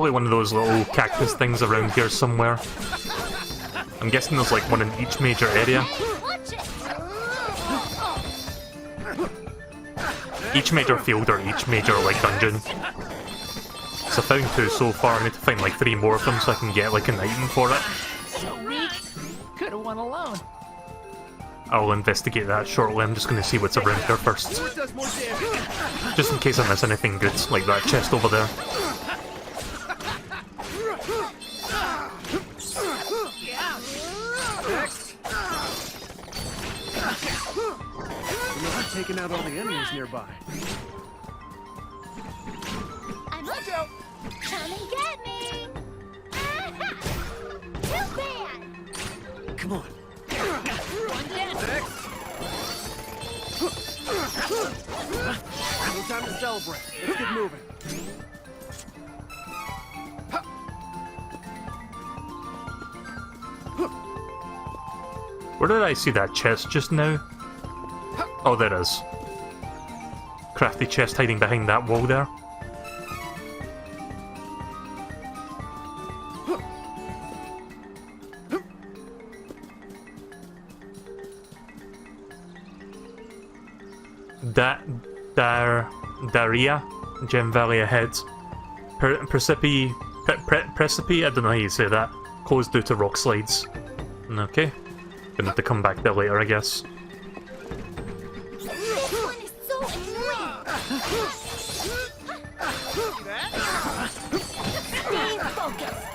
probably one of those little cactus things around here somewhere. I'm guessing there's like one in each major area. Each major field or each major like dungeon. So I found 2 so far, I need to find like 3 more of them so I can get like an item for it. So weak. Could have won alone. I'll investigate that shortly, I'm just gonna see what's around here first. Just in case I miss anything good, like that chest over there. You're taking out all the enemies nearby. I'm up. Come and get me. Too bad. Come on. One down. No time to celebrate. Let's get moving. Where did I see that chest just now? Oh, there it is. Crafty chest hiding behind that wall there. Daria, Gem Valley ahead. Precipice, I don't know how you say that. Closed due to rock slides. Okay. Gonna have to come back there later, I guess. This one is so annoying. Stay focused.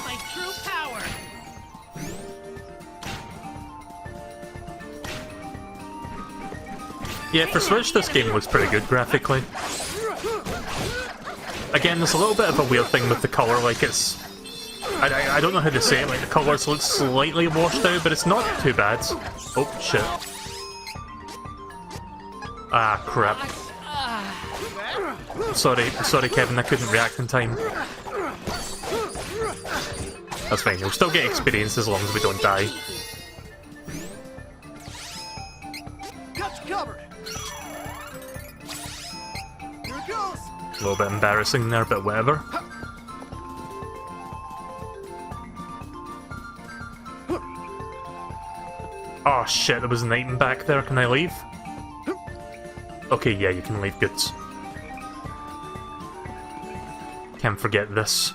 My true power. Yeah, for Switch this game looks pretty good graphically. Again, there's a little bit of a weird thing with the colour, like it's... I don't know how to say it, like the colours look slightly washed out, but it's not too bad. Oh, shit. Ah, crap. Sorry Kevin, I couldn't react in time. That's fine, we'll still get experience as long as we don't die. Got you covered. Here it goes. A little bit embarrassing there, but whatever. Oh shit, there was an item back there, can I leave? Okay, yeah, you can leave, good. Can't forget this.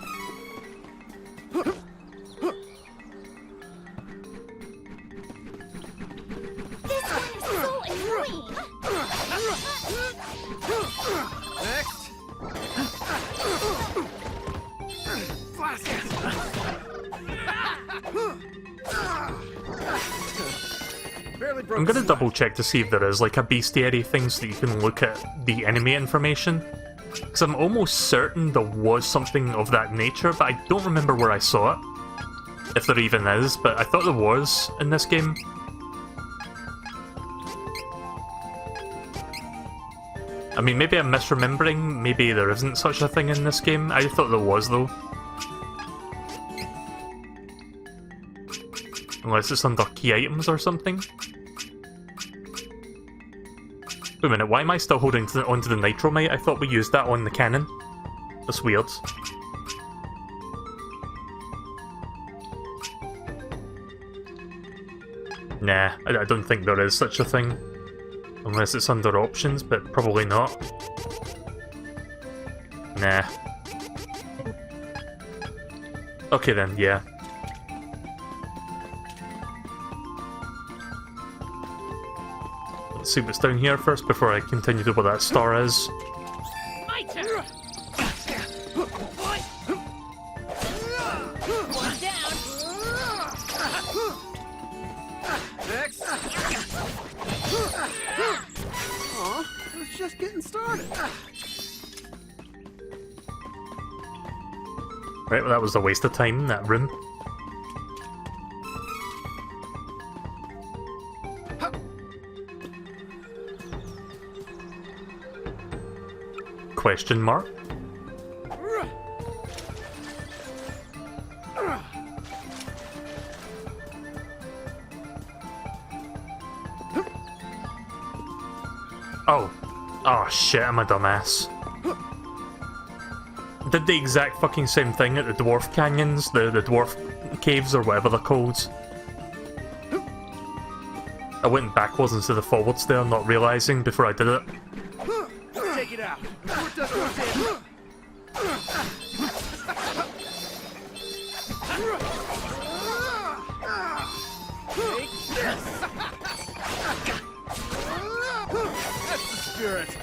Next. I'm gonna double check to see if there is like a bestiary thing so that you can look at the enemy information. Because I'm almost certain there was something of that nature, but I don't remember where I saw it. If there even is, but I thought there was in this game. I mean, maybe I'm misremembering, maybe there isn't such a thing in this game. I thought there was, though. Unless it's under key items or something. Wait a minute, why am I still holding onto the nitromite? I thought we used that on the cannon. That's weird. Nah, I don't think there is such a thing. Unless it's under options, but probably not. Nah. Okay then, yeah. Let's see what's down here first before I continue to what that star is. My turn. One down. Next. Aw, it was just getting started. Right, well that was a waste of time, that room. Question mark? Oh. Oh shit, I'm a dumbass. Did the exact fucking same thing at the Dwarf Canyons, the Dwarf Caves or whatever they're called. I went backwards instead of forwards there, not realising before I did it. Take it out. It does no damage. Take this. That's the spirit.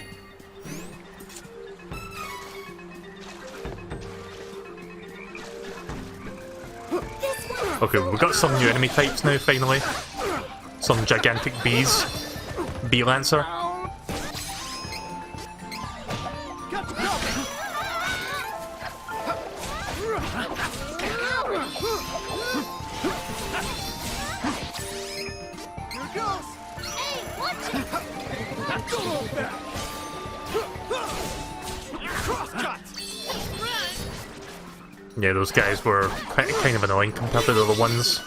Okay, we've got some new enemy types now, finally. Some gigantic bees. Bee Lancer. Yeah, those guys were kind of annoying compared to the other ones.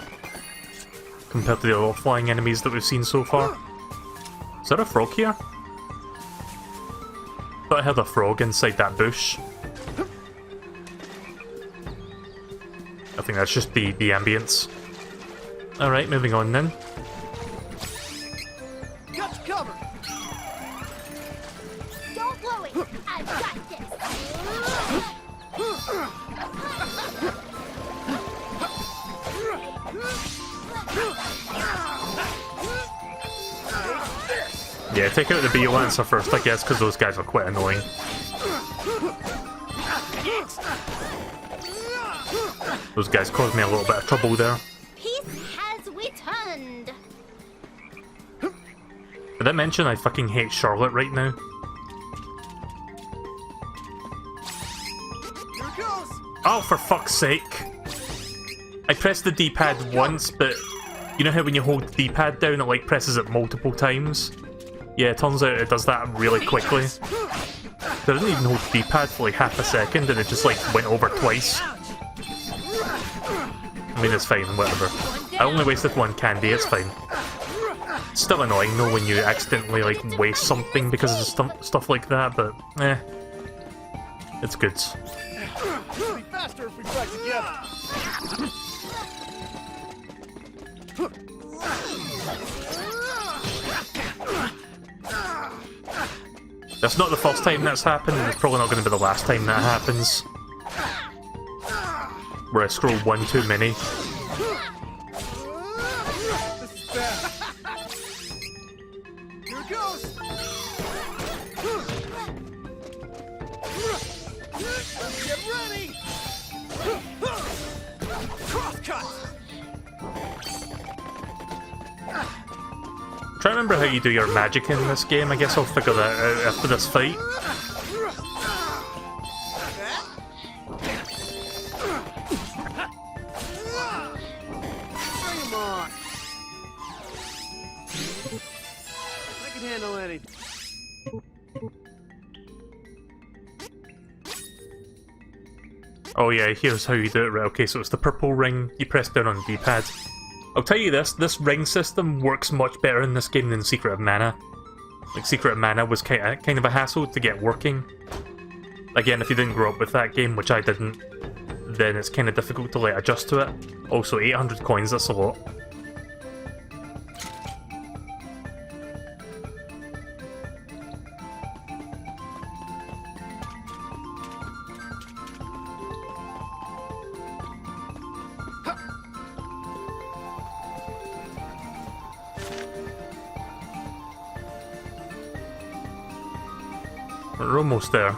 Compared to the other flying enemies that we've seen so far. Is there a frog here? Thought I heard a frog inside that bush. I think that's just the ambience. Alright, moving on then. Got you covered. Don't worry, I've got this. Yeah, take out the Bee Lancer first, I guess, because those guys are quite annoying. Those guys caused me a little bit of trouble there. Peace has returned. Did I mention I fucking hate Charlotte right now? Here it goes. Oh, for fuck's sake. I pressed the D-pad once, but you know how when you hold the D-pad down, it like presses it multiple times? Yeah, it turns out it does that really quickly. I didn't even hold the D-pad for like half a second, and it just like went over twice. I mean, it's fine, whatever. I only wasted one candy, it's fine. It's still annoying though when you accidentally like waste something because of stuff like that, but eh. It's good. It'll be faster if we fight together. That's not the first time that's happened, and it's probably not going to be the last time that happens. Where I scroll one too many. This is bad. Here it goes. Get ready. Crosscut. Try to remember how you do your magic in this game. I guess I'll figure that out after this fight. Bring him on. I can handle anything. Oh yeah, here's how you do it. Right, okay, so it's the purple ring. You press down on the D-pad. I'll tell you this ring system works much better in this game than Secret of Mana. Like, Secret of Mana was kind of a hassle to get working. Again, if you didn't grow up with that game, which I didn't, then it's kind of difficult to like adjust to it. Also, 800 coins, that's a lot. We're almost there.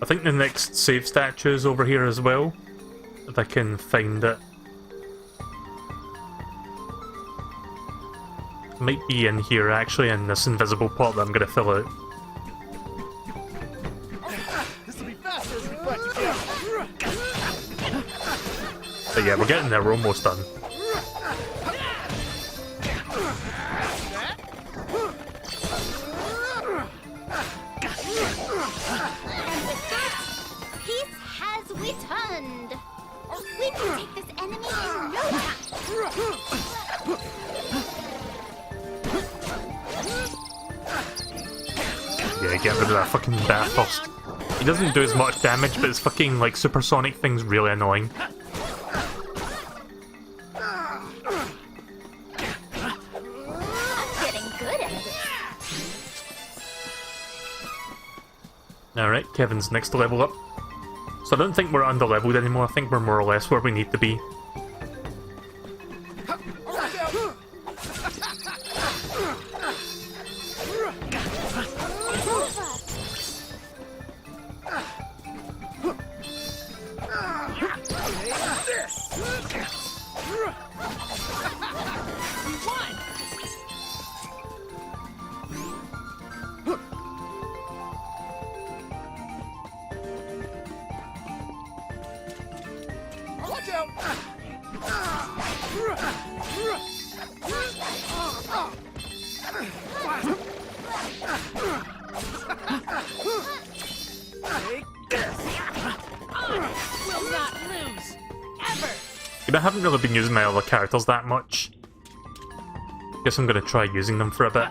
I think the next save statue is over here as well, if I can find it. It might be in here actually, in this invisible pot that I'm going to fill out. This will be faster if we fight together. But yeah, we're getting there, we're almost done. Returned. We can take this enemy in no time. to get rid of that fucking bat first. He doesn't do as much damage, but his fucking, like, supersonic thing's really annoying. Alright, Kevin's next to level up. So I don't think we're under-leveled anymore, I think we're more or less where we need to be. I haven't really been using my other characters that much. Guess I'm gonna try using them for a bit.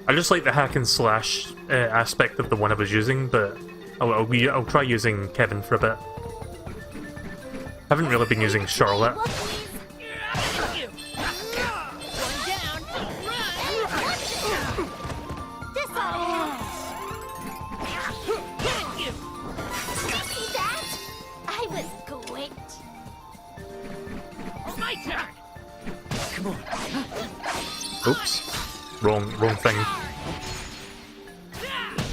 I just like the hack and slash aspect of the one I was using, but I'll try using Kevin for a bit. Haven't really been using Charlotte. Oops. Wrong thing.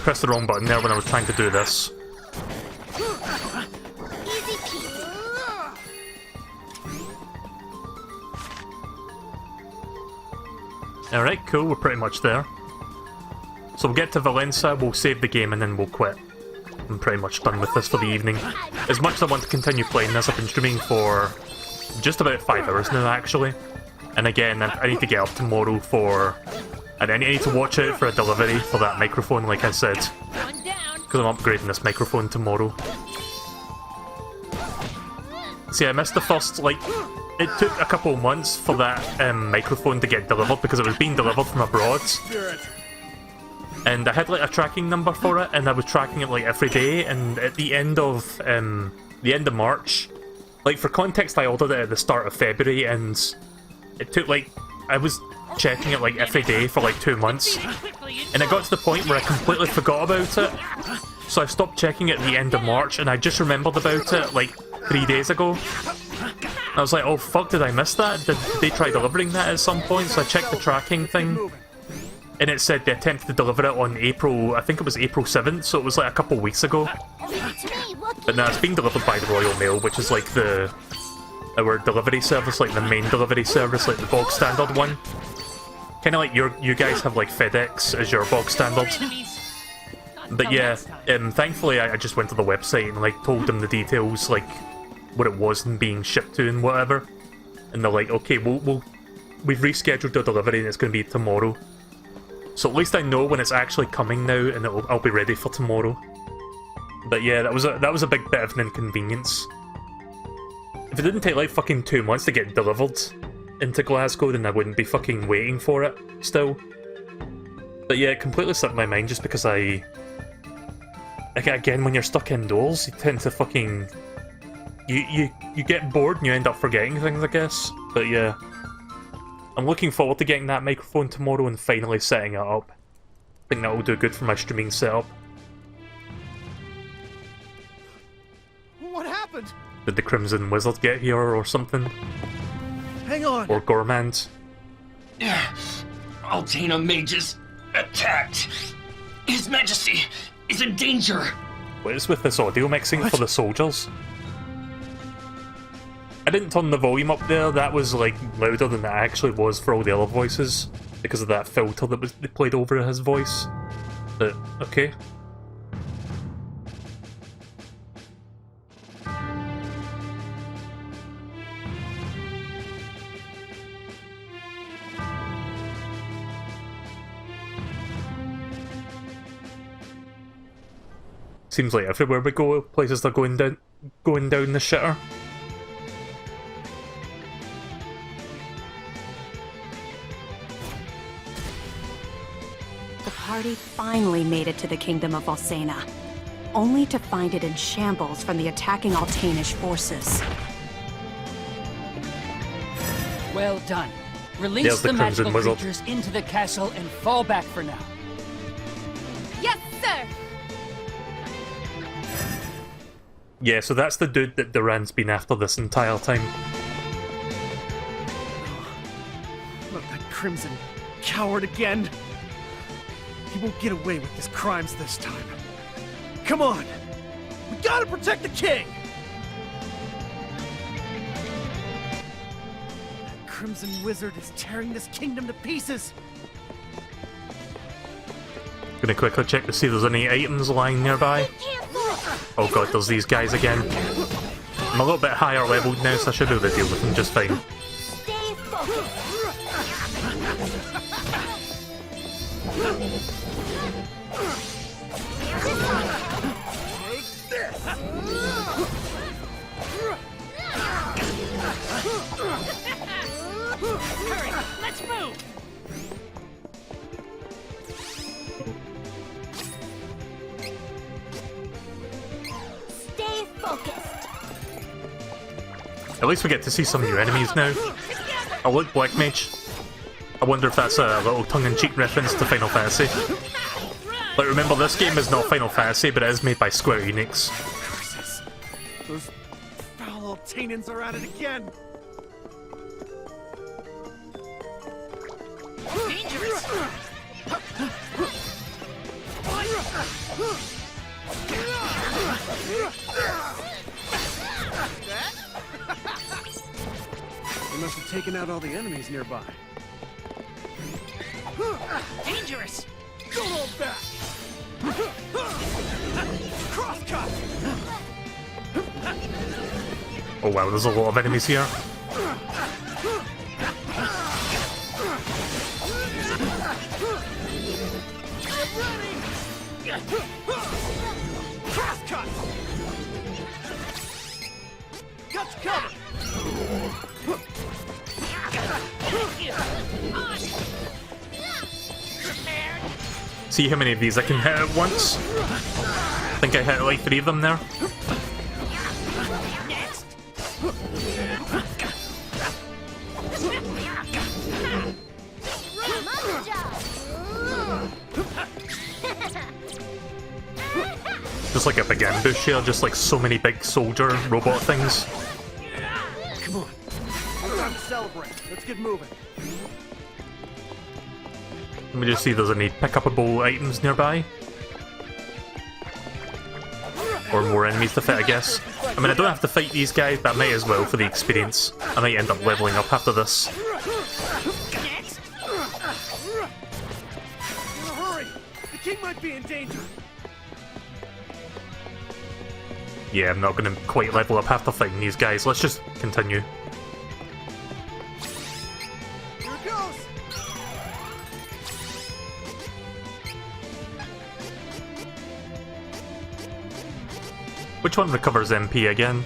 Pressed the wrong button there when I was trying to do this. Alright, cool, we're pretty much there. So we'll get to Valencia, we'll save the game, and then we'll quit. I'm pretty much done with this for the evening. As much as I want to continue playing this, I've been streaming for just about 5 hours now, actually. And again, I need to get up tomorrow for... And I need to watch out for a delivery for that microphone, like I said. Because I'm upgrading this microphone tomorrow. See, I missed the first, like... It took a couple of months for that microphone to get delivered, because it was being delivered from abroad. And I had, like, a tracking number for it, and I was tracking it, like, every day, and at the end of March... Like, for context, I ordered it at the start of February, and... It took, like, I was checking it, like, every day for, like, 2 months. And it got to the point where I completely forgot about it. So I stopped checking it at the end of March, and I just remembered about it, like, 3 days ago. I was like, oh, fuck, did I miss that? Did they try delivering that at some point? So I checked the tracking thing. And it said they attempted to deliver it on April, I think it was April 7th, so it was, like, a couple weeks ago. But now it's being delivered by the Royal Mail, which is, like, our delivery service, like the main delivery service, like the bog standard one. Kinda like you guys have like FedEx as your bog standard. But yeah, thankfully I just went to the website and like told them the details, like what it was and being shipped to and whatever. And they're like, okay, we've rescheduled the delivery and it's going to be tomorrow. So at least I know when it's actually coming now, and I'll be ready for tomorrow. But yeah, that was a big bit of an inconvenience. If it didn't take like fucking 2 months to get delivered into Glasgow, then I wouldn't be fucking waiting for it still. But yeah, it completely slipped my mind just because again, when you're stuck indoors, you tend to fucking... You get bored and you end up forgetting things, I guess. But yeah. I'm looking forward to getting that microphone tomorrow and finally setting it up. I think that will do good for my streaming setup. What happened? Did the Crimson Wizard get here or something? Hang on! Or Gormand? Altena mages attacked. His Majesty is in danger. What is with this audio mixing for the soldiers? I didn't turn the volume up there, that was like louder than it actually was for all the other voices, because of that filter that was played over his voice. But, okay. Seems like everywhere we go, places are going down the shitter. the party finally made it to the kingdom of Valsena, only to find it in shambles from the attacking Altanish forces. Well done. There's Release the the Crimson magical Wizard. creatures into the castle and fall back for now. Yes, sir! Yeah, so that's the dude that Duran's been after this entire time. Not that crimson coward again. He won't get away with his crimes this time. Come on! We gotta protect the king! That crimson wizard is tearing this kingdom to pieces! Gonna quickly check to see if there's any items lying nearby. Oh god, there's these guys again. I'm a little bit higher leveled now, so I should be able to deal with them just fine. Stay focused. Hurry, let's move! Stay focused. At least we get to see some new enemies now. Oh look, Black Mage. I wonder if that's a little tongue-in-cheek reference to Final Fantasy. Like, remember, this game is not Final Fantasy, but it is made by Square Enix. Curses! Those foul Altanans are at it again! Dangerous! They must have taken out all the enemies nearby. Dangerous! Don't hold back! Crosscut! Oh wow, there's a lot of enemies here. Crosscut! Got you covered! See how many of these I can hit at once? I think I hit like 3 of them there. Just like a big ambush here, just like so many big soldier robot things. Come on. Time to celebrate. Let's get moving. Let me just see if there's any pick-upable items nearby. Or more enemies to fight, I guess. I mean, I don't have to fight these guys, but I might as well for the experience. I might end up leveling up after this. Next. In a hurry. The king might be in danger. Yeah, I'm not going to quite level up after fighting these guys. Let's just continue. Here it goes. Which one recovers MP again?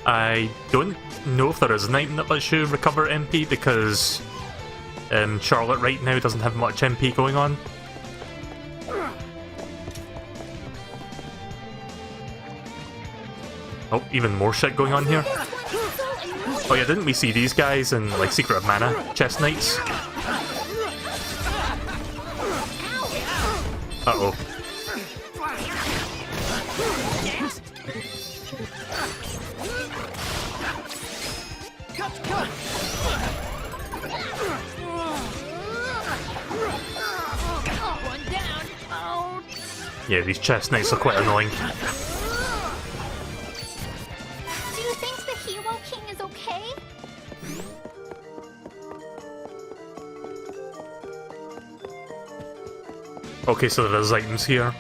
I don't know if there is an item that lets you recover MP because Charlotte right now doesn't have much MP going on. Oh, even more shit going on here. Oh yeah, didn't we see these guys in like Secret of Mana chest knights? Uh-oh. One down! Oh! Yeah, these chest knights are quite annoying. Do you think the Hero King is okay? Okay, so there's items here.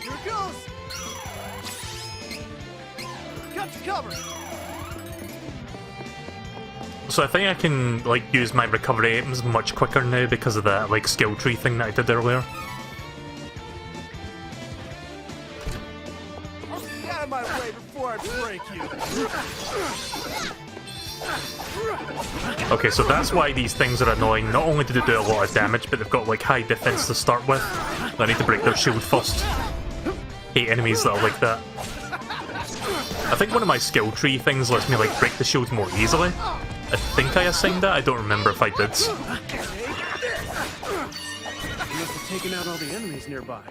Here it goes. So I think I can, like, use my recovery items much quicker now because of that, like, skill tree thing that I did earlier. Get out of my way before I break you. Okay, so that's why these things are annoying. Not only do they do a lot of damage, but they've got, like, high defense to start with. I need to break their shield first. Hate enemies that are like that. I think one of my skill tree things lets me, like, break the shield more easily. I think I assigned that, I don't remember if I did. You must have taken out all the enemies nearby.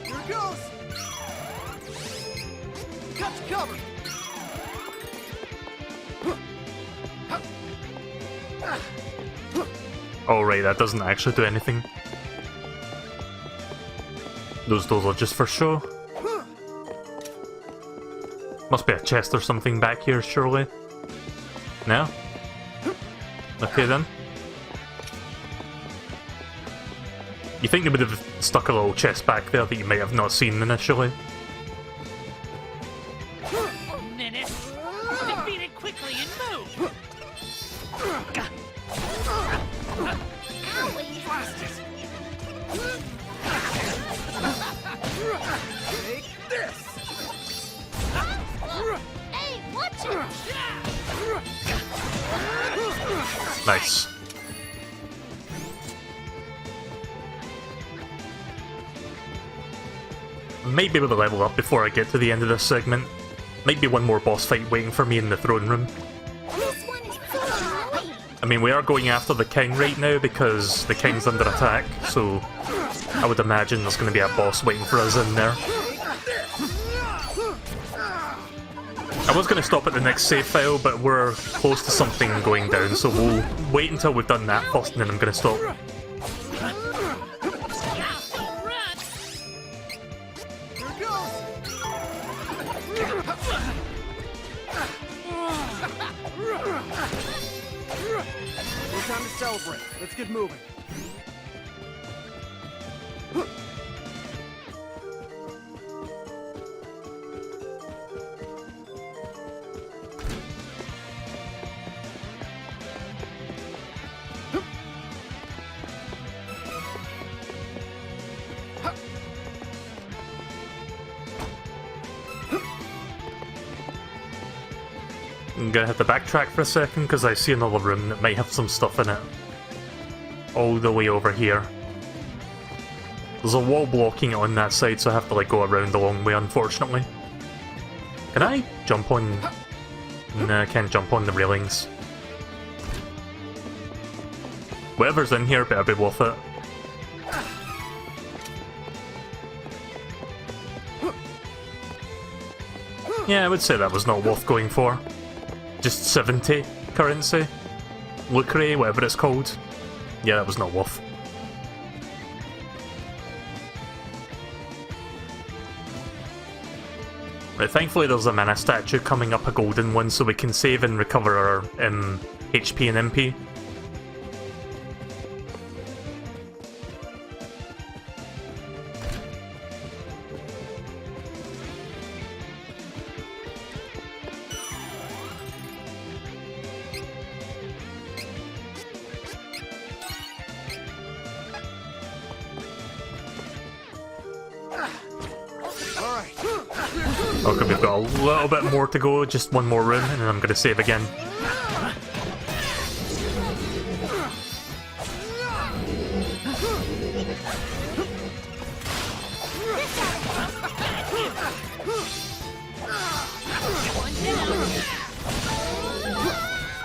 Here it goes! Got you covered! Oh right, that doesn't actually do anything. Those are just for show. Must be a chest or something back here, surely. No? Okay then. You think they would have stuck a little chest back there that you might have not seen initially? Menace! Defeat it quickly and move! Take this! Hey, watch it! Nice. Might be able to level up before I get to the end of this segment. Might be one more boss fight waiting for me in the throne room. This one is so annoying. I mean, we are going after the king right now because the king's under attack, so I would imagine there's going to be a boss waiting for us in there. I was going to stop at the next save file, but we're close to something going down, so we'll wait until we've done that first and then I'm going to stop. No time to celebrate. Let's get moving. I'm gonna have to backtrack for a second because I see another room that might have some stuff in it. All the way over here. There's a wall blocking it on that side, so I have to like go around the long way, unfortunately. Can I jump on... No, I can't jump on the railings. Whatever's in here better be worth it. Yeah, I would say that was not worth going for. Just 70 currency. Lucre, whatever it's called. Yeah, that was not worth. Right, thankfully there's a mana statue coming up, a golden one, so we can save and recover our HP and MP. Okay, we've got a little bit more to go, just one more room, and then I'm gonna save again.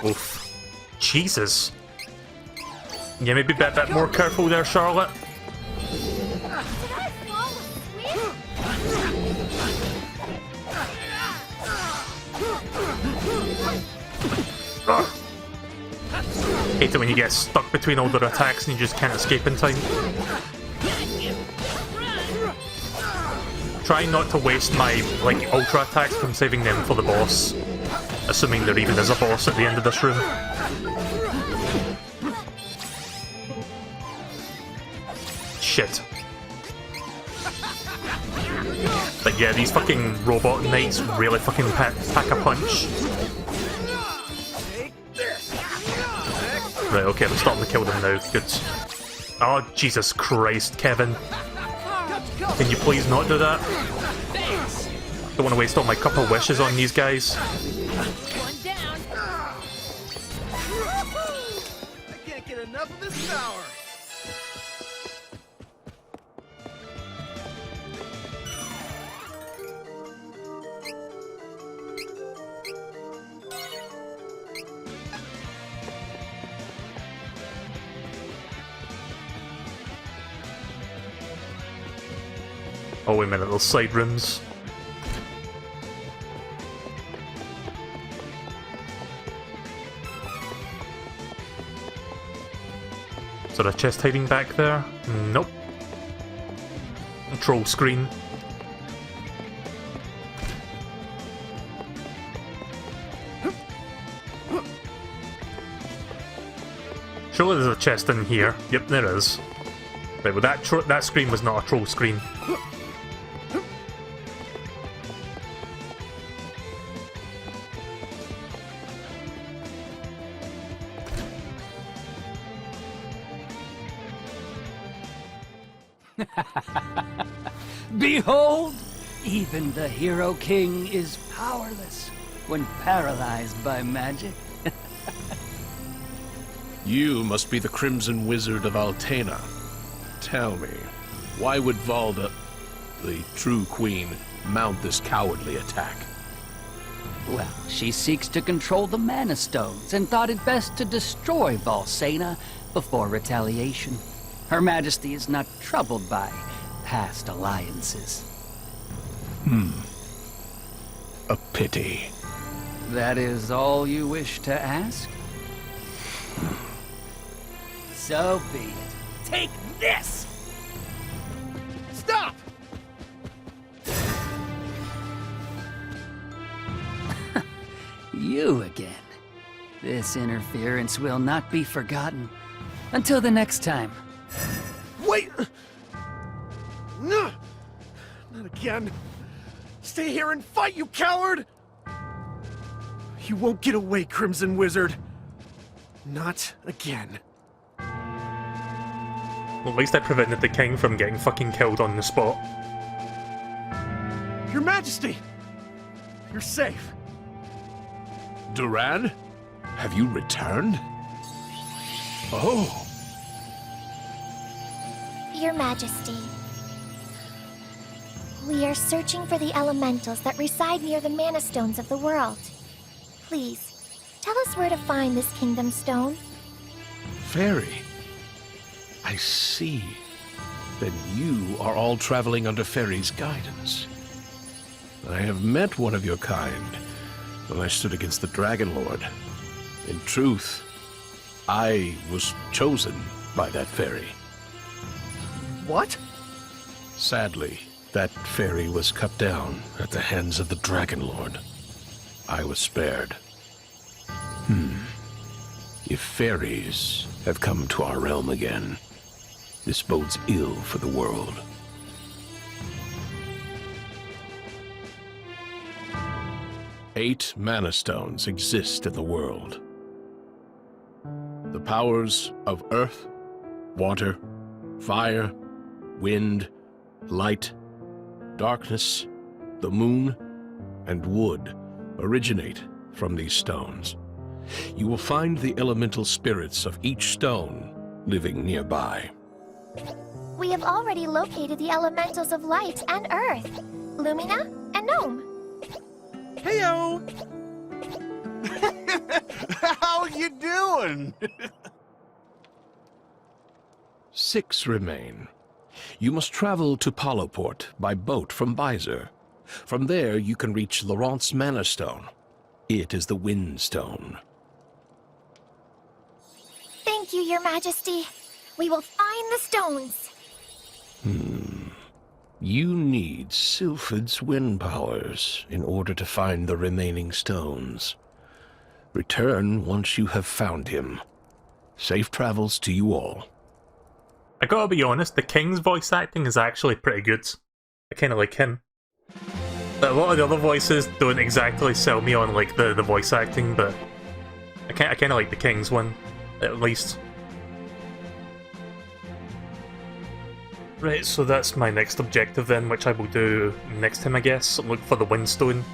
Oof. Jesus. Yeah, maybe be a bit more careful there, Charlotte. Hate it when you get stuck between all their attacks and you just can't escape in time. Try not to waste my, like, ultra attacks from saving them for the boss. Assuming there even is a boss at the end of this room. shit. But yeah, these fucking robot knights really fucking pack a punch. Right, okay, I'm starting to kill them now. Good. Oh, Jesus Christ, Kevin. Can you please not do that? Don't want to waste all my couple wishes on these guys. I can't get enough of this power. Oh, wait a minute, those side rooms. Is there a chest hiding back there? Nope. Troll screen. Surely there's a chest in here. Yep, there is. Right, well that screen was not a troll screen. Behold, even the Hero King is powerless when paralyzed by magic. You must be the Crimson Wizard of Altena. Tell me, why would Valda, the true queen, mount this cowardly attack? Well, she seeks to control the Mana Stones and thought it best to destroy Valsena before retaliation. Her Majesty is not troubled by past alliances. A pity. That is all you wish to ask? So be it. Take this! Stop! You again. This interference will not be forgotten. Until the next time. Wait! No! Not again. Stay here and fight, you coward! You won't get away, Crimson Wizard. Not again. Well, at least I prevented the king from getting fucking killed on the spot. Your Majesty! You're safe. Duran? Have you returned? Oh. Your Majesty. We are searching for the elementals that reside near the Mana Stones of the world. Please, tell us where to find this Kingdom Stone. Fairy. I see. Then you are all traveling under Fairy's guidance. I have met one of your kind when I stood against the Dragon Lord. In truth, I was chosen by that fairy. What? Sadly, that fairy was cut down at the hands of the Dragon Lord. I was spared. If fairies have come to our realm again, this bodes ill for the world. Eight Mana Stones exist in the world. The powers of earth, water, fire, wind, light, darkness, the moon, and wood originate from these stones. You will find the elemental spirits of each stone living nearby. We have already located the elementals of light and earth, Lumina and Gnome. Heyo! How you doing? 6 remain. You must travel to Paloport by boat from Visor. From there, you can reach Laurent's Mana Stone. It is the Wind Stone. Thank you, Your Majesty. We will find the stones. You need Sylphid's wind powers in order to find the remaining stones. Return once you have found him. Safe travels to you all. I gotta be honest, the King's voice acting is actually pretty good. I kinda like him. But a lot of the other voices don't exactly sell me on like the voice acting, but I kinda like the King's one, at least. Right, so that's my next objective then, which I will do next time I guess. Look for the Windstone.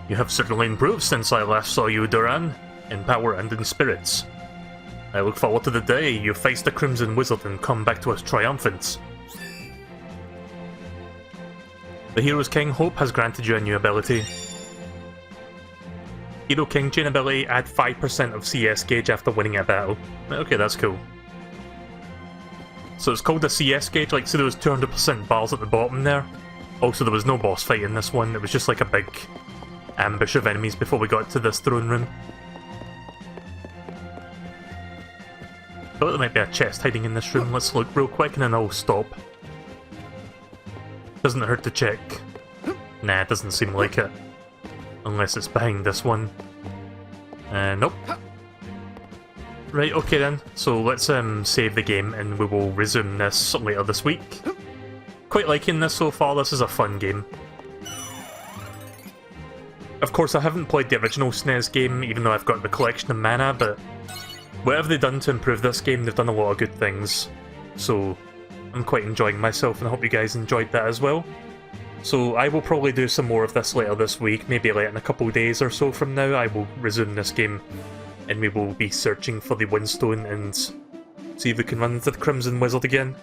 You have certainly improved since I last saw you, Duran, in power and in spirits. I look forward to the day you face the Crimson Wizard and come back to us triumphant. The Hero's King Hope has granted you a new ability. Hero King Chain ability, add 5% of CS gauge after winning a battle. Okay, that's cool. So it's called the CS gauge, like, so there was 200% bars at the bottom there. Also, there was no boss fight in this one, it was just like a big ambush of enemies before we got to this throne room. I thought there might be a chest hiding in this room. Let's look real quick and then I'll stop. Doesn't hurt to check. Nah, it doesn't seem like it. Unless it's behind this one. Nope. Right, okay then. So let's save the game and we will resume this later this week. Quite liking this so far, this is a fun game. Of course I haven't played the original SNES game, even though I've got the collection of mana, but whatever they've done to improve this game, they've done a lot of good things. So I'm quite enjoying myself and I hope you guys enjoyed that as well. So I will probably do some more of this later this week, maybe like in a couple days or so from now I will resume this game and we will be searching for the Windstone and see if we can run into the Crimson Wizard again.